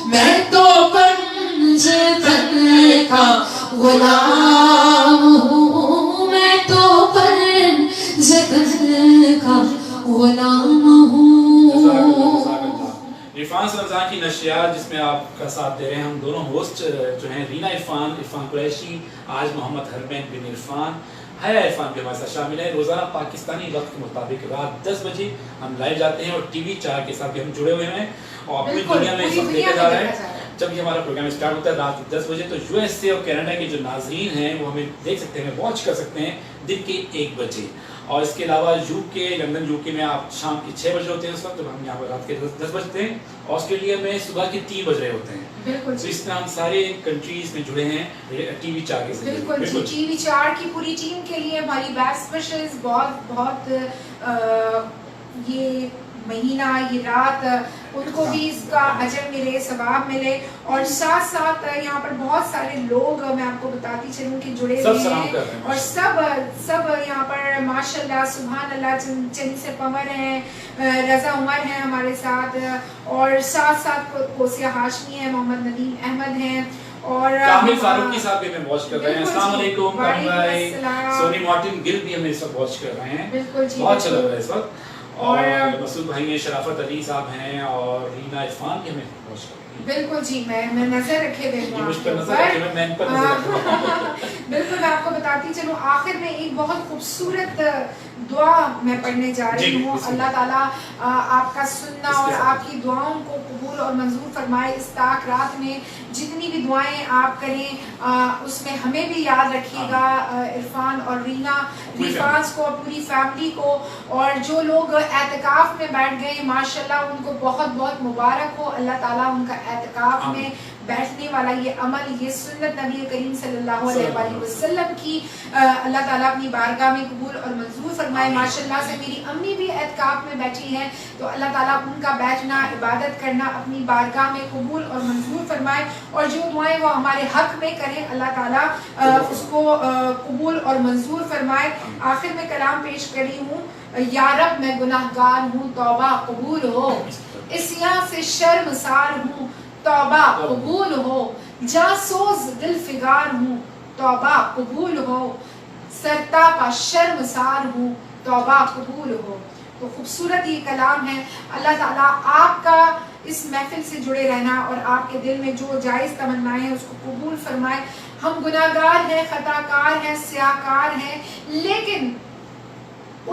میں تو پنجتن کا غلام ہوں میں تو پنجتن کا غلام ہوں. عرفان سے رمضان کی نشریات جس میں آپ کا ساتھ دے رہے ہیں ہم دونوں ہوسٹ جو ہیں رینا عرفان قریشی، آج محمد حرمین بن عرفان، حیا عرفان بھی ہمارے ساتھ شامل ہے. روزانہ پاکستانی وقت کے مطابق رات 10 بجے ہم لائیو جاتے ہیں اور ٹی وی 4 کے ساتھ بھی ہم جڑے ہوئے ہیں اور اپنی دنیا میں اس وقت دیکھا جا رہا ہے. جب یہ ہمارا پروگرام اسٹارٹ ہوتا ہے رات 10 بجے تو یو ایس اے اور کینیڈا کے جو ناظرین ہیں وہ ہمیں دیکھ سکتے ہیں، واچ کر سکتے ہیں دن کے 1 بجے. اور اس کے علاوہ یو کے لندن یو کے میں آپ شام کے 6 بجے ہوتے ہیں اس وقت، جب ہم یہاں پر رات کے 10 بجتے ہیں. آسٹریلیا میں صبح کے 3 بج رہے ہوتے ہیں. بالکل تو اس طرح ہم سارے کنٹریز میں جڑے ہیں ٹی وی 4 کے ذریعے. بالکل جی، ٹی وی 4 کی پوری ٹیم کے لیے ہماری بیسٹ وشز. بہت بہت یہ مہینہ یہ رات ان کو بھی اس کا اجر ملے، ثواب ملے. اور ساتھ ساتھ یہاں پر بہت سارے لوگ میں آپ کو بتاتی چلوں کہ جڑے ہوئے ہیں اور سب یہاں پر ماشاءاللہ سبحان اللہ. چنی سے پمر ہیں، رضا عمر ہیں ہمارے ساتھ، اور ساتھ ساتھ کوسیہ ہاشمی ہیں، محمد ندیم احمد ہیں اور کامل فاروقی صاحب بھی ہمیں واچ کر رہے ہیں. السلام علیکم کامل بھائی. سونی مارٹن گل بھی ہمیں اس وقت واچ کر رہے ہیں. بہت اچھا لگ رہا ہے اس وقت. اور مسعود بھائی ہیں، شرافت علی صاحب ہیں اور رینا عرفان بھی ہمیں واچ کر رہے ہیں. بالکل جی، میں نظر رکھے ہوئے ہوں مجھ پر نظر رکھے ہوئے، میں ان پر نظر رکھتا ہوں. بالکل میں آپ کو بتاتی چلوں آخر میں ایک بہت خوبصورت دعا میں پڑھنے جا رہی ہوں. اللہ تعالیٰ آپ کا سننا اور آپ کی دعاؤں کو قبول اور منظور فرمائے. اس طاق رات میں جتنی بھی دعائیں آپ کریں اس میں ہمیں بھی یاد رکھیے گا، عرفان اور رینا ریفانس کو، پوری فیملی کو. اور جو لوگ اعتکاف میں بیٹھ گئے ماشاءاللہ ان کو بہت بہت مبارک ہو. اللہ تعالیٰ ان کا اعتکاف میں بیٹھنے والا یہ عمل، یہ سنت نبی کریم صلی اللہ علیہ وآلہ وسلم کی اللہ تعالیٰ اپنی بارگاہ میں قبول اور منظور فرمائے. ماشاءاللہ سے میری امی بھی اعتکاف میں بیٹھی ہیں تو اللہ تعالیٰ ان کا بیٹھنا، عبادت کرنا اپنی بارگاہ میں قبول اور منظور فرمائے. اور جو دعائیں وہ ہمارے حق میں کریں اللہ تعالیٰ اس کو قبول اور منظور فرمائے. آخر میں کلام پیش کری ہوں. یا رب میں گناہگار ہوں توبہ قبول ہو، عصیاں سے شرمسار ہوں توبہ قبول ہو، جاسوس دل فگار ہوں توبہ قبول ہو، سرتاپا شرمسار ہوں توبہ قبول ہو. تو خوبصورت یہ کلام ہے. اللہ تعالیٰ آپ کا اس محفل سے جڑے رہنا اور آپ کے دل میں جو جائز تمنائیں ہیں اس کو قبول فرمائے. ہم گناہگار ہیں، خطا کار ہیں، سیاہکار ہیں، لیکن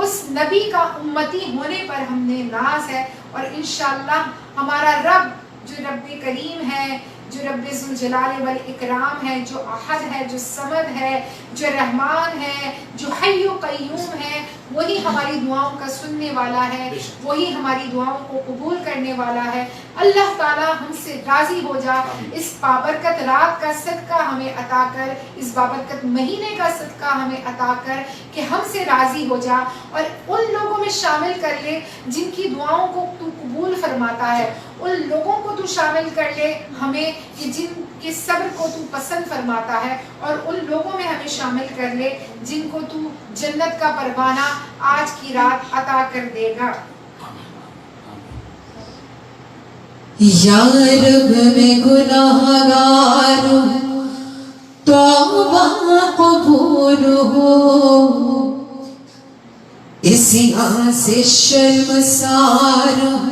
اس نبی کا امتی ہونے پر ہم نے ناز ہے. اور انشاءاللہ ہمارا رب جو رب کریم ہے، جو رب ذوالجلال والاکرام ہے، جو احد ہے، جو صمد ہے، جو رحمان ہے، جو حی و قیوم ہے، وہی ہماری دعاؤں کا سننے والا ہے، وہی ہماری دعاؤں کو قبول کرنے والا ہے. اللہ تعالیٰ ہم سے راضی ہو جا. اس بابرکت رات کا صدقہ ہمیں عطا کر، اس بابرکت مہینے کا صدقہ ہمیں عطا کر کہ ہم سے راضی ہو جا اور ان لوگوں میں شامل کر لے جن کی دعاؤں کو تو قبول فرماتا ہے. ان لوگوں کو تو شامل کر لے ہمیں کہ جن کے صبر کو تو پسند فرماتا ہے، اور ان لوگوں میں ہمیں شامل کر لے جن کو تو جنت کا پروانہ آج کی رات عطا کر دے گا. یا رب میں گناہگار ہوں توبہ قبول ہو، عصیاں سے شرمسار ہوں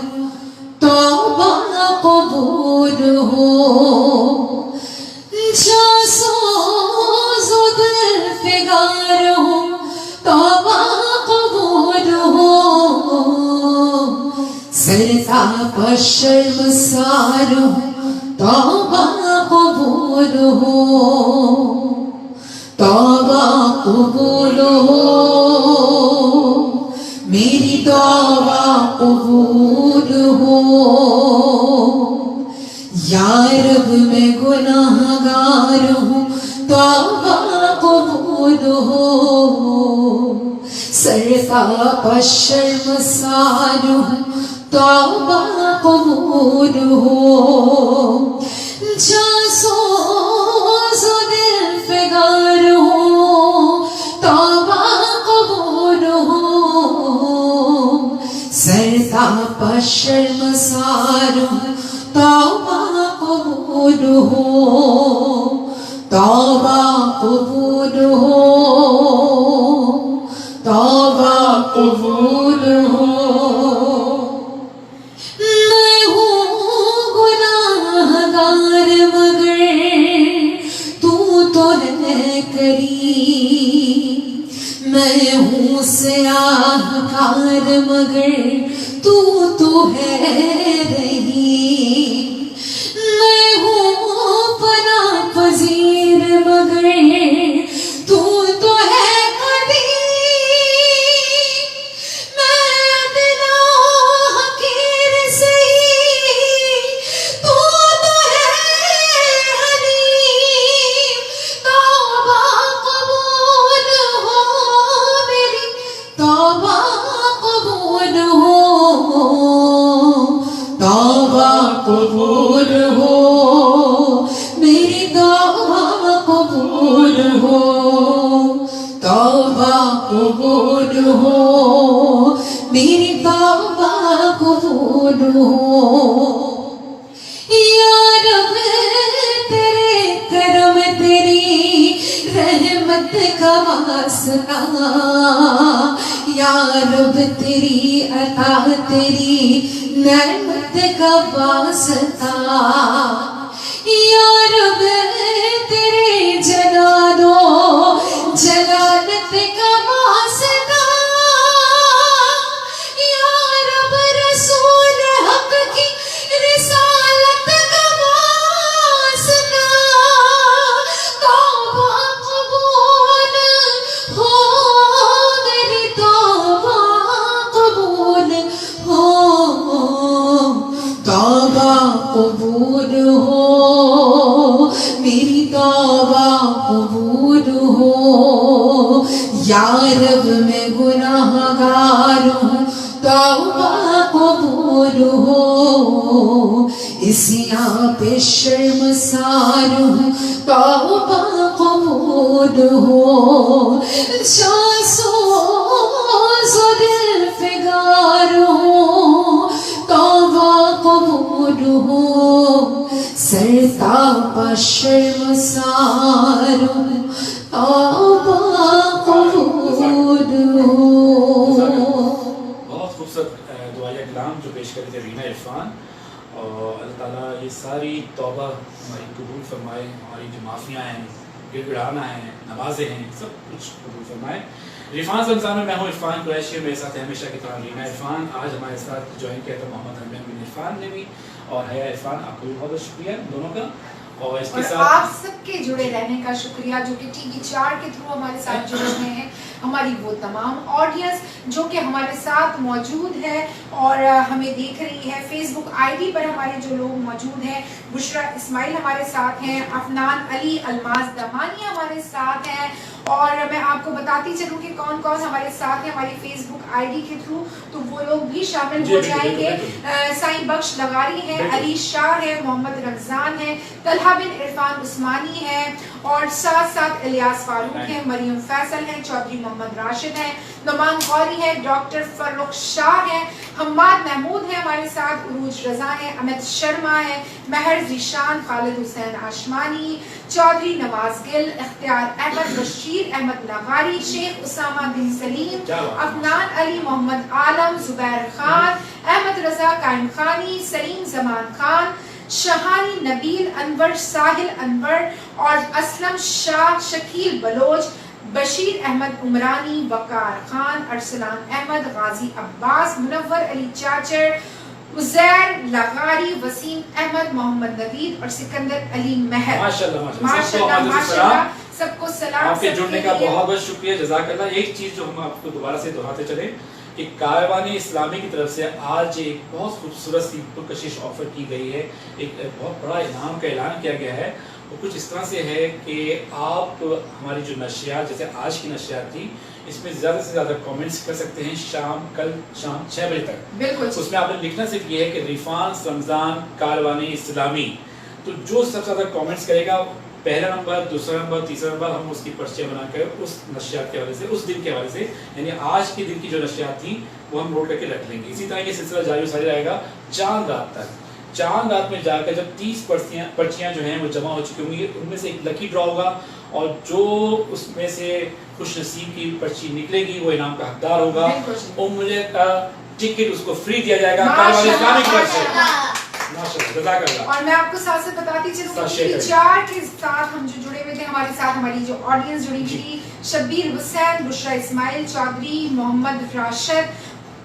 توبہ قبول ہو، جاسوس دل فگار ہوں توبہ قبول ہو، سرتاپا شرمسار ہوں توبہ قبول ہو، توبہ قبول ہو، میری توبہ قبول ہو. یا رب میں گناہگار ہوں توبہ قبول ہو، سرتاپا شرمسار ہوں توبہ قبول ہو، جاسوس دل فگار ہوں बशर्मसार तौबा कबूल हो, तौबा कबूल हो, तौबा कबूल हो। मैं हूँ गुनाहगार मगर तू तो है करीम, मैं हूँ स्याहकार मगर तू तो है रहीम, मैं हूँ पनाह पजीर मगर तू तो है कदीर, मैं अदना हकीर सही तू तो है हलीम। तौबा कबूल हो मेरी, तौबा कबूल हो, तौबा कबूल हो मेरी, तौबा कबूल हो, तौबा कबूल हो मेरी, तौबा कबूल हो। या रब तेरे करम तेरी रहमत का वास्ता, या रब तेरी अता तेरी नेमत का वास्ता, या रब तेरे जलालो जलालत का वास्ता, या रब रसूल हक की रिसालत का वास्ता। तौबा कबूल हो मेरी, तौबा कबूल हो, तौबा कबूल हो मेरी, तौबा कबूल हो। या रब मैं गुनाहगार हूँ, तौबा कबूल हो, इसियां पे शर्मसार हूँ, तौबा कबूल हो। सो दिल फिगार हूँ, तौबा कबूल हो, सरतापा शर्मसार हूँ, तौबा कबूल हो। बहुत खूबसूरत दुआए कलाम जो पेश करे थे रीना इरफान, और अल्लाह ताला ये सारी तौबा हमारी कबूल फरमाए, हमारी जो माफ़ियाँ हैं, गिड़गिड़ाना है, नमाजें हैं, सब कुछ कबूल फरमाए। इरफान रमज़ान में मैं हूँ इरफान कुरैशी, मेरे साथ हमेशा की तरह रीना इरफान। आज हमारे साथ ज्वाइन किया था मोहम्मद अरमान बिन इरफान ने भी, और हया इरफान। आपको भी बहुत बहुत शुक्रिया दोनों का, और इसके और साथ आप सबके जुड़े रहने का शुक्रिया जो कि TV4 के थ्रू हमारे साथ जुड़े हुए हैं, हमारी वो तमाम ऑडियंस जो कि हमारे साथ मौजूद है और हमें देख रही है। फेसबुक आईडी पर हमारे जो लोग मौजूद हैं, बुशरा इस्माइल हमारे साथ हैं, अफनान अली, अलमाज दमानी हमारे साथ हैं, और मैं आपको बताती चलूँ कि कौन कौन हमारे साथ है हमारी फेसबुक आईडी के थ्रू, तो वो लोग भी शामिल हो जाएंगे। साईं बख्श लगारी है, अली शाह है, मोहम्मद रमजान है, तलहा बिन इरफान उस्मानी है, और साथ साथ इलियास फारूक है, मरियम फैसल है, चौधरी मोहम्मद राशिद है, नुमान गौरी है, डॉक्टर फर्रुख शाह है, हम्माद महमूद है हमारे साथ, उरूज रजा है, अमित शर्मा है, महर जीशान, खालिद हुसैन आशमानी, चौधरी नवाज गिल, इख्तियार अहमद, बशीर अहमद लगारी, शेख उसामा बिन सलीम, अफनान अली, मोहम्मद आलम, जुबैर खान, अहमद रजा कायम खानी, सलीम जमान खान, शहानी नबील अनवर, साहिल अनवर, और असलम शाह, शकील बलोच, बशीर अहमद उमरानी, वकार खान, अरसलान अहमद, गाजी अब्बास, मुनव्वर अली चाचर, उजैर लगारी, वसीम अहमद, मोहम्मद नवीद और सिकंदर अली महर। माशाल्लाह माशाल्लाह सबको सलाम। आपके जुड़ने का बहुत बहुत शुक्रिया, जज़ाकल्लाह। एक चीज़ जो हम आपको दोबारा से दोहराते चले कि कारवान इस्लामी की तरफ से आज एक बहुत खूबसूरत सी पुरकशिश ऑफर की गई है, एक बहुत बड़ा इनाम का ऐलान किया गया है। वो कुछ इस तरह से है कि आप हमारी जो नशियात, जैसे आज की नशियात थी, इसमें ज़्यादा से ज़्यादा कमेंट्स कर सकते हैं कल शाम 6 बजे तक। बिल्कुल, उसमें आपने लिखना सिर्फ ये है कि रिफान रमज़ान कारवान इस्लामी। तो जो सबसे ज़्यादा कमेंट्स करेगा पहला नंबर, दूसरा नंबर, तीसरा नंबर हम उसकी पर्चियाँ बनाकर उस नशियात के हवाले से, उस दिन के हवाले से, यानी आज के दिन की जो नशियात थी वो हम नोट करके रख लेंगे। इसी तरह ये सिलसिला जारी सारी रहेगा चांद रात तक। चांद रात में जाकर जब 30 पर्चियाँ जो हैं वो जमा हो चुकी होंगी, उनमें से एक लकी ड्रॉ होगा और जो उसमें से खुश नसीब की पर्ची निकलेगी वो इनाम का हकदार होगा। उम्र का टिकट उसको फ्री दिया जाएगा कारवां इस्लामिक तरफ से। और मैं आपको साथ साथ बताती चलूं कि चार के साथ हम जो जुड़े हुए थे, हमारे साथ हमारी जो ऑडियंस जुड़ी हुई थी, शब्बीर हुसैन, बुशरा इस्माइल चौधरी, मोहम्मद राशिद,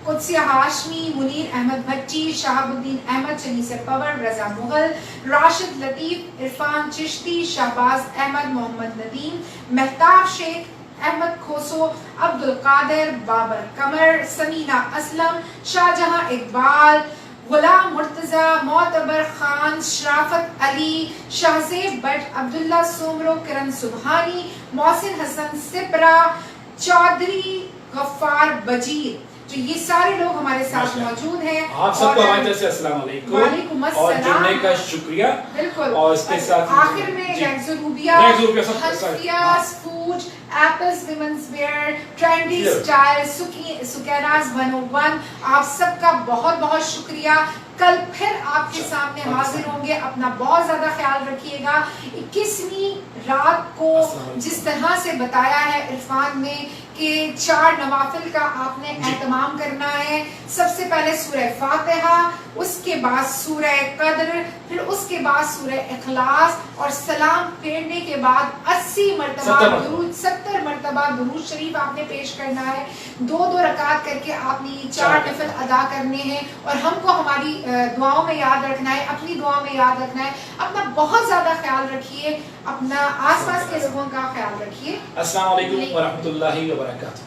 कुदसिया हाशमी, मुनीर अहमद भट्टी, शहाबुद्दीन अहमद, चनीसर पवर, रजा मुगल, राशिद लतीफ, इरफान चिश्ती, शहबाज अहमद, मोहम्मद नदीम, मेहताब शेख, अहमद खोसो, अब्दुल कादिर, बाबर कमर, समीना असलम, शाहजहां इकबाल, गुलाम मुर्तजा, मोतबर खान, शराफत अली, शाहजेब भट्ट, अब्दुल्ला सोमरो, किरण सुबहानी, मोहसिन हसन सिपरा, चौधरी गफ्फार बजीर, तो ये सारे लोग हमारे साथ मौजूद हैं। आप सबको हमारी तरफ से अस्सलाम वालेकुम और जुड़ने का शुक्रिया। बिल्कुल। और इसके साथ आखिर में रेक्सोरूबिया, हंफियाज food, Apple's women's wear, trendy style, सुकैनाज 101, आप सबका बहुत बहुत शुक्रिया। कल फिर आपके सामने हाजिर होंगे। अपना बहुत ज्यादा ख्याल रखिएगा। 21वीं रात को जिस तरह से बताया है इरफान ने कि 4 नवाफिल का आपने एहतमाम करना है। सबसे पहले सूरह फातिहा, उसके बाद सूरह कद्र, फिर उसके बाद सूरह इखलास और सलाम फेरने के बाद 80 मरतबा दुरूद, 70 मरतबा दुरूद शरीफ आपने पेश करना है। 2-2 रकात करके आपने ये 4 नफल अदा करने हैं और हमको हमारी दुआओं में याद रखना है, अपनी दुआओं में याद रखना है। अपना बहुत ज्यादा ख्याल रखिए, अपना आसपास के लोगों का ख्याल रखिए। अस्सलाम वालेकुम व रहमतुल्लाहि व बरकातहू।